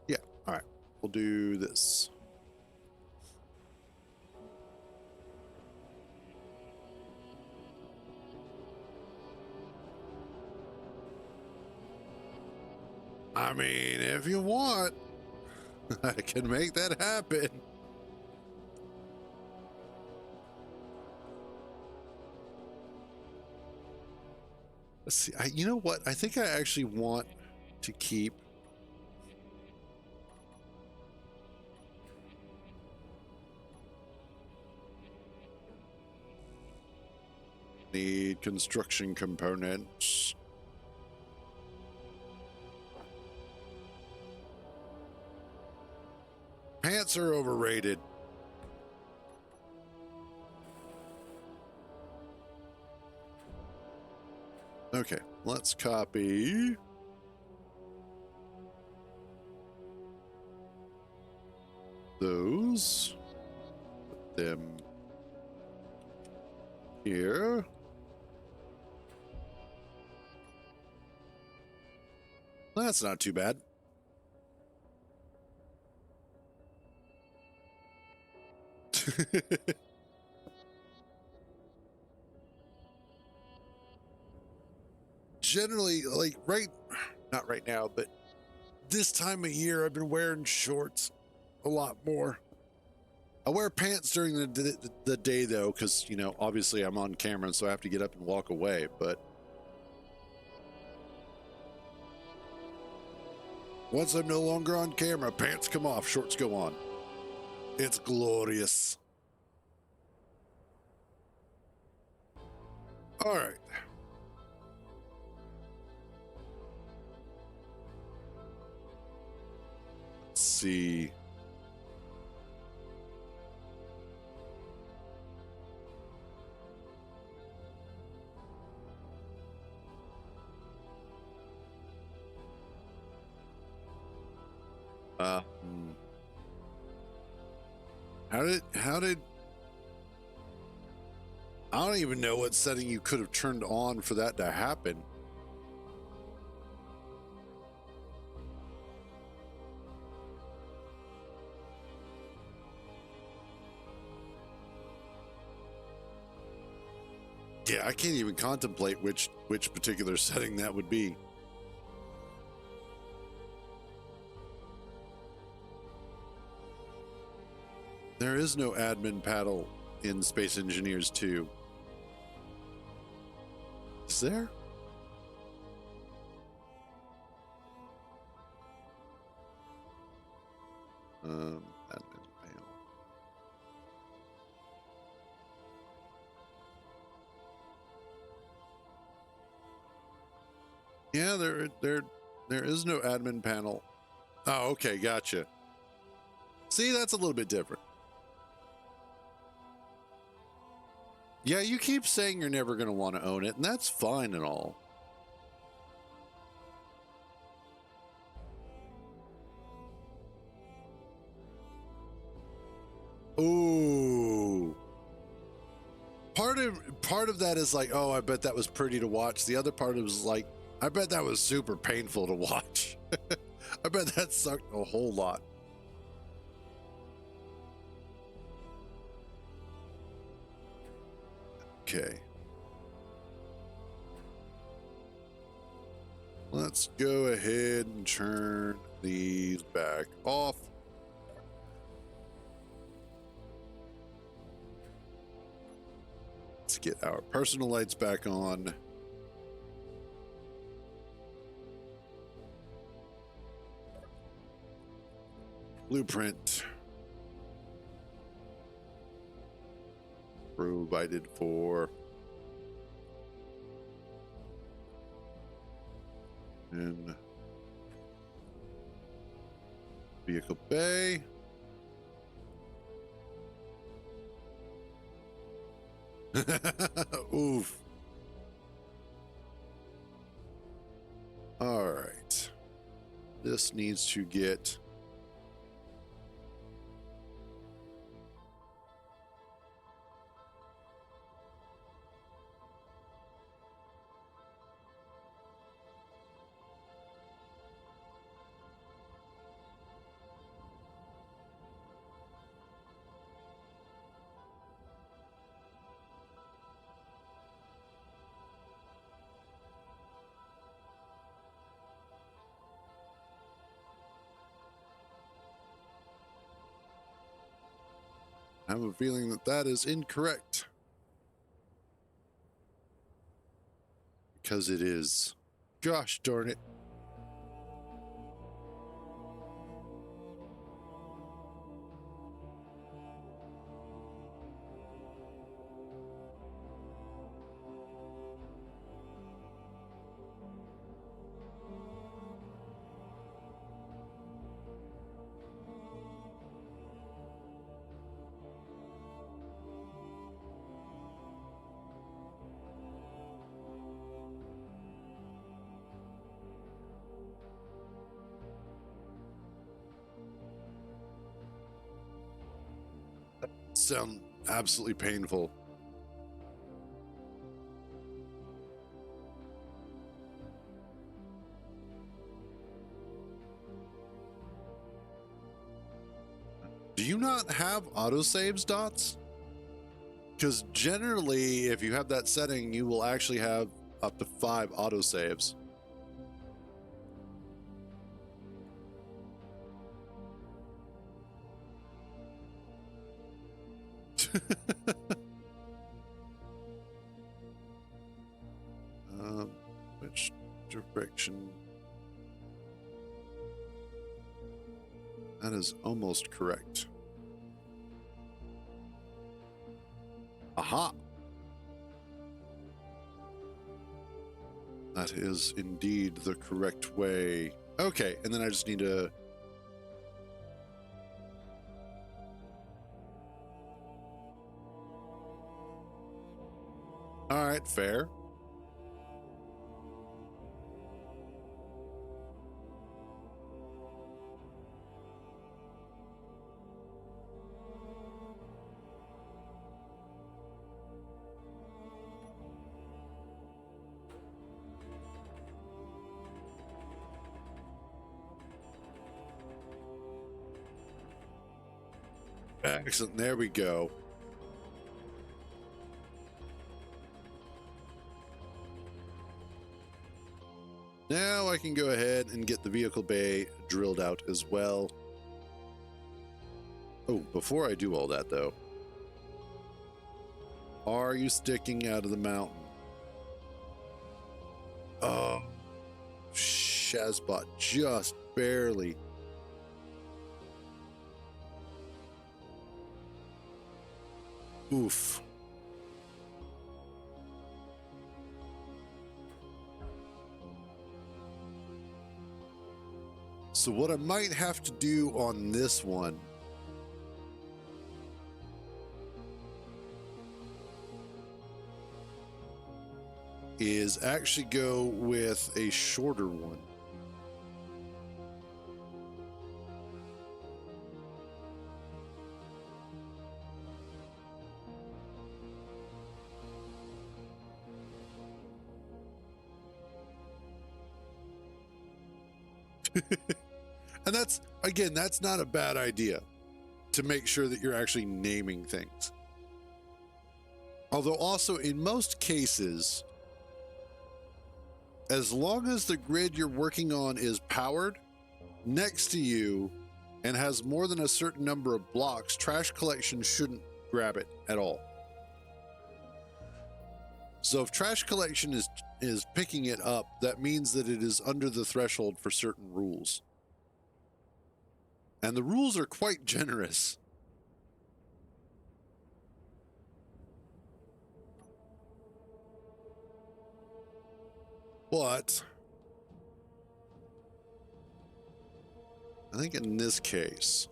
Yeah, all right. We'll do this. I mean, if you want, I can make that happen. Let's see. You know what? I think I actually want to keep need construction components. Pants are overrated. Okay, let's copy those. Put them here. That's not too bad. Generally, like not right now, but this time of year, I've been wearing shorts a lot more. I wear pants during the day though, because, you know, obviously I'm on camera, so I have to get up and walk away. But once I'm no longer on camera, pants come off, shorts go on. It's glorious. All right. Let's see. How did I don't even know what setting you could have turned on for that to happen. Yeah, I can't even contemplate which particular setting that would be. There is no admin paddle in Space Engineers 2. Is there? Admin panel. Yeah, there is no admin panel. Oh, okay, gotcha. See, that's a little bit different. Yeah, you keep saying you're never going to want to own it, and that's fine and all. Ooh. Part of that is like, oh, I bet that was pretty to watch. The other part was like, I bet that was super painful to watch. I bet that sucked a whole lot. Okay. Let's go ahead and turn these back off. Let's get our personal lights back on. Blueprint provided for. In vehicle bay. Oof. All right. This needs to get I have a feeling that that is incorrect. Because it is. Gosh darn it. Sound absolutely painful. Do you not have autosaves, Dots? Because generally, if you have that setting, you will actually have up to 5 autosaves. Which direction? That is almost correct. Aha! That is indeed the correct way. Okay, and then I just need to... All right, fair. Excellent, there we go. Now I can go ahead and get the vehicle bay drilled out as well. Oh, before I do all that though, are you sticking out of the mountain? Oh, Shazbot just barely. Oof. So what I might have to do on this one is actually go with a shorter one. And that's, again, that's not a bad idea, to make sure that you're actually naming things. Although also in most cases, as long as the grid you're working on is powered next to you and has more than a certain number of blocks, trash collection shouldn't grab it at all. So if trash collection is picking it up, that means that it is under the threshold for certain rules. And the rules are quite generous. But I think in this case,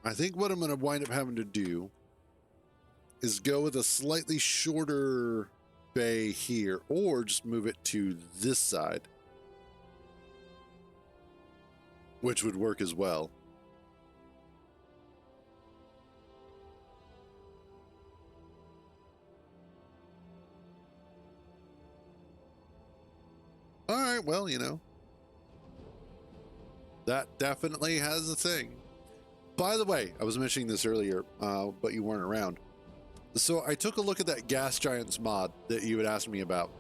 I think what I'm going to wind up having to do is go with a slightly shorter bay here, or just move it to this side, which would work as well. All right, well, you know, that definitely has a thing. By the way, I was mentioning this earlier, but you weren't around. So I took a look at that Gas Giants mod that you had asked me about.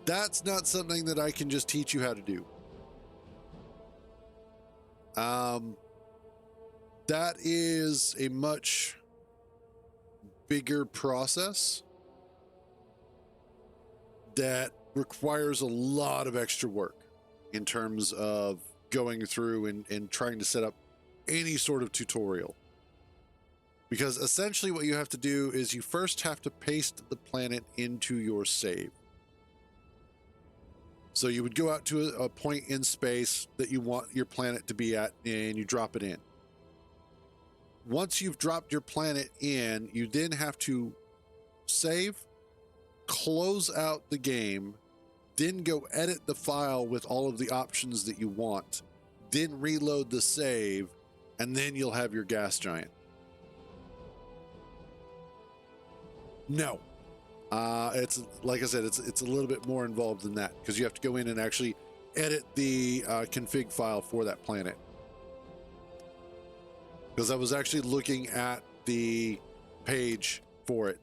That's not something that I can just teach you how to do. That is a much bigger process that requires a lot of extra work in terms of going through and trying to set up any sort of tutorial. Because essentially what you have to do is you first have to paste the planet into your save. So you would go out to a point in space that you want your planet to be at, and you drop it in. Once you've dropped your planet in, you then have to save, close out the game, then go edit the file with all of the options that you want, then reload the save, and then you'll have your gas giant. No. It's like I said, it's a little bit more involved than that, because you have to go in and actually edit the config file for that planet. Because I was actually looking at the page for it.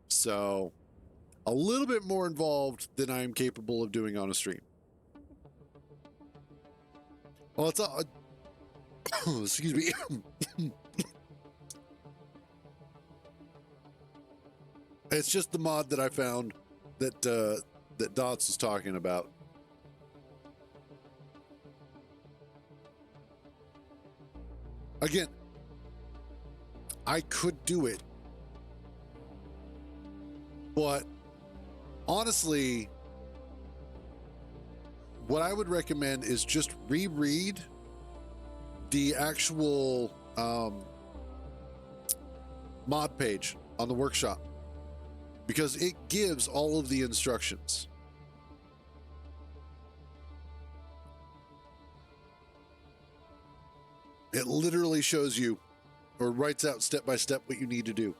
So a little bit more involved than I am capable of doing on a stream. Well, it's a excuse me. It's just the mod that I found that that Dots was talking about. Again, I could do it, but honestly, what I would recommend is just reread the actual mod page on the workshop, because it gives all of the instructions. It literally shows you, or writes out step by step what you need to do.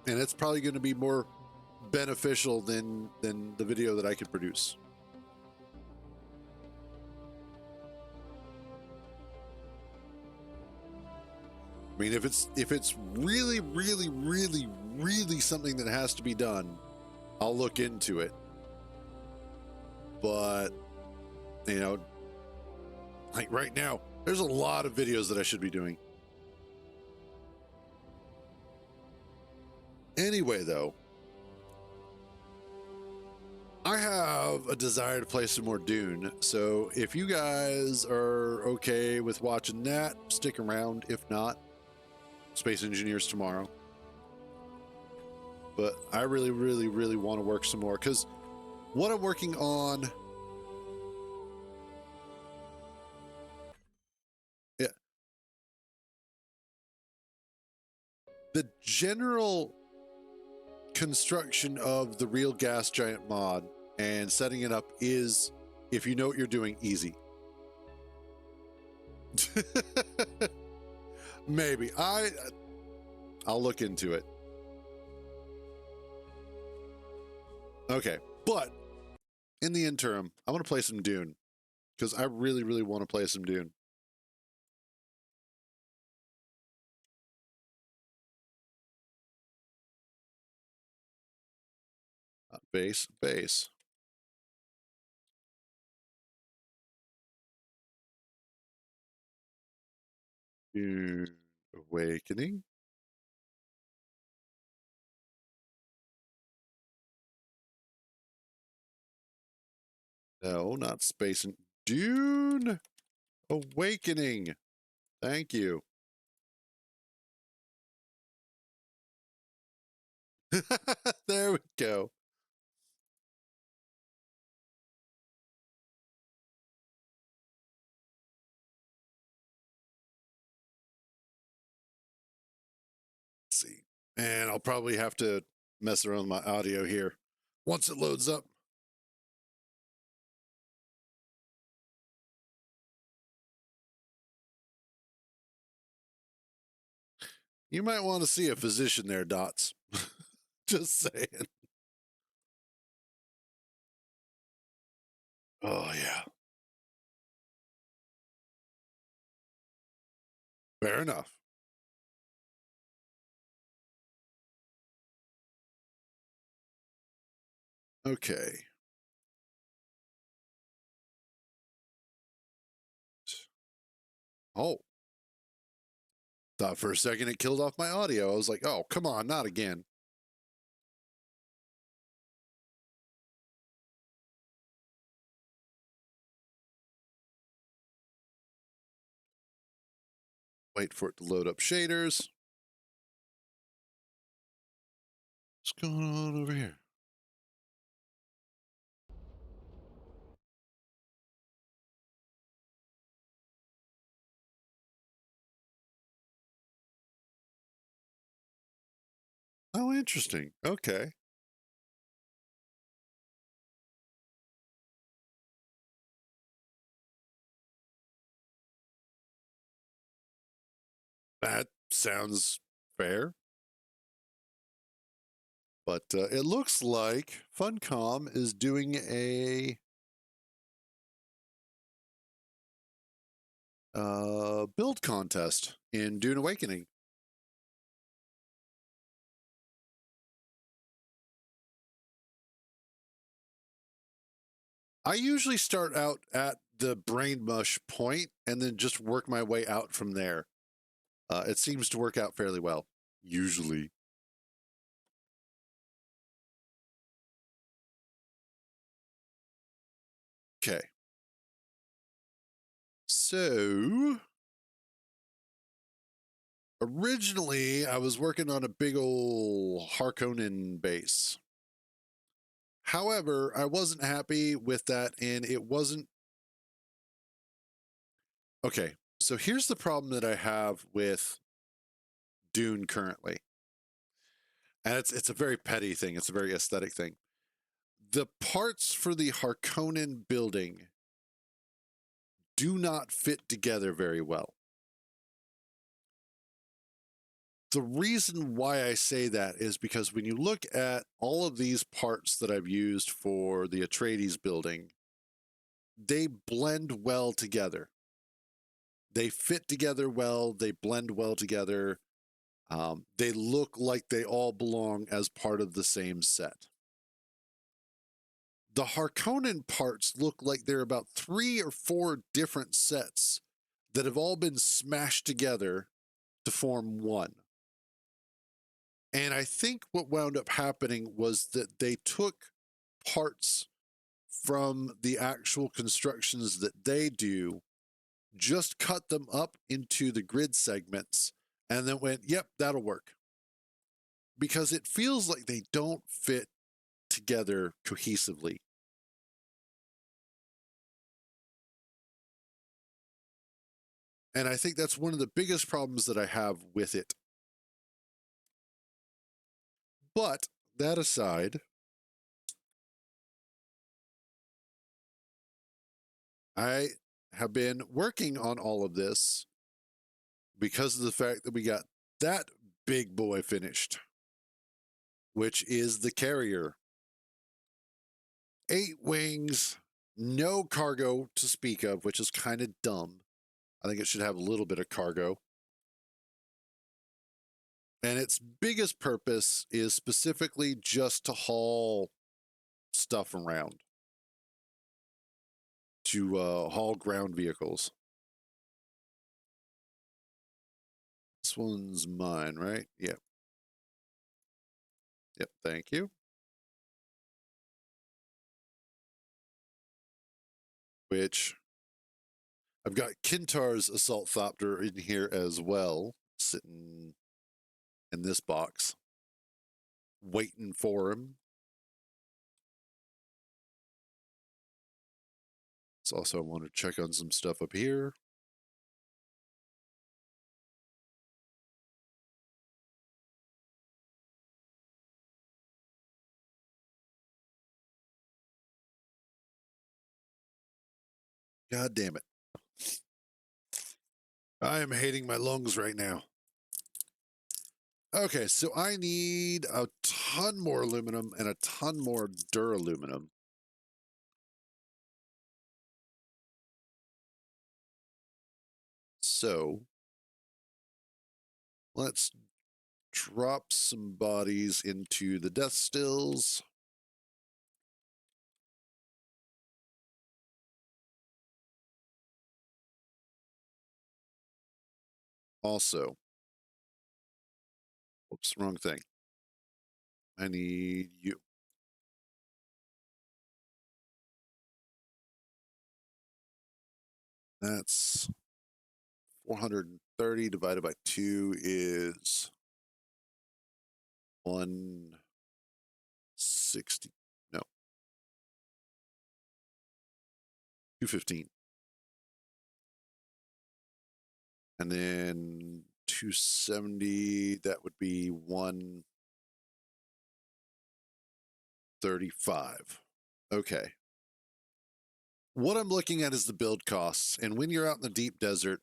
And it's probably going to be more beneficial than the video that I could produce. I mean, if it's really, really, really, really something that has to be done, I'll look into it. But, you know, like right now, there's a lot of videos that I should be doing. Anyway, though, I have a desire to play some more Dune. So if you guys are okay with watching that, stick around. If not, Space Engineers tomorrow. But I really, really, really want to work some more, because what I'm working on... Yeah. The general construction of the real gas giant mod and setting it up is, if you know what you're doing, easy. Maybe. I'll look into it. Okay, but in the interim, I want to play some Dune because I really, really want to play some Dune. Base. Dune Awakening. No, not space and Dune Awakening. Thank you. There we go. Let's see. And I'll probably have to mess around with my audio here once it loads up. You might want to see a physician there, Dots. Just saying. Oh, yeah. Fair enough. Okay. Oh, thought for a second it killed off my audio. I was like, oh, come on, not again. Wait for it to load up shaders. What's going on over here? Oh, interesting. Okay. That sounds fair. But it looks like Funcom is doing a build contest in Dune Awakening. I usually start out at the brain mush point and then just work my way out from there. It seems to work out fairly well, usually. Okay. So originally I was working on a big old Harkonnen base. However, I wasn't happy with that and it wasn't okay. So here's the problem that I have with Dune currently. And it's a very petty thing. It's a very aesthetic thing. The parts for the Harkonnen building do not fit together very well. The reason why I say that is because when you look at all of these parts that I've used for the Atreides building, they blend well together. They fit together well. They blend well together. They look like they all belong as part of the same set. The Harkonnen parts look like they're about 3 or 4 different sets that have all been smashed together to form one. And I think what wound up happening was that they took parts from the actual constructions that they do, just cut them up into the grid segments, and then went, yep, that'll work. Because it feels like they don't fit together cohesively. And I think that's one of the biggest problems that I have with it. But that aside, I have been working on all of this because of the fact that we got that big boy finished, which is the carrier. 8 wings, no cargo to speak of, which is kind of dumb. I think it should have a little bit of cargo. And its biggest purpose is specifically just to haul stuff around, to haul ground vehicles. This one's mine, right? Yep. Yep, thank you. Which I've got Kintar's assault thopter in here as well, sitting in this box, waiting for him. So also I want to check on some stuff up here. God damn it. I am hating my lungs right now. Okay, so I need a ton more aluminum and a ton more duraluminum. So let's drop some bodies into the death stills. Also, oops, wrong thing. I need you. That's 430 divided by 2 is 160. No, 215. And then 270, that would be 135. Okay. What I'm looking at is the build costs. And when you're out in the deep desert,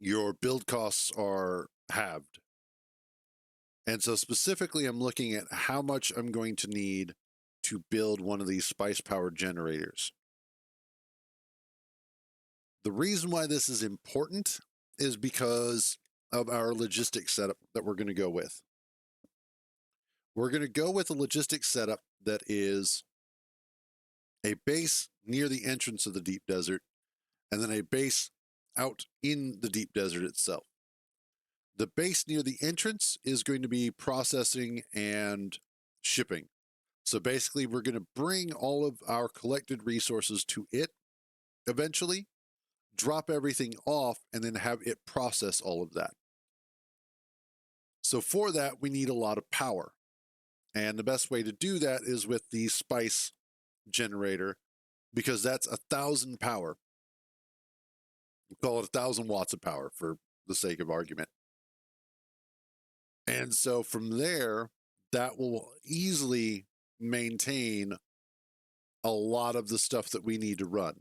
your build costs are halved. And so specifically, I'm looking at how much I'm going to need to build one of these spice powered generators. The reason why this is important is because of our logistics setup that we're going to go with. We're going to go with a logistics setup that is a base near the entrance of the deep desert and then a base out in the deep desert itself. The base near the entrance is going to be processing and shipping. So basically, we're going to bring all of our collected resources to it eventually, drop everything off, and then have it process all of that. So for that, we need a lot of power. And the best way to do that is with the spice generator, because that's 1,000 power. We call it 1,000 watts of power for the sake of argument. And so from there, that will easily maintain a lot of the stuff that we need to run.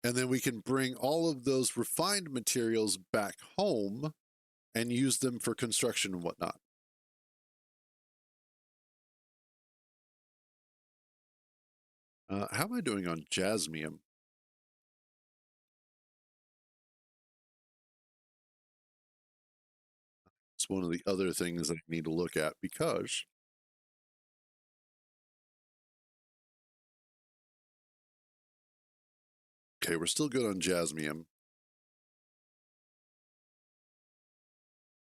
And then we can bring all of those refined materials back home and use them for construction and whatnot. How am I doing on jasmium? It's one of the other things that I need to look at because okay, we're still good on jasmium.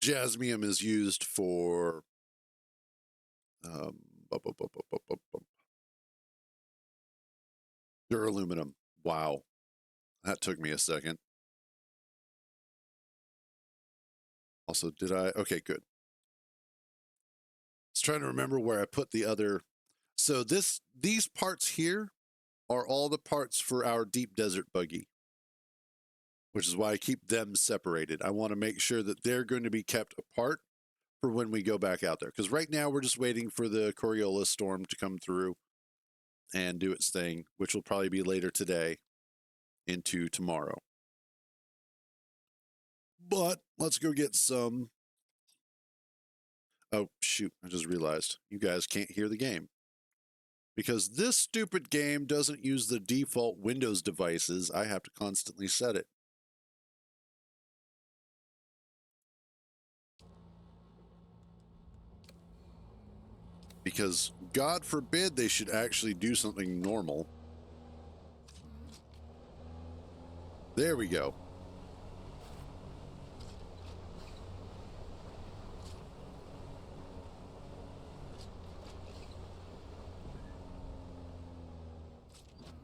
Jasmium is used for um, duraluminum. Wow, that took me a second. Also, did I? Okay, good. I was trying to remember where I put the other. So these parts here are all the parts for our deep desert buggy, which is why I keep them separated. I want to make sure that they're going to be kept apart for when we go back out there. Because right now we're just waiting for the Coriolis storm to come through and do its thing, which will probably be later today into tomorrow. But let's go get some. Oh, shoot. I just realized you guys can't hear the game. Because this stupid game doesn't use the default Windows devices, I have to constantly set it. Because God forbid they should actually do something normal. There we go.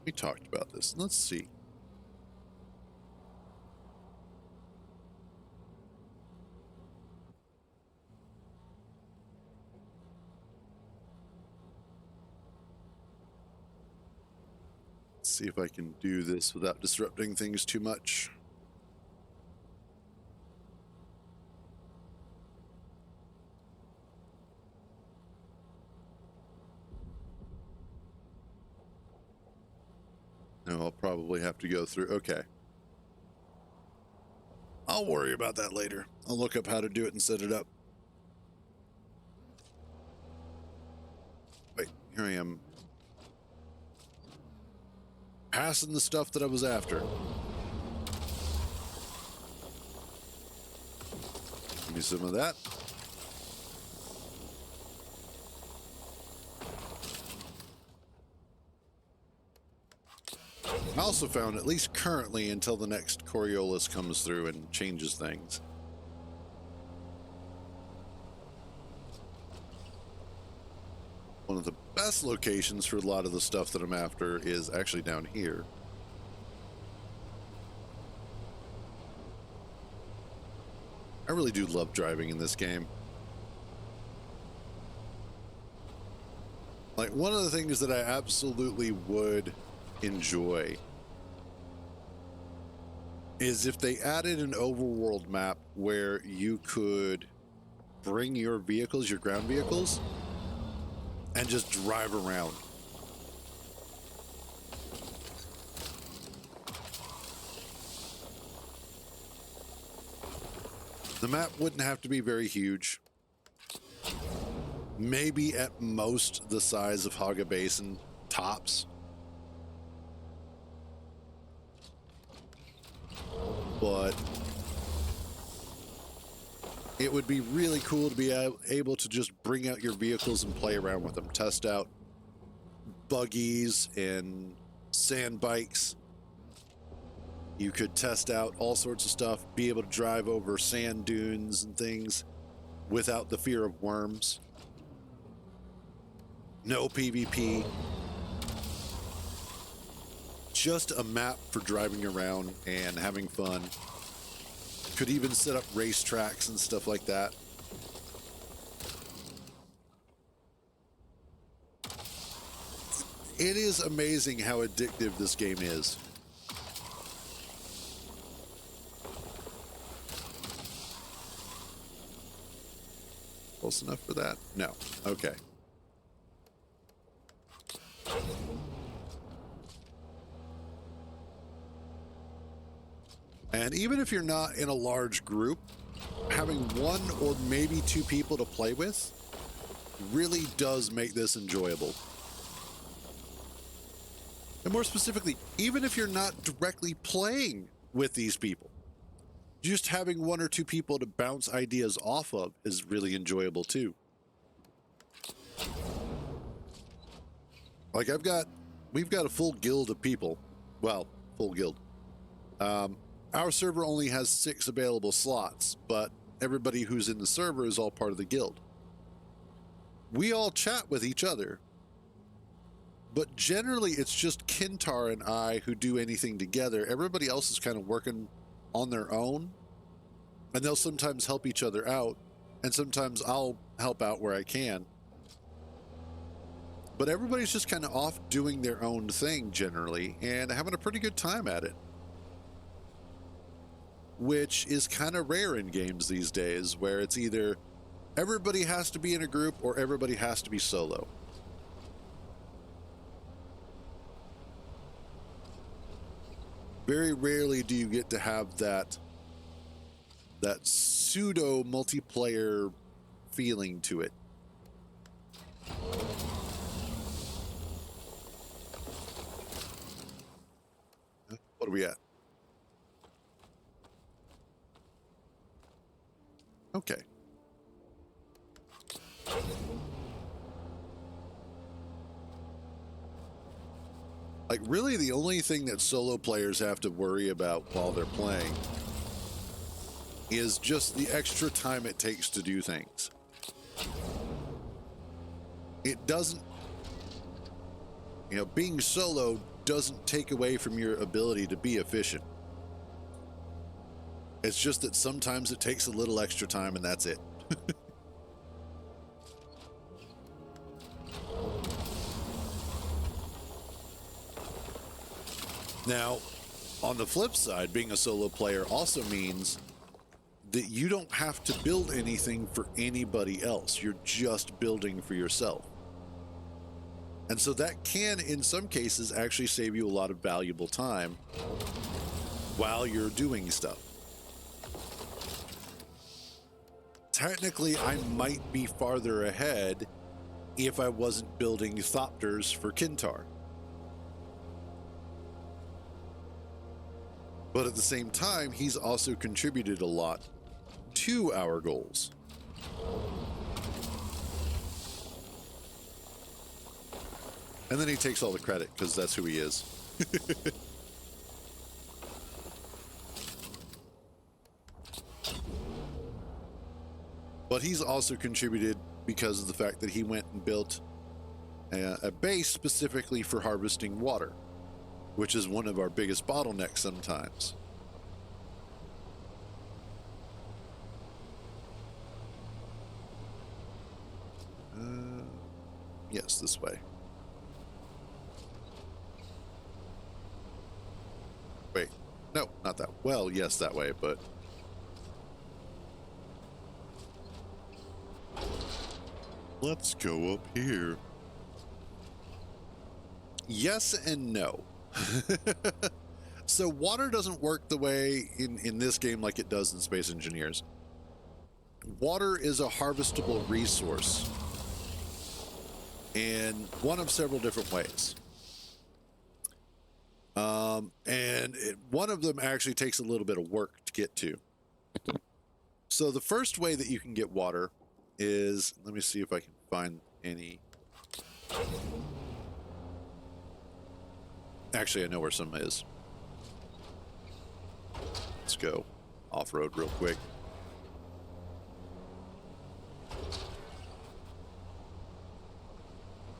We talked about this. Let's see. Let's see if I can do this without disrupting things too much. No, I'll probably have to go through. Okay. I'll worry about that later. I'll look up how to do it and set it up. Wait, here I am. Passing the stuff that I was after. Give me some of that. I also found, at least currently, until the next Coriolis comes through and changes things, one of the best locations for a lot of the stuff that I'm after is actually down here. I really do love driving in this game. Like, one of the things that I absolutely would enjoy is if they added an overworld map where you could bring your vehicles, your ground vehicles, and just drive around. The map wouldn't have to be very huge. Maybe at most the size of Haga Basin, tops. But it would be really cool to be able to just bring out your vehicles and play around with them. Test out buggies and sand bikes. You could test out all sorts of stuff, be able to drive over sand dunes and things without the fear of worms. No PvP. Just a map for driving around and having fun. Could even set up racetracks and stuff like that. It is amazing how addictive this game is. Close enough for that? No. Okay. And even if you're not in a large group, having one or maybe two people to play with really does make this enjoyable. And more specifically, even if you're not directly playing with these people, just having one or two people to bounce ideas off of is really enjoyable too. Like we've got a full guild of people. Well, full guild. Our server only has 6 available slots, but everybody who's in the server is all part of the guild. We all chat with each other, but generally it's just Kintar and I who do anything together. Everybody else is kind of working on their own, and they'll sometimes help each other out, and sometimes I'll help out where I can. But everybody's just kind of off doing their own thing generally, and having a pretty good time at it. Which is kind of rare in games these days, where it's either everybody has to be in a group or everybody has to be solo. Very rarely do you get to have that pseudo multiplayer feeling to it. What are we at? Okay. Like, really, the only thing that solo players have to worry about while they're playing is just the extra time it takes to do things. It doesn't, being solo doesn't take away from your ability to be efficient. It's just that sometimes it takes a little extra time and that's it. Now, on the flip side, being a solo player also means that you don't have to build anything for anybody else. You're just building for yourself. And so that can, in some cases, actually save you a lot of valuable time while you're doing stuff. Technically, I might be farther ahead if I wasn't building thopters for Kintar. But at the same time, he's also contributed a lot to our goals. And then he takes all the credit because that's who he is. But he's also contributed because of the fact that he went and built a base specifically for harvesting water, which is one of our biggest bottlenecks sometimes. Yes, this way. Wait, no, not that. Well, yes, that way, but let's go up here. Yes and no. So water doesn't work the way in this game like it does in Space Engineers. Water is a harvestable resource in one of several different ways. One of them actually takes a little bit of work to get to. So the first way that you can get water is, let me see if I can find any. Actually, I know where some is. Let's go off-road real quick.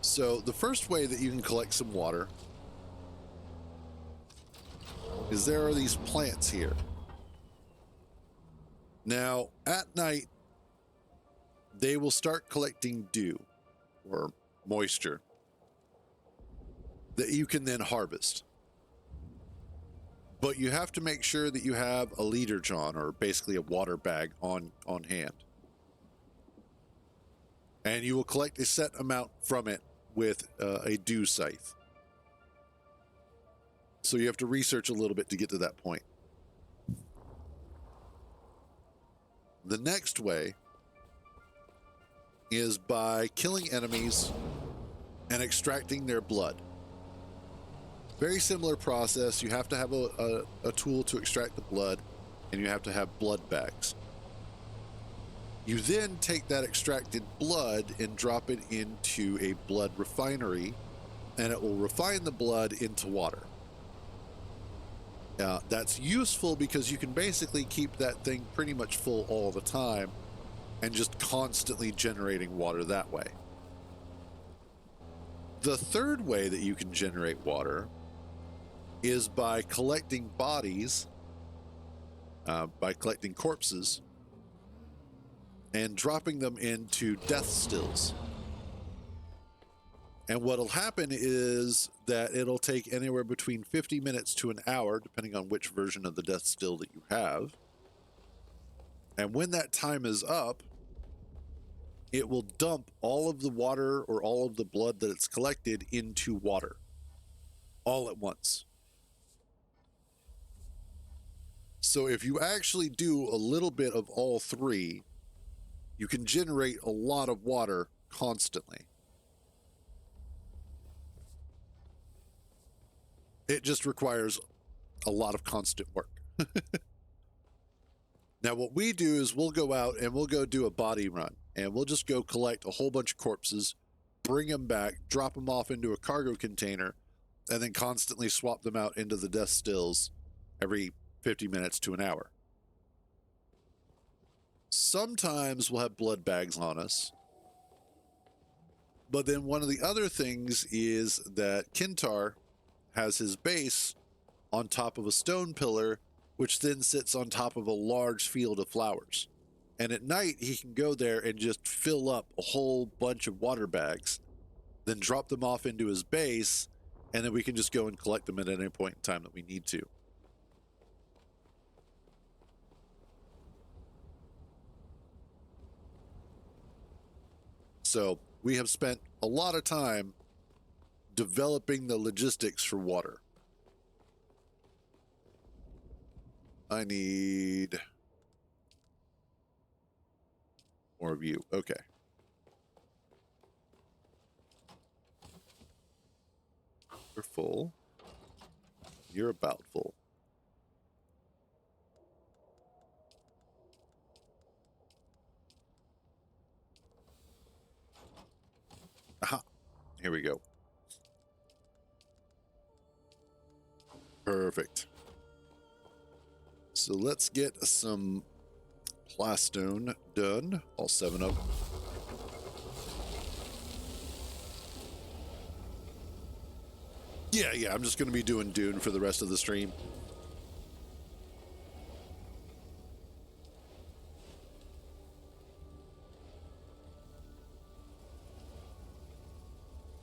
So the first way that you can collect some water is there are these plants here. Now, at night, they will start collecting dew or moisture that you can then harvest. But you have to make sure that you have a leader jon, or basically a water bag on hand. And you will collect a set amount from it with a dew scythe. So you have to research a little bit to get to that point. The next way is by killing enemies and extracting their blood. Very similar process. You have to have a tool to extract the blood, and you have to have blood bags. You then take that extracted blood and drop it into a blood refinery, and it will refine the blood into water. That's useful because you can basically keep that thing pretty much full all the time and just constantly generating water that way. The third way that you can generate water is by collecting bodies, by collecting corpses, and dropping them into death stills. And what'll happen is that it'll take anywhere between 50 minutes to an hour, depending on which version of the death still that you have. And when that time is up, it will dump all of the water or all of the blood that it's collected into water all at once. So if you actually do a little bit of all three, you can generate a lot of water constantly. It just requires a lot of constant work. Now, what we do is we'll go out and we'll go do a body run, and we'll just go collect a whole bunch of corpses, bring them back, drop them off into a cargo container, and then constantly swap them out into the death stills every 50 minutes to an hour. Sometimes we'll have blood bags on us. But then one of the other things is that Kintar has his base on top of a stone pillar, which then sits on top of a large field of flowers. And at night, he can go there and just fill up a whole bunch of water bags, then drop them off into his base, and then we can just go and collect them at any point in time that we need to. So we have spent a lot of time developing the logistics for water. I need more of you. Okay. You're full. You're about full. Aha. Here we go. Perfect. So let's get some plastone done. All 7 of them. Yeah, I'm just going to be doing Dune for the rest of the stream.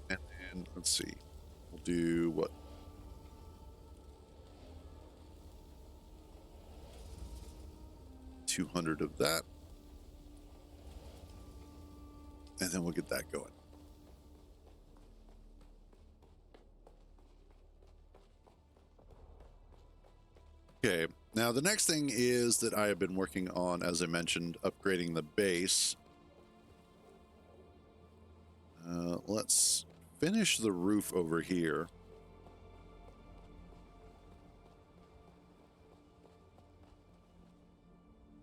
And then, let's see. We'll do what? $200 of that. And then we'll get that going. Okay, now the next thing is that I have been working on, as I mentioned, upgrading the base. Let's finish the roof over here.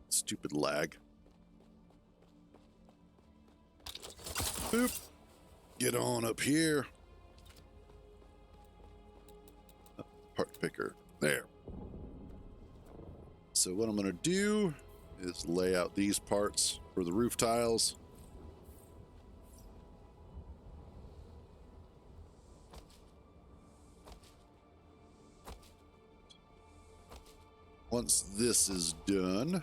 Stupid lag. Boop. Get on up here. Part picker. There. So what I'm going to do is lay out these parts for the roof tiles. Once this is done...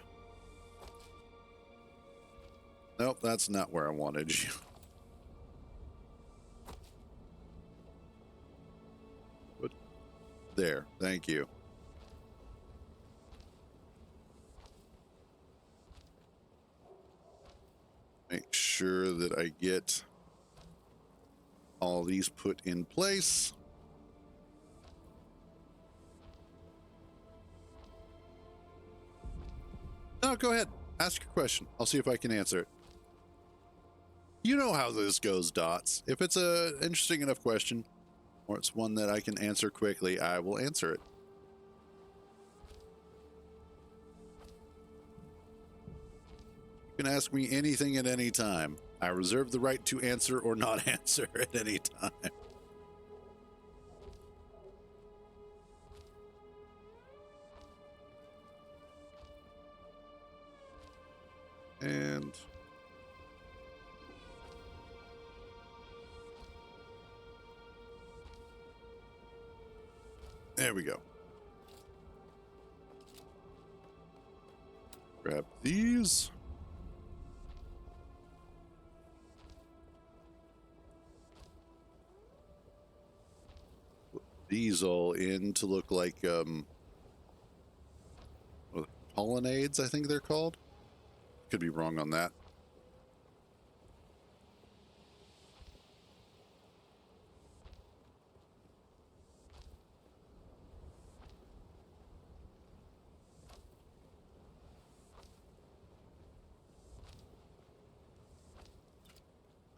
Nope, that's not where I wanted you. But there, thank you. Make sure that I get all these put in place. No, go ahead. Ask your question. I'll see if I can answer it. You know how this goes, Dots. If it's a interesting enough question, or it's one that I can answer quickly, I will answer it. You can ask me anything at any time. I reserve the right to answer or not answer at any time. And... there we go. Grab these. Put these all in to look like colonnades, I think they're called. Could be wrong on that.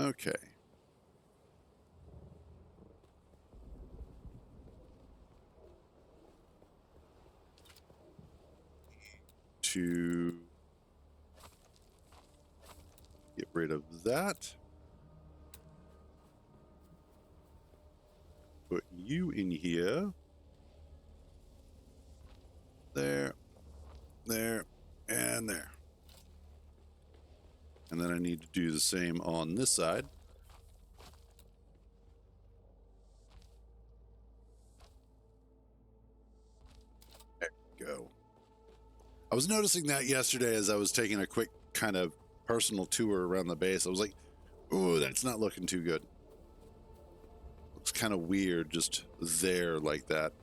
Okay. To get rid of that. Put you in here. There, there, and there. And then I need to do the same on this side. There we go. I was noticing that yesterday as I was taking a quick kind of personal tour around the base. I was like, ooh, that's not looking too good. Looks kind of weird just there like that.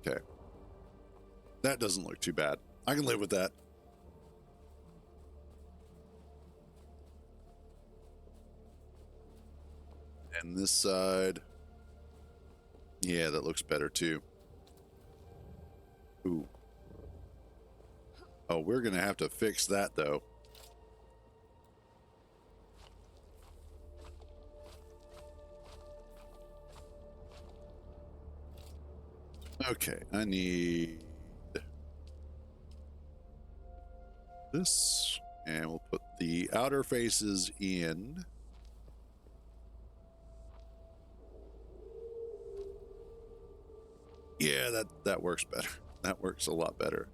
Okay. That doesn't look too bad. I can live with that. And this side. Yeah, that looks better too. Ooh. Oh, we're going to have to fix that though. Okay, I need this, and we'll put the outer faces in. Yeah, that works better. That works a lot better.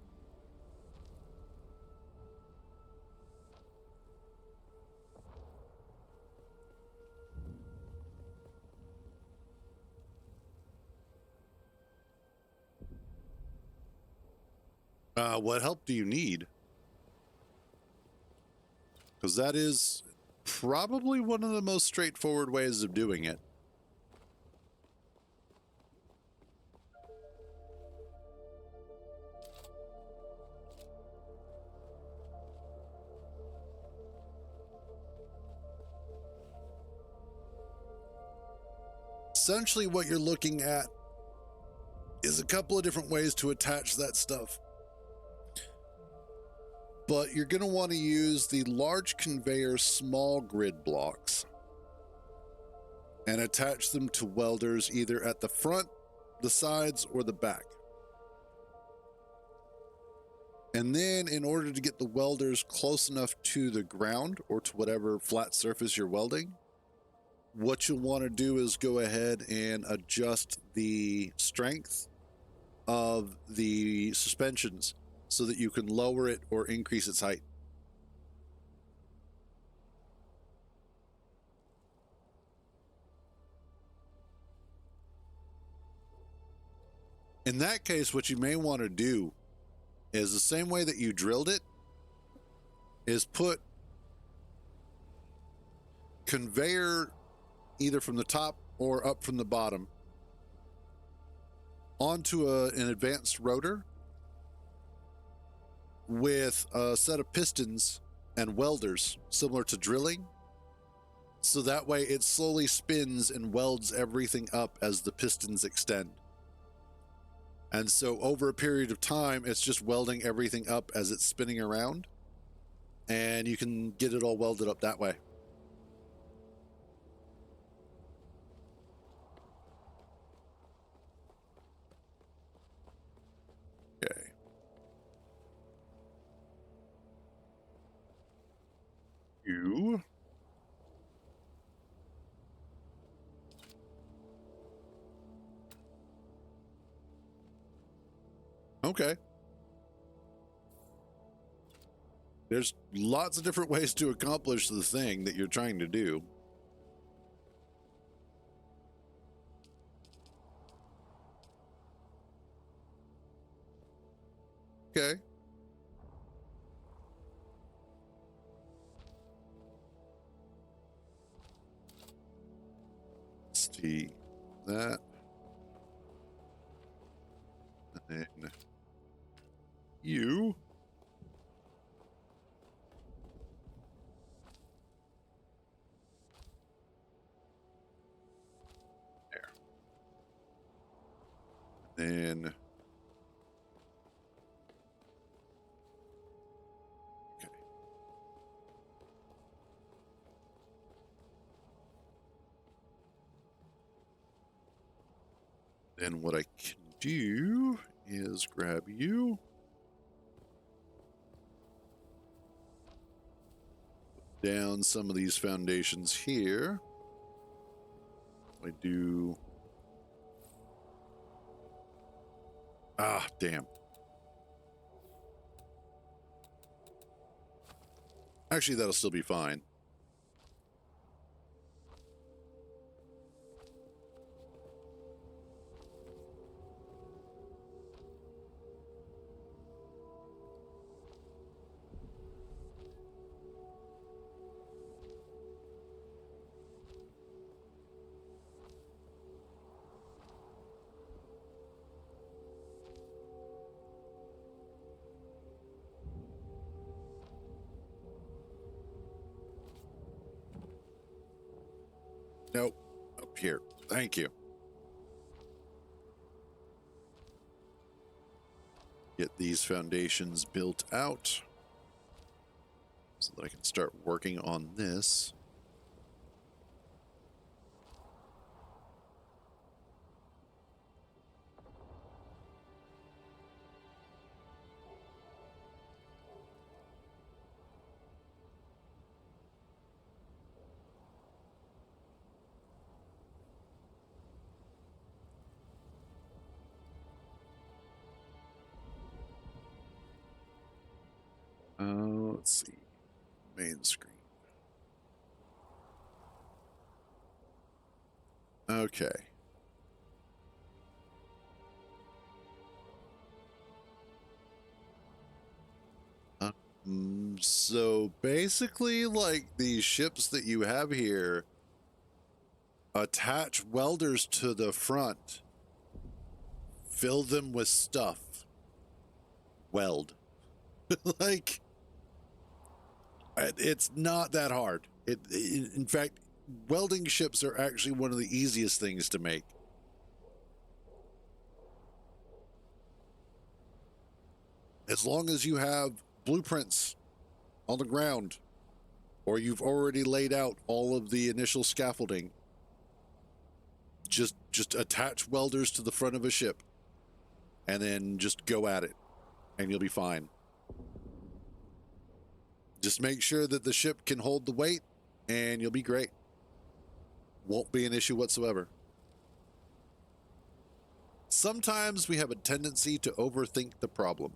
What help do you need? Because that is probably one of the most straightforward ways of doing it. Essentially, what you're looking at is a couple of different ways to attach that stuff. But you're going to want to use the large conveyor small grid blocks and attach them to welders either at the front, the sides, or the back. And then in order to get the welders close enough to the ground or to whatever flat surface you're welding, what you'll want to do is go ahead and adjust the strength of the suspensions so that you can lower it or increase its height. In that case, what you may want to do is the same way that you drilled it, is put conveyor either from the top or up from the bottom onto an advanced rotor with a set of pistons and welders similar to drilling. So that way it slowly spins and welds everything up as the pistons extend. And so over a period of time, it's just welding everything up as it's spinning around. And you can get it all welded up that way. Okay. You. Okay. There's lots of different ways to accomplish the thing that you're trying to do. Okay. Let's see that. And then you. then okay. Then what I can do is grab you. Down some of these foundations here. I do. Ah, damn. Actually, that'll still be fine. Nope. Up here. Thank you. Get these foundations built out so that I can start working on this. Let's see. Main screen. Okay. So basically, like these ships that you have here attach welders to the front, fill them with stuff, weld. Like, it's not that hard. In fact, welding ships are actually one of the easiest things to make. As long as you have blueprints on the ground, or you've already laid out all of the initial scaffolding, just attach welders to the front of a ship and then just go at it and you'll be fine. Just make sure that the ship can hold the weight and you'll be great. Won't be an issue whatsoever. Sometimes we have a tendency to overthink the problem,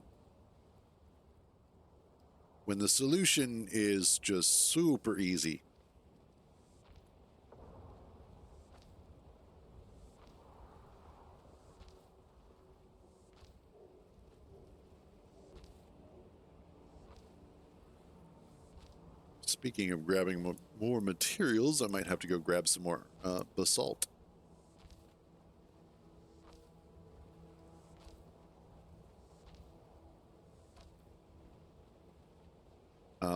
when the solution is just super easy. Speaking of grabbing more materials, I might have to go grab some more basalt.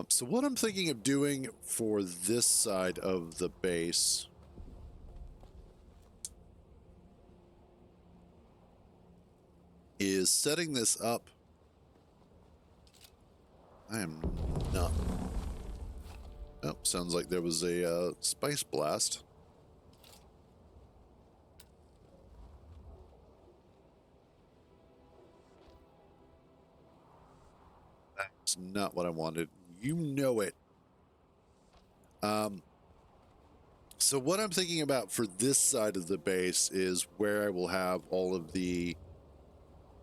So what I'm thinking of doing for this side of the base is setting this up. I am not. Oh, sounds like there was a spice blast. That's not what I wanted. You know it. So what I'm thinking about for this side of the base is where I will have all of the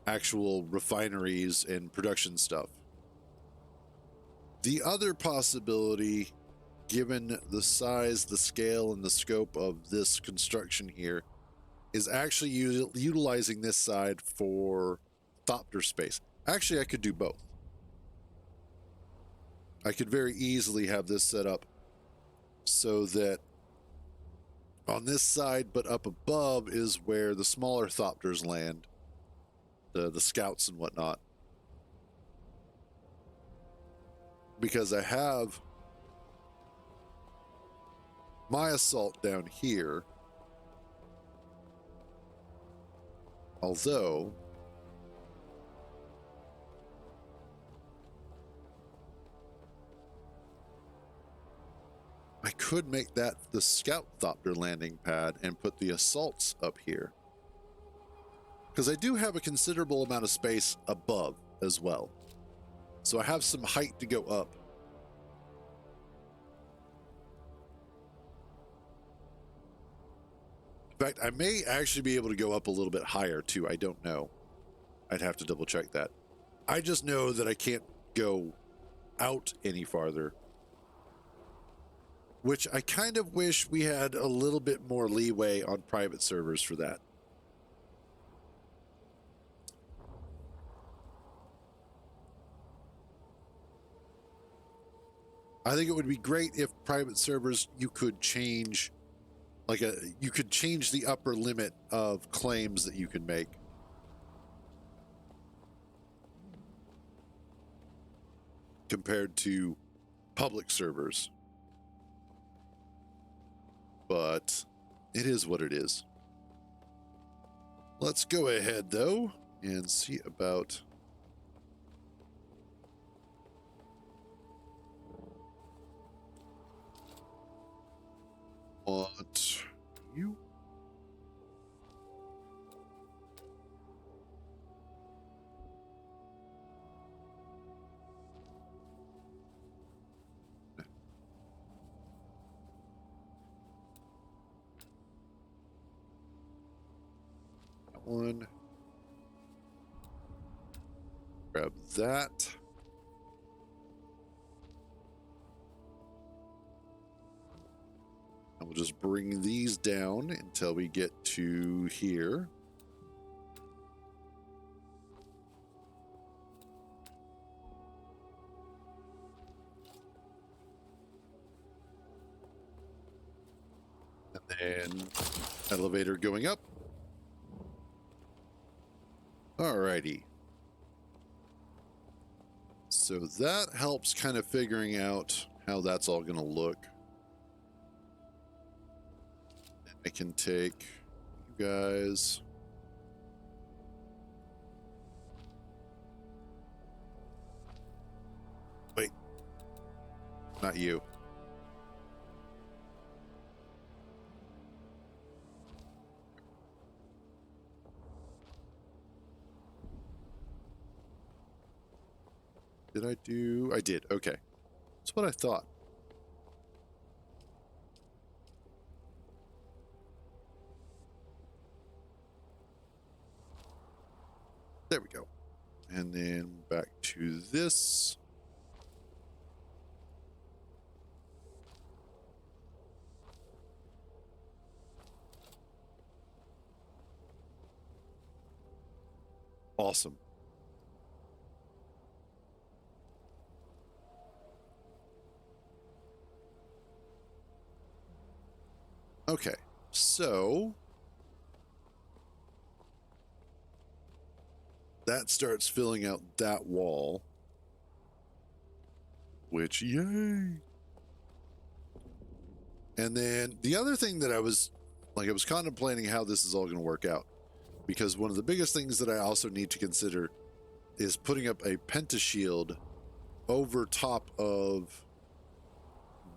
actual refineries and production stuff. The other possibility, given the size, the scale, and the scope of this construction here, is actually utilizing this side for thopter space. Actually, I could do both. I could very easily have this set up so that on this side, but up above, is where the smaller thopters land, the scouts and whatnot. Because I have my assault down here Although I could make that the scout thopter landing pad and put the assaults up here, because I do have a considerable amount of space above as well, so I have some height to go up. In fact, I may actually be able to go up a little bit higher too. I don't know. I'd have to double check that. I just know that I can't go out any farther, which I kind of wish we had a little bit more leeway on private servers for that. I think it would be great if private servers, you could change you could change the upper limit of claims that you can make. Compared to public servers. But it is what it is. Let's go ahead though and see about what you. That one. Grab that. And we'll just bring these down until we get to here. And then elevator going up. Alrighty. So that helps kind of figuring out how that's all going to look. I can take you guys. Wait. Not you. Did I do? I did. Okay. That's what I thought. There we go. And then back to this. Awesome. Okay, so that starts filling out that wall, which, yay. And then the other thing that I was contemplating how this is all going to work out, because one of the biggest things that I also need to consider is putting up a pentashield over top of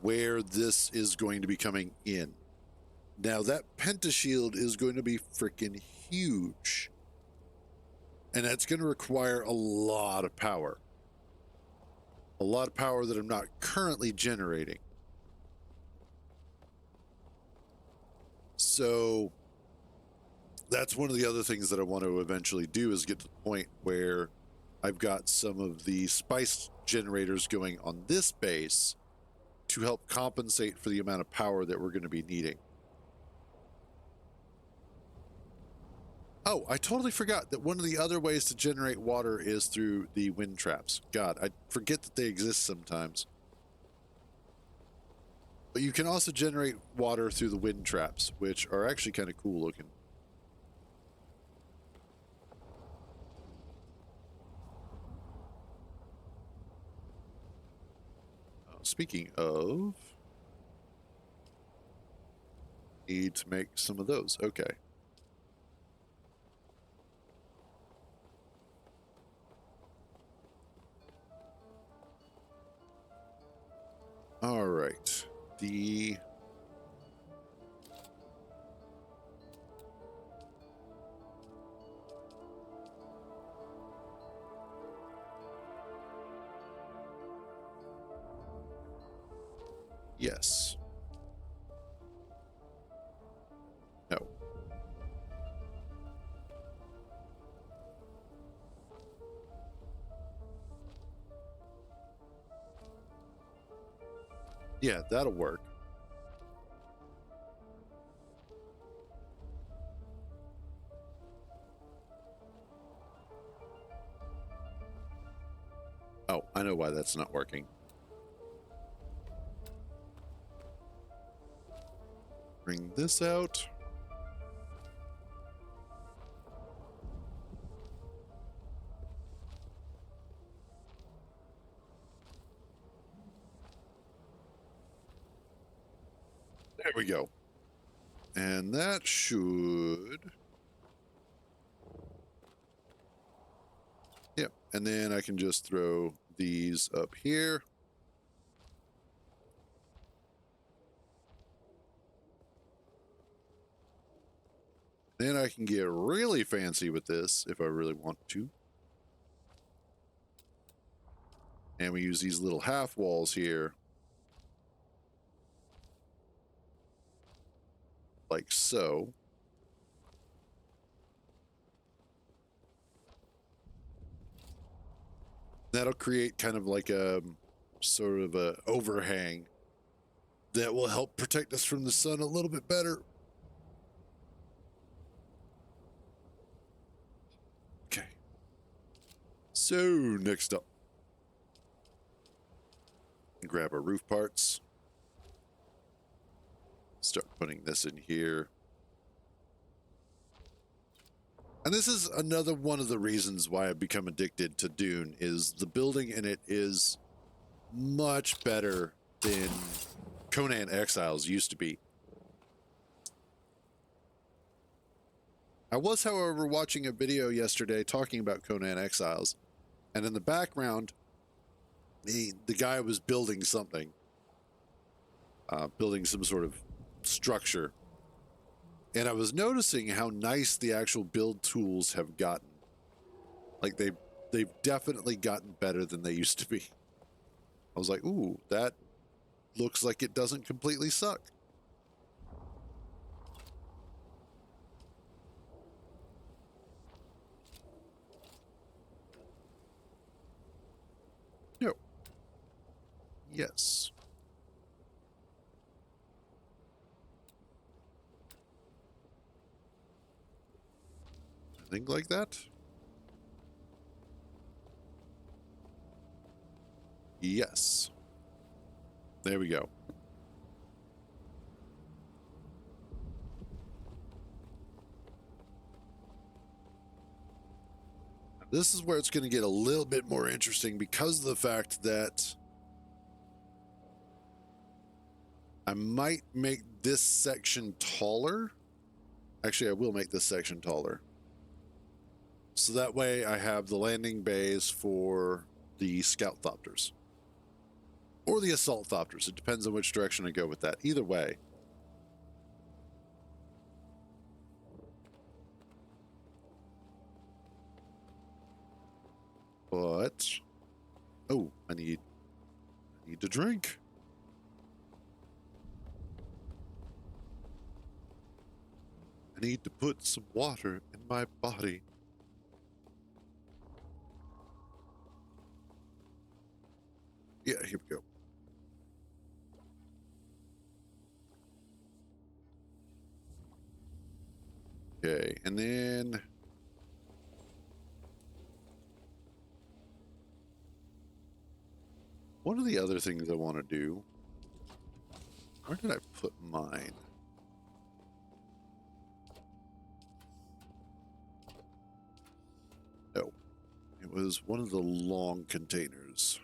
where this is going to be coming in. Now that pentashield is going to be freaking huge, and that's going to require a lot of power. A lot of power that I'm not currently generating. So that's one of the other things that I want to eventually do, is get to the point where I've got some of the spice generators going on this base to help compensate for the amount of power that we're going to be needing. Oh, I totally forgot that one of the other ways to generate water is through the wind traps. God, I forget that they exist sometimes. But you can also generate water through the wind traps, which are actually kind of cool looking. Speaking of, need to make some of those. Okay. All right. The yes. No. Yeah, that'll work. Oh, I know why that's not working. Bring this out. There we go. And that should... Yep. And then I can just throw these up here. Then I can get really fancy with this if I really want to. And we use these little half walls here. Like so. That'll create kind of like a sort of a overhang that will help protect us from the sun a little bit better. Okay. So next up, grab our roof parts. Start putting this in here. And this is another one of the reasons why I've become addicted to Dune is the building in it is much better than Conan Exiles used to be. I was, however, watching a video yesterday talking about Conan Exiles, and in the background, the guy was building something, building some sort of structure. And I was noticing how nice the actual build tools have gotten. Like they've definitely gotten better than they used to be. I was like, ooh, that looks like it doesn't completely suck. No. Yes. Think like that? Yes. There we go. This is where it's going to get a little bit more interesting because of the fact that I might make this section taller. Actually, I will make this section taller. So that way I have the landing bays for the scout thopters. Or the assault thopters. It depends on which direction I go with that. Either way. But... oh, I need to drink. I need to put some water in my body. Yeah, here we go. Okay, and then one of the other things I want to do, where did I put mine? Oh, it was one of the long containers.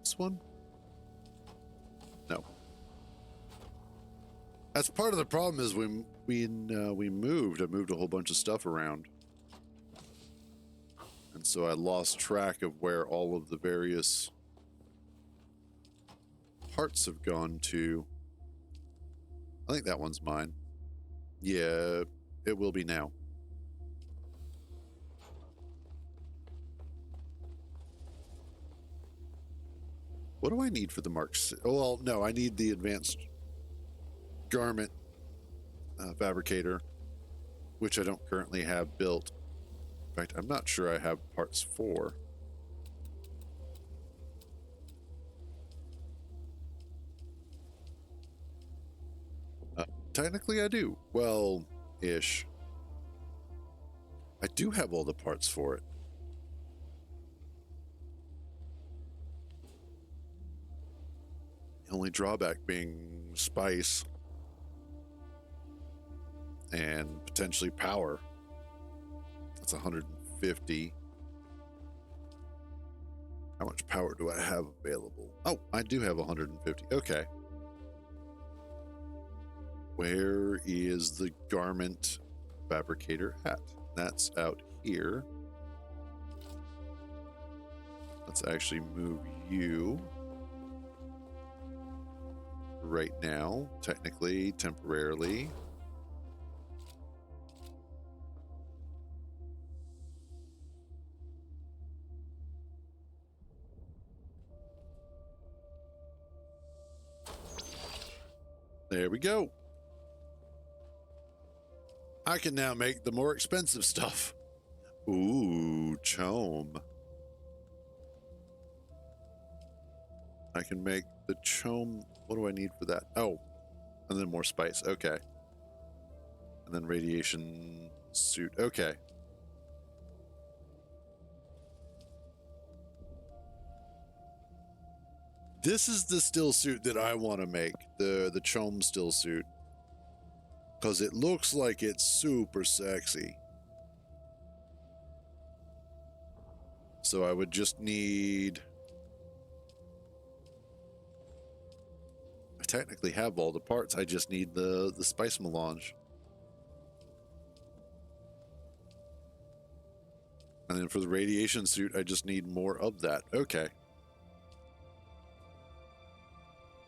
This one? No. That's part of the problem is when we moved, I moved a whole bunch of stuff around. And so I lost track of where all of the various parts have gone to? I think that one's mine. Yeah, it will be now. What do I need for the marks? Oh, well, no, I need the advanced garment fabricator, which I don't currently have built. In fact, I'm not sure I have parts for. Technically, I do. Well, ish. I do have all the parts for it. The only drawback being spice and potentially power. That's 150. How much power do I have available? Oh, I do have 150. Okay. Where is the garment fabricator at? That's out here. Let's actually move you right now, technically, temporarily. There we go. I can now make the more expensive stuff. Ooh, chome. I can make the chome. What do I need for that? Oh, and then more spice. Okay. And then radiation suit. Okay. This is the still suit that I want to make. The chome still suit. Because it looks like it's super sexy. So I would just need... I technically have all the parts. I just need the spice melange. And then for the radiation suit, I just need more of that. Okay.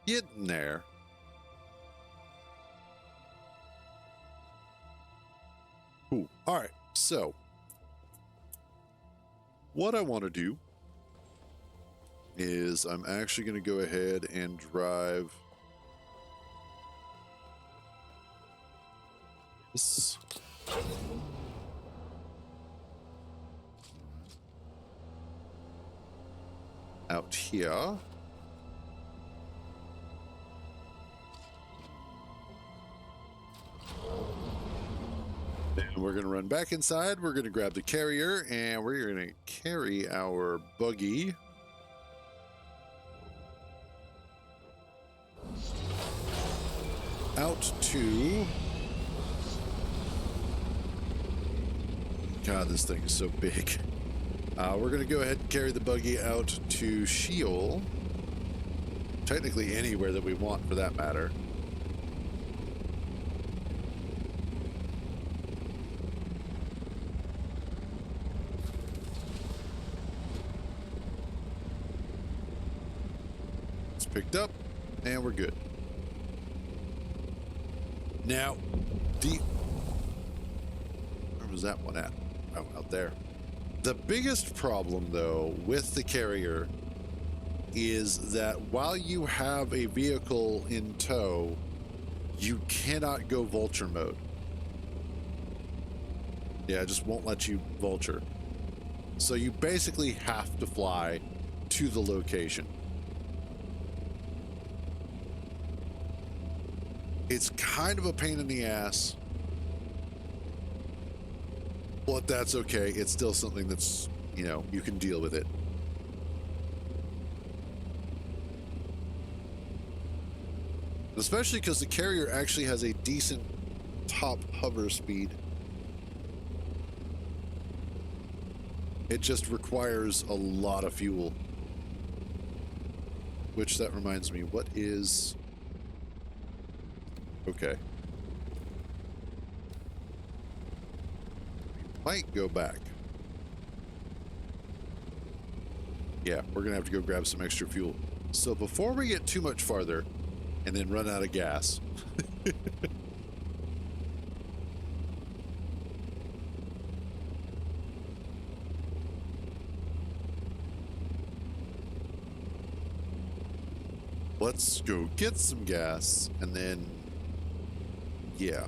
Getting there. Cool. All right. So, what I want to do is I'm actually going to go ahead and drive this out here. And we're going to run back inside. We're going to grab the carrier and we're going to carry our buggy out to... God, this thing is so big. We're going to go ahead and carry the buggy out to Sheol. Technically anywhere that we want for that matter. It's picked up and we're good. Now, where was that one at? Oh, out there. The biggest problem, though, with the carrier is that while you have a vehicle in tow, you cannot go vulture mode. Yeah, it just won't let you vulture. So you basically have to fly to the location. It's kind of a pain in the ass, but that's okay. It's still something that's, you know, you can deal with it. Especially because the carrier actually has a decent top hover speed. It just requires a lot of fuel. Which, that reminds me, what is... Okay. Might go back. Yeah, we're gonna have to go grab some extra fuel. So before we get too much farther and then run out of gas, let's go get some gas and then, yeah.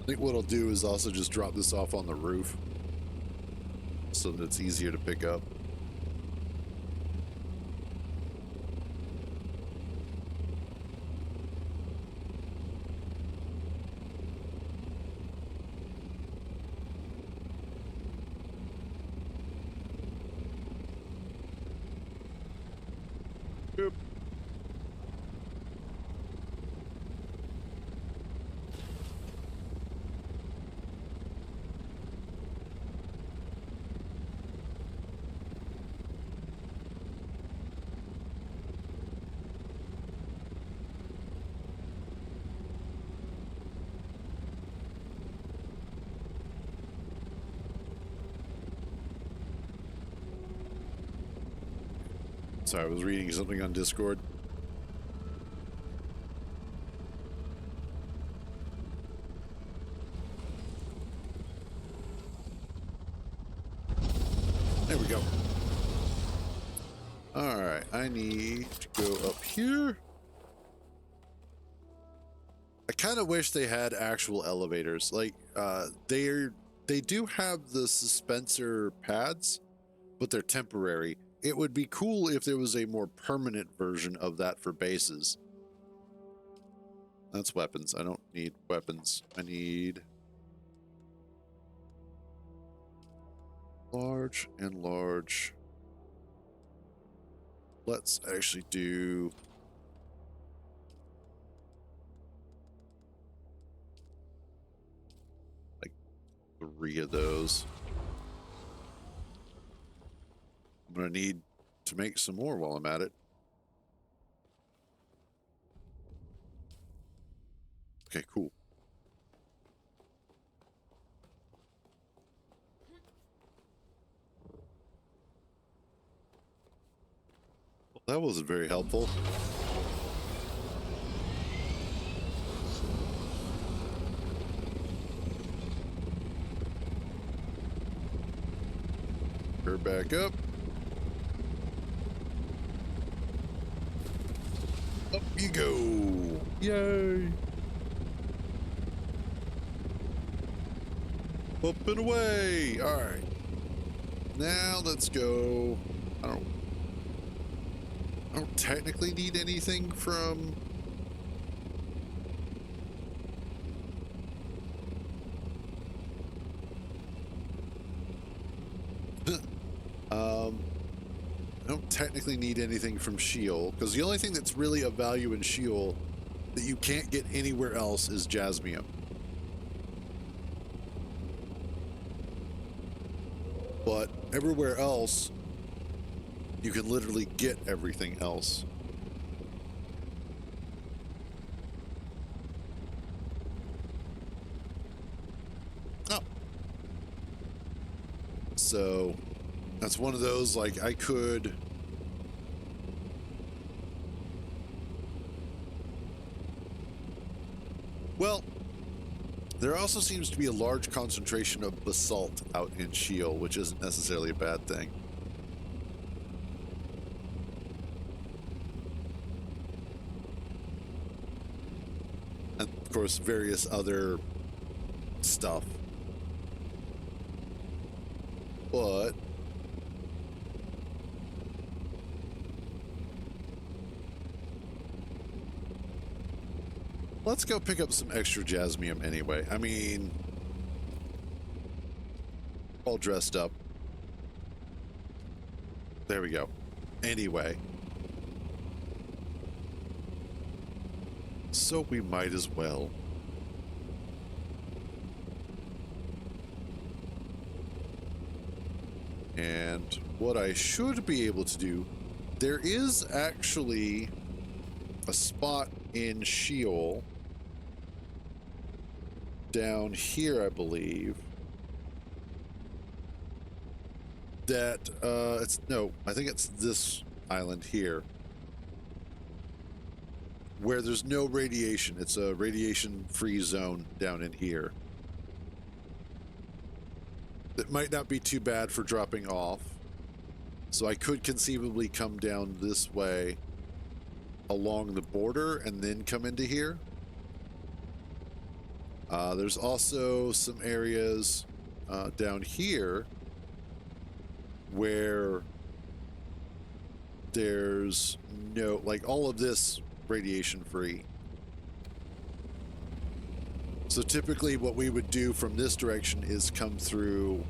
I think what I'll do is also just drop this off on the roof so that it's easier to pick up. Yep. Sorry, I was reading something on Discord. There we go. All right, I need to go up here. I kind of wish they had actual elevators. Like, they do have the suspensor pads, but they're temporary. It would be cool if there was a more permanent version of that for bases. That's weapons. I don't need weapons. I need large and large. Let's actually do like 3 of those. I'm gonna need to make some more while I'm at it. Okay, cool. Well, that wasn't very helpful. Her back up. Up you go. Yay. Up and away. All right. Now let's go. I don't technically need anything from I don't technically need anything from Sheol, because the only thing that's really of value in Sheol that you can't get anywhere else is jasmium. But everywhere else, you can literally get everything else. Oh. So that's one of those, like, I could... Well, there also seems to be a large concentration of basalt out in Sheol, which isn't necessarily a bad thing. And, of course, various other stuff. But let's go pick up some extra jasmium anyway. I mean, all dressed up. There we go. Anyway. So we might as well. And what I should be able to do, there is actually a spot in Sheol down here, I believe, that I think it's this island here where there's no radiation. It's a radiation-free zone down in here. That might not be too bad for dropping off. So I could conceivably come down this way along the border and then come into here. There's also some areas down here where there's no, like all of this radiation free. So typically what we would do from this direction is come through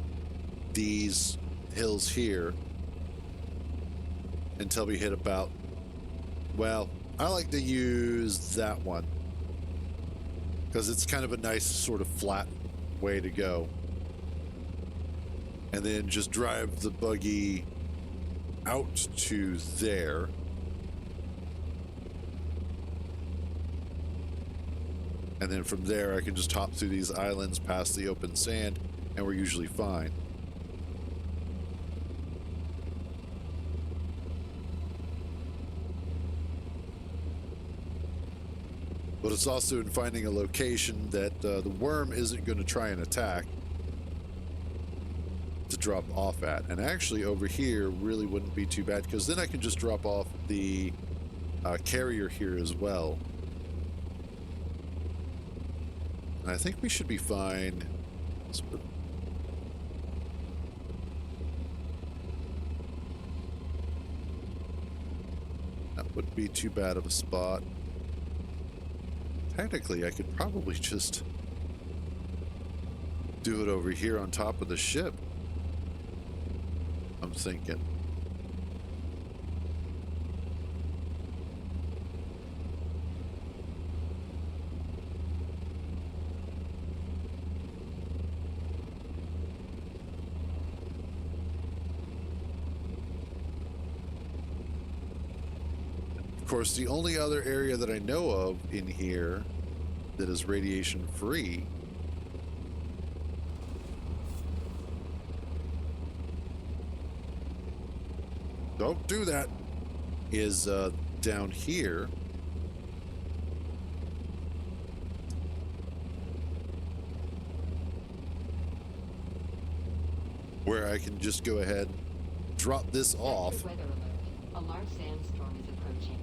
these hills here until we hit about, well, I like to use that one because it's kind of a nice sort of flat way to go. And then just drive the buggy out to there. And then from there, I can just hop through these islands past the open sand, and we're usually fine. But it's also in finding a location that the worm isn't going to try and attack to drop off at. And actually over here really wouldn't be too bad, because then I can just drop off the carrier here as well. And I think we should be fine. That wouldn't be too bad of a spot. Technically, I could probably just do it over here on top of the ship. I'm thinking. Of course, the only other area that I know of in here that is radiation free don't do that is down here. Where I can just go ahead, drop this off. Weather alert. A large sandstorm is approaching.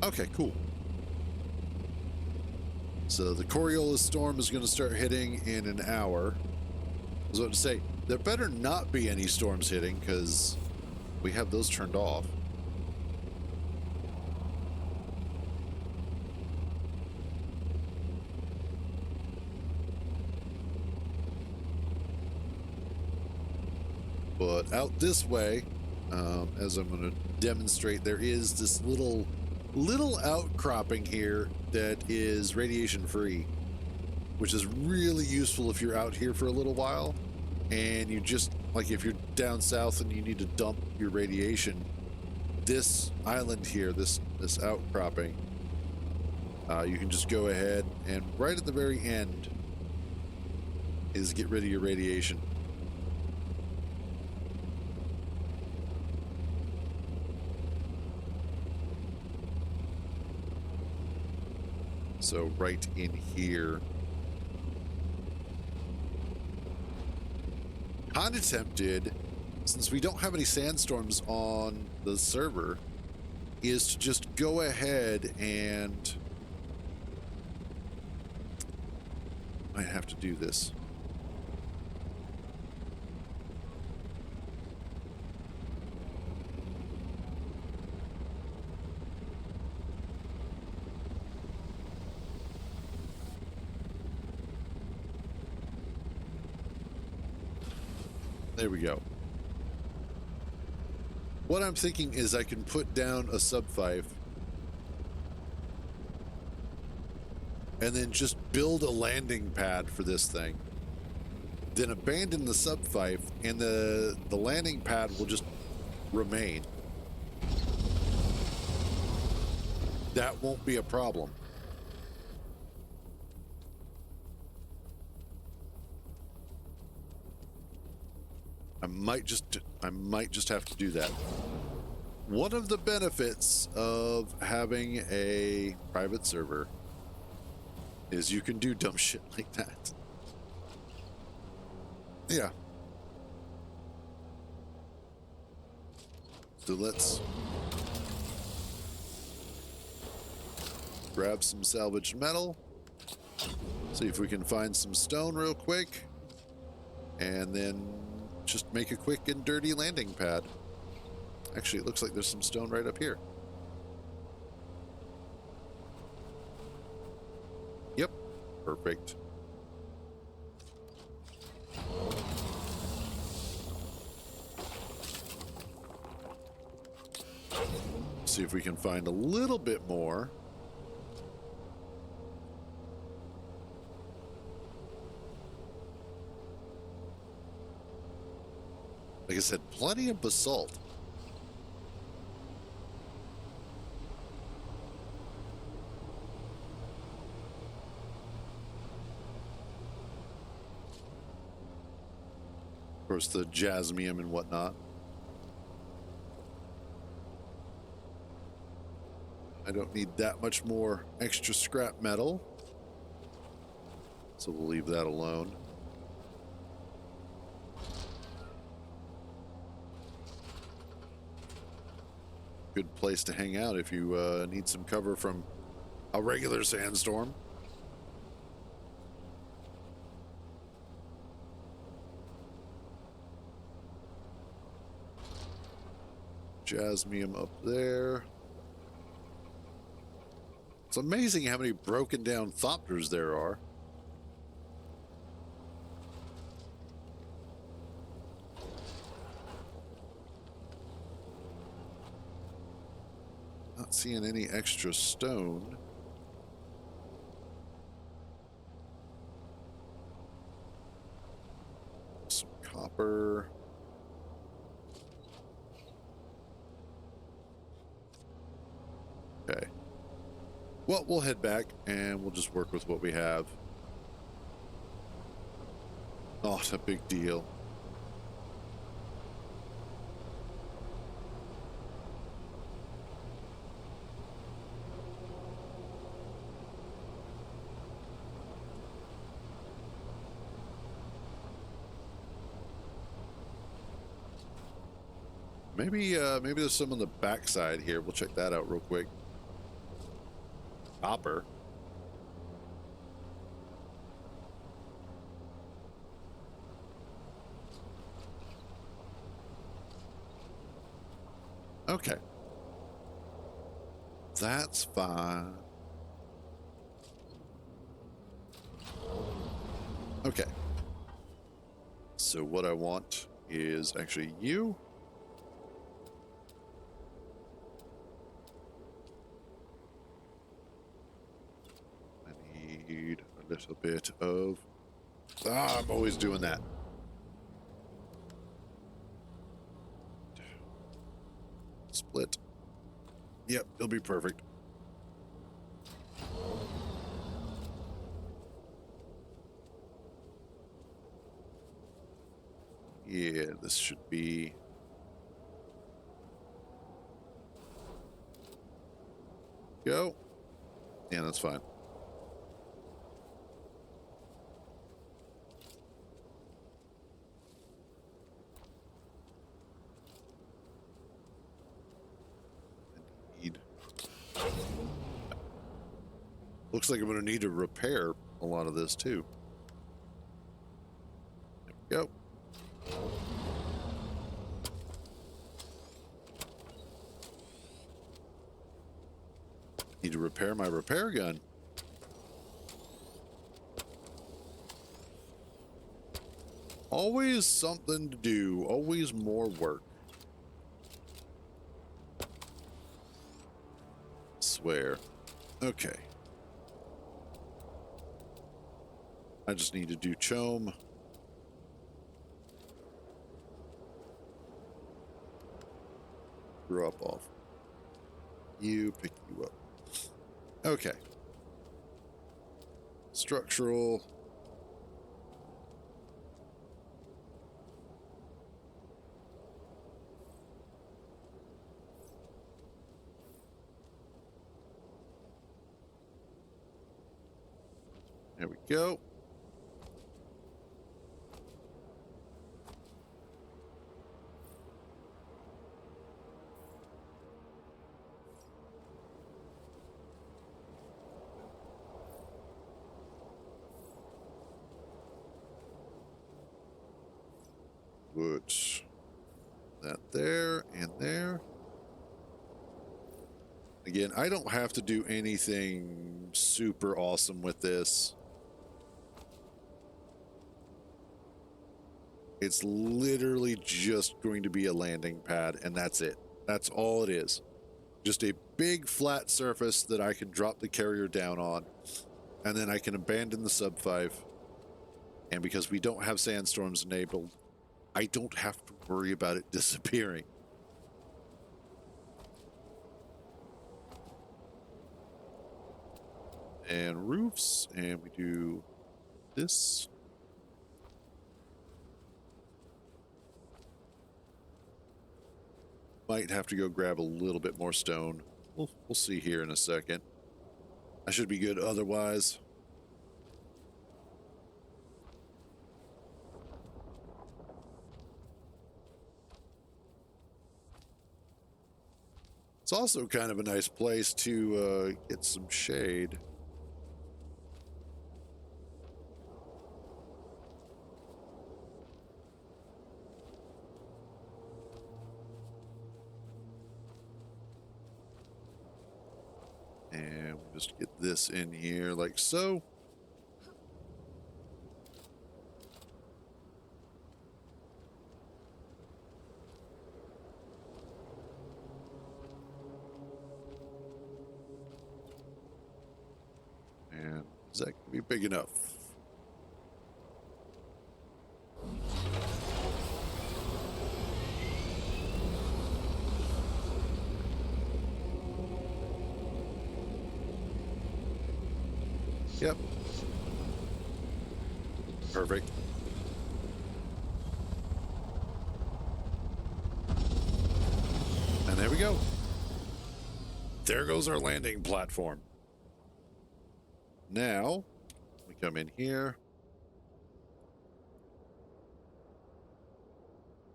Okay, cool. So the Coriolis storm is going to start hitting in an hour. I was about to say, there better not be any storms hitting, because we have those turned off. But out this way, as I'm going to demonstrate, there is this little outcropping here that is radiation free, which is really useful if you're out here for a little while and you just, like, if you're down south and you need to dump your radiation, this island here, this outcropping, you can just go ahead and right at the very end is get rid of your radiation. So right in here. Kind of tempted, since we don't have any sandstorms on the server, is to just go ahead and I have to do this. There we go. What I'm thinking is I can put down a sub-5 and then just build a landing pad for this thing. Then abandon the sub-5 and the landing pad will just remain. That won't be a problem. I might just have to do that. One of the benefits of having a private server is you can do dumb shit like that. Yeah. So let's grab some salvaged metal. See if we can find some stone real quick. And then just make a quick and dirty landing pad. Actually, it looks like there's some stone right up here. Yep, perfect. See if we can find a little bit more. Like I said, plenty of basalt. Of course, the jasmium and whatnot. I don't need that much more extra scrap metal, so we'll leave that alone. Good place to hang out if you need some cover from a regular sandstorm. Jasmium up there. It's amazing how many broken down thopters there are. Not seeing any extra stone. Some copper. Okay. Well, we'll head back and we'll just work with what we have. Not a big deal. Maybe there's some on the backside here. We'll check that out real quick. Copper. Okay. That's fine. Okay. So what I want is actually you. Need a little bit of... I'm always doing that. Split. Yep, it'll be perfect. Yeah, this should be... Go. Yeah, that's fine. Looks like I'm going to need to repair a lot of this too. There we go. Need to repair my repair gun. Always something to do. Always more work. Swear. Okay. I just need to do chome. Drop off. You, pick you up. Okay. Structural. There we go. Put that there and there. Again, I don't have to do anything super awesome with this. It's literally just going to be a landing pad, and that's it. That's all it is. Just a big flat surface that I can drop the carrier down on, and then I can abandon the sub 5. And because we don't have sandstorms enabled, I don't have to worry about it disappearing. And roofs, and we do this. Might have to go grab a little bit more stone. We'll see here in a second. I should be good otherwise. It's also kind of a nice place to get some shade. And we'll just get this in here like so. And is that going to be big enough? Yep. Perfect. And there we go. There goes our landing platform. Now, we come in here.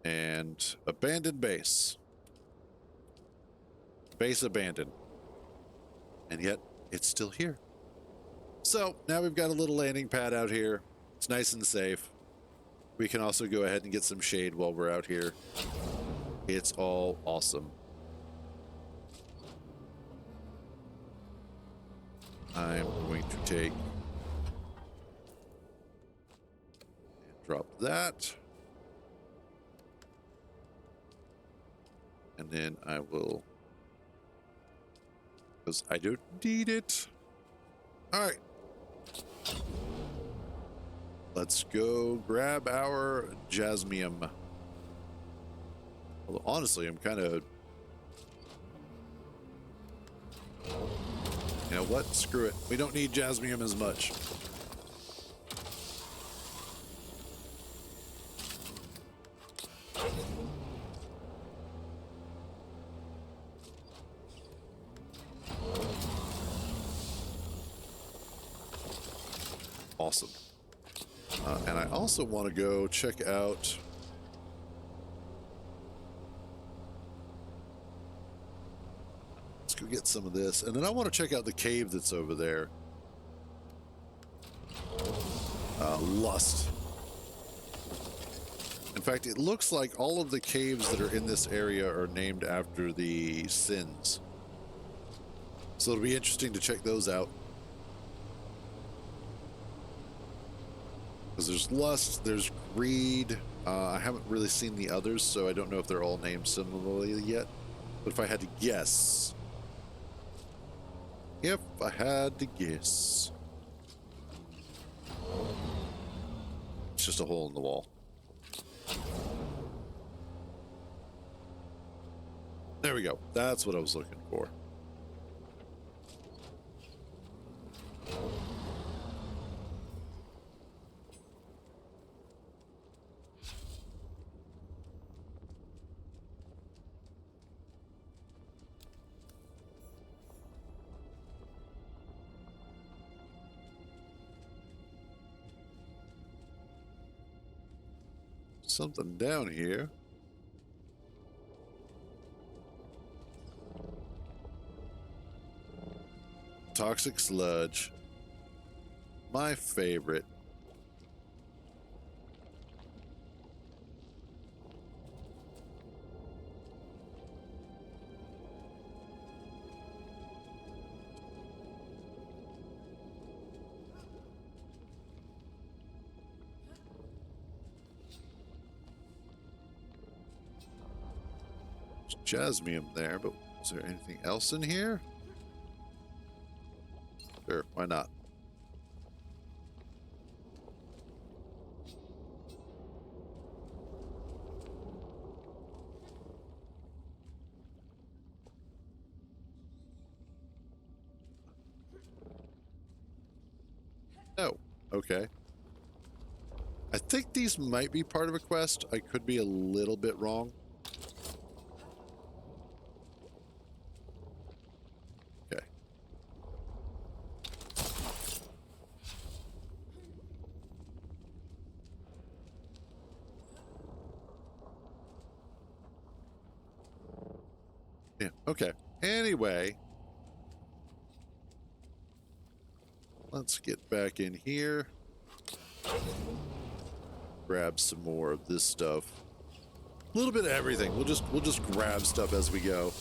And abandoned base. Base abandoned. And yet, it's still here. So, now we've got a little landing pad out here. It's nice and safe. We can also go ahead and get some shade while we're out here. It's all awesome. I'm going to take and drop that. And then I will, because I don't need it. All right. Let's go grab our jasmium. Although honestly, I'm kind of, you know what? Screw it. We don't need jasmium as much. Awesome. And I also want to go check out let's go get some of this, and then I want to check out the cave that's over there. Lust. In fact, it looks like all of the caves that are in this area are named after the sins. So it'll be interesting to check those out. Because there's lust, there's greed. I haven't really seen the others, so I don't know if they're all named similarly yet. But if I had to guess, it's just a hole in the wall. There we go. That's what I was looking for. something down here. Toxic sludge. My favorite. Jasmium there, but is there anything else in here? Sure, why not? Oh, okay. I think these might be part of a quest. I could be a little bit wrong. Okay. Yeah, okay. Anyway, let's get back in here. Grab some more of this stuff. A little bit of everything. We'll just grab stuff as we go.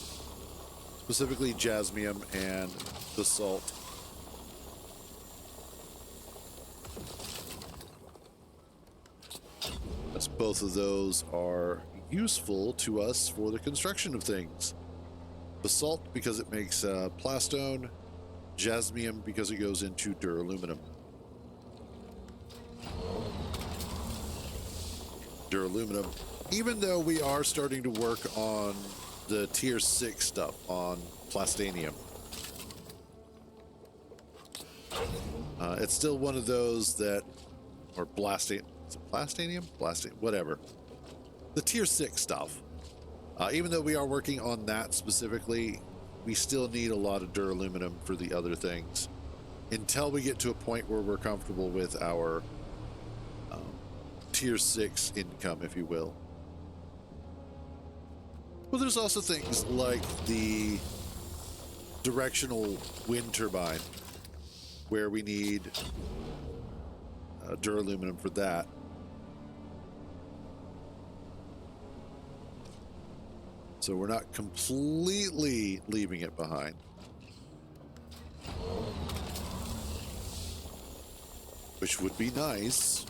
Specifically jasmium and the salt. As both of those are useful to us for the construction of things. The salt because it makes plastone, jasmium because it goes into duraluminum. Duraluminum, even though we are starting to work on the tier 6 stuff on plastanium. It's still one of those that, or plastanium, is it plastanium? Whatever. The tier 6 stuff. Even though we are working on that specifically, we still need a lot of duraluminum for the other things until we get to a point where we're comfortable with our tier 6 income, if you will. Well, there's also things like the directional wind turbine, where we need duraluminum for that. So we're not completely leaving it behind. Which would be nice.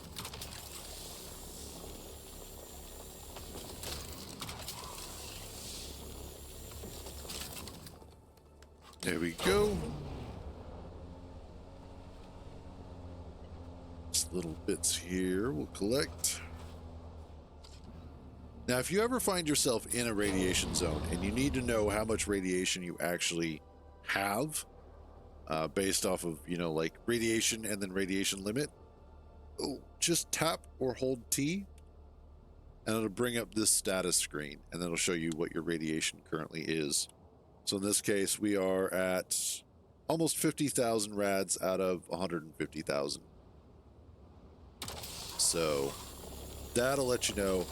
There we go. Just little bits here we'll collect. Now, if you ever find yourself in a radiation zone and you need to know how much radiation you actually have, based off of, like radiation and then radiation limit, just tap or hold T and it'll bring up this status screen and that'll show you what your radiation currently is. So in this case, we are at almost 50,000 rads out of 150,000. So that'll let you know.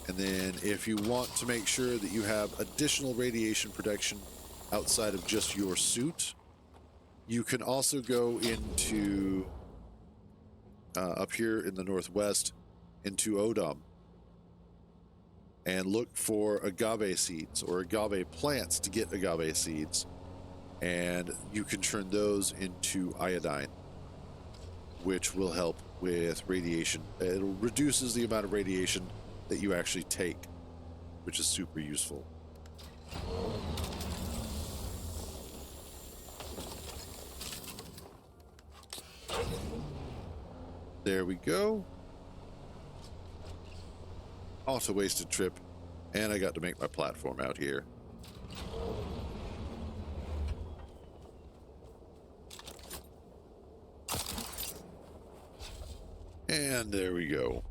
And then if you want to make sure that you have additional radiation protection outside of just your suit, you can also go into up here in the northwest into Odom and look for agave seeds or agave plants to get agave seeds. And you can turn those into iodine, which will help with radiation. It reduces the amount of radiation that you actually take, which is super useful. There we go. Also wasted trip, and I got to make my platform out here. And there we go.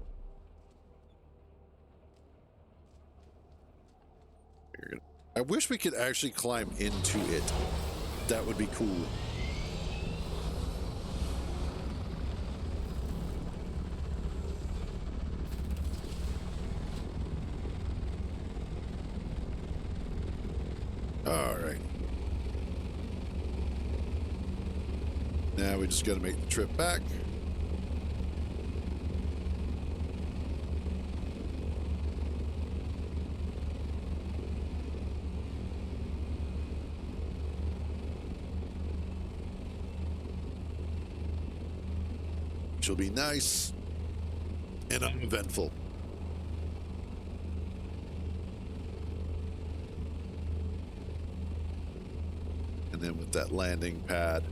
I wish we could actually climb into it. That would be cool. All right. Now we just got to make the trip back. Which will be nice and uneventful. And then with that landing pad,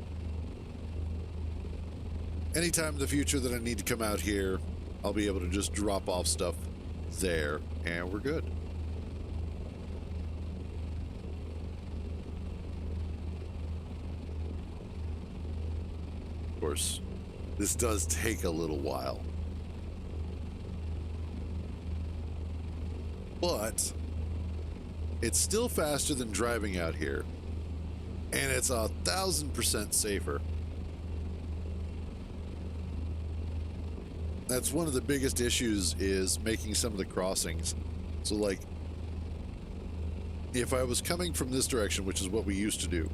anytime in the future that I need to come out here, I'll be able to just drop off stuff there and we're good. Of course, this does take a little while. But it's still faster than driving out here. And it's 1,000% safer. That's one of the biggest issues, is making some of the crossings. So like, if I was coming from this direction, which is what we used to do,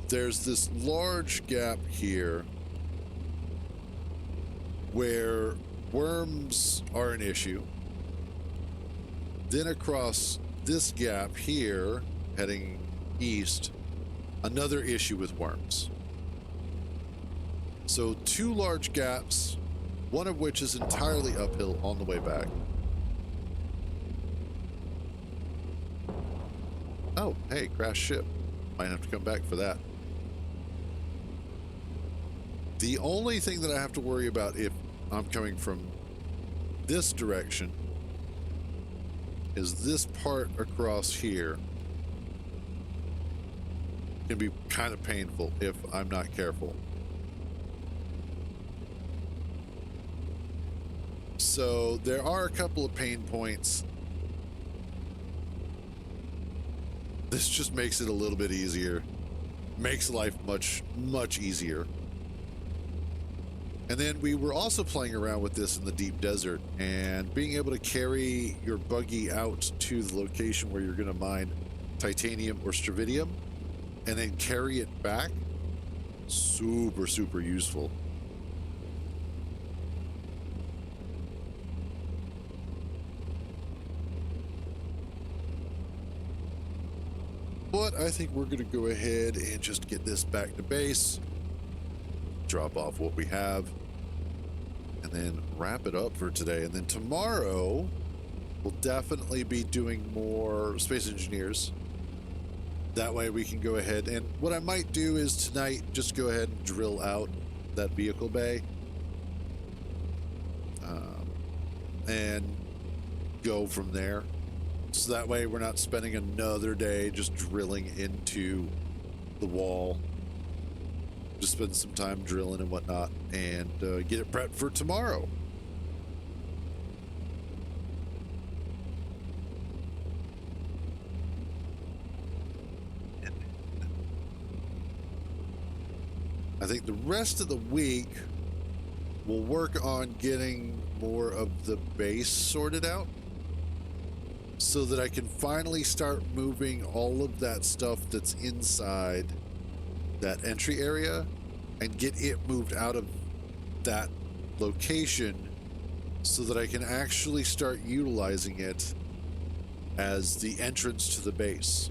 there's this large gap here where worms are an issue. Then across this gap here, heading east, another issue with worms. So 2 large gaps, one of which is entirely uphill on the way back. Oh, hey, crash ship. Might have to come back for that. The only thing that I have to worry about if I'm coming from this direction is this part across here. Can be kind of painful if I'm not careful. So there are a couple of pain points. This just makes it a little bit easier. Makes life much, much easier. And then we were also playing around with this in the deep desert, and being able to carry your buggy out to the location where you're going to mine titanium or stravidium and then carry it back, super, super useful. But I think we're going to go ahead and just get this back to base, drop off what we have, and then wrap it up for today. And then tomorrow, we'll definitely be doing more Space Engineers. That way we can go ahead, and what I might do is tonight just go ahead and drill out that vehicle bay and go from there. So that way we're not spending another day just drilling into the wall. Just spend some time drilling and whatnot, and get it prepped for tomorrow. I think the rest of the week we'll work on getting more of the base sorted out so that I can finally start moving all of that stuff that's inside that entry area and get it moved out of that location so that I can actually start utilizing it as the entrance to the base.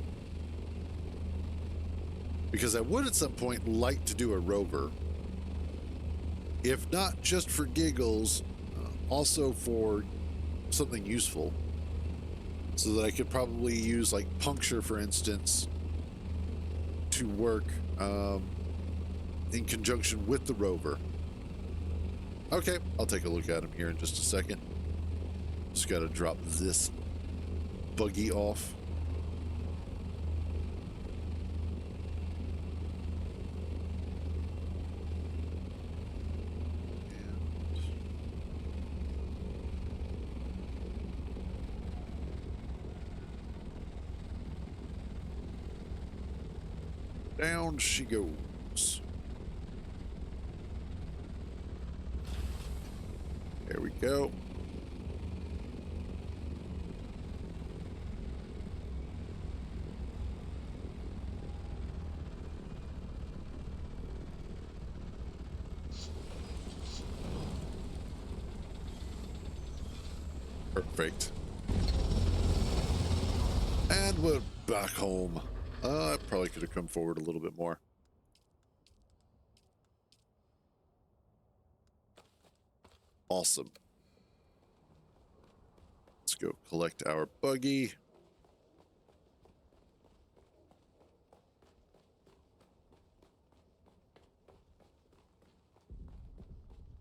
Because I would at some point like to do a rover, if not just for giggles, also for something useful, so that I could probably use like puncture, for instance, to work in conjunction with the rover. Okay, I'll take a look at him here in just a second. Just got to drop this buggy off. Down she goes. There we go. Perfect. And we're back home. I probably could have come forward a little bit more. Awesome. Let's go collect our buggy.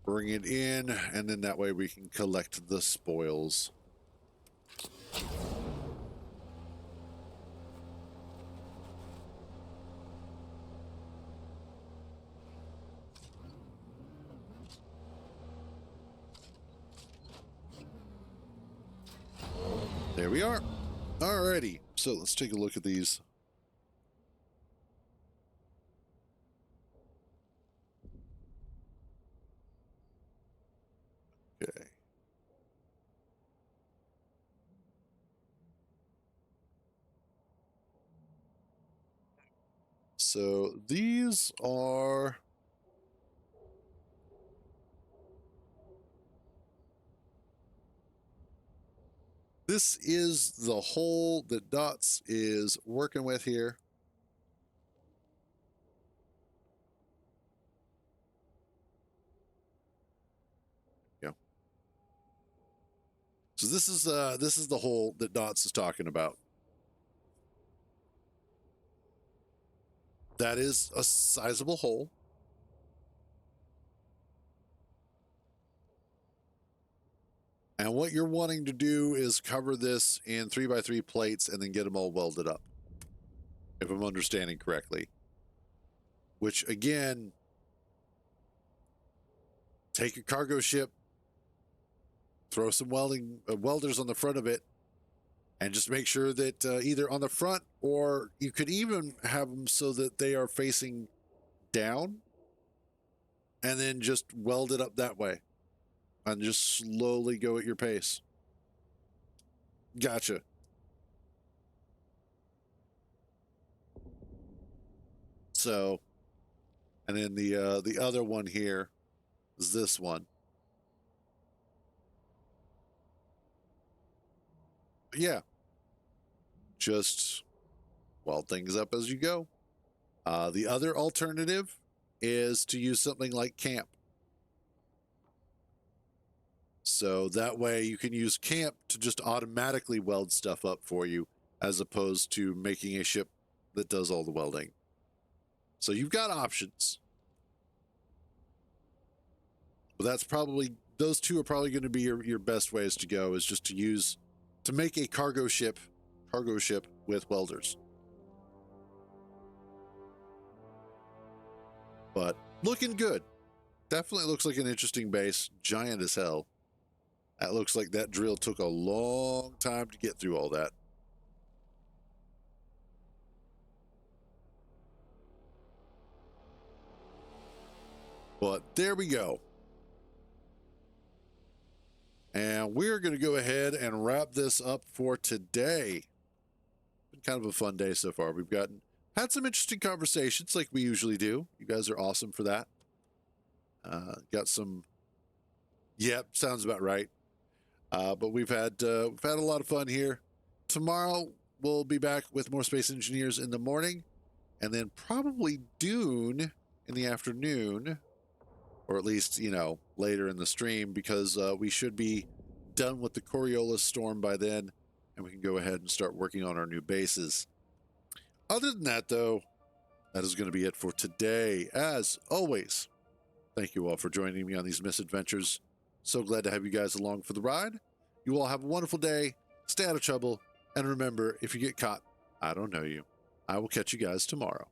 Bring it in, and then that way we can collect the spoils. There we are. Alrighty, so let's take a look at these. Okay. So these are... This is the hole that Dots is working with here. Yeah. So this is the hole that Dots is talking about. That is a sizable hole. And what you're wanting to do is cover this in 3x3 plates and then get them all welded up, if I'm understanding correctly. Which, again, take a cargo ship, throw some welders on the front of it, and just make sure that either on the front, or you could even have them so that they are facing down, and then just weld it up that way. And just slowly go at your pace. Gotcha. So, and then the other one here is this one. Yeah. Just weld things up as you go. The other alternative is to use something like camp. So that way you can use camp to just automatically weld stuff up for you, as opposed to making a ship that does all the welding. So you've got options. But that's probably, those two are probably going to be your best ways to go, is just to make a cargo ship with welders. But looking good. Definitely looks like an interesting base. Giant as hell. That looks like that drill took a long time to get through all that. But there we go. And we're going to go ahead and wrap this up for today. Been kind of a fun day so far. We've had some interesting conversations like we usually do. You guys are awesome for that. Got some, yep, sounds about right. But we've had a lot of fun here. Tomorrow we'll be back with more Space Engineers in the morning, and then probably Dune in the afternoon, or at least, later in the stream, because we should be done with the Coriolis storm by then, and we can go ahead and start working on our new bases. Other than that, though, that is going to be it for today. As always, thank you all for joining me on these misadventures. So glad to have you guys along for the ride. You all have a wonderful day. Stay out of trouble. And remember, if you get caught, I don't know you. I will catch you guys tomorrow.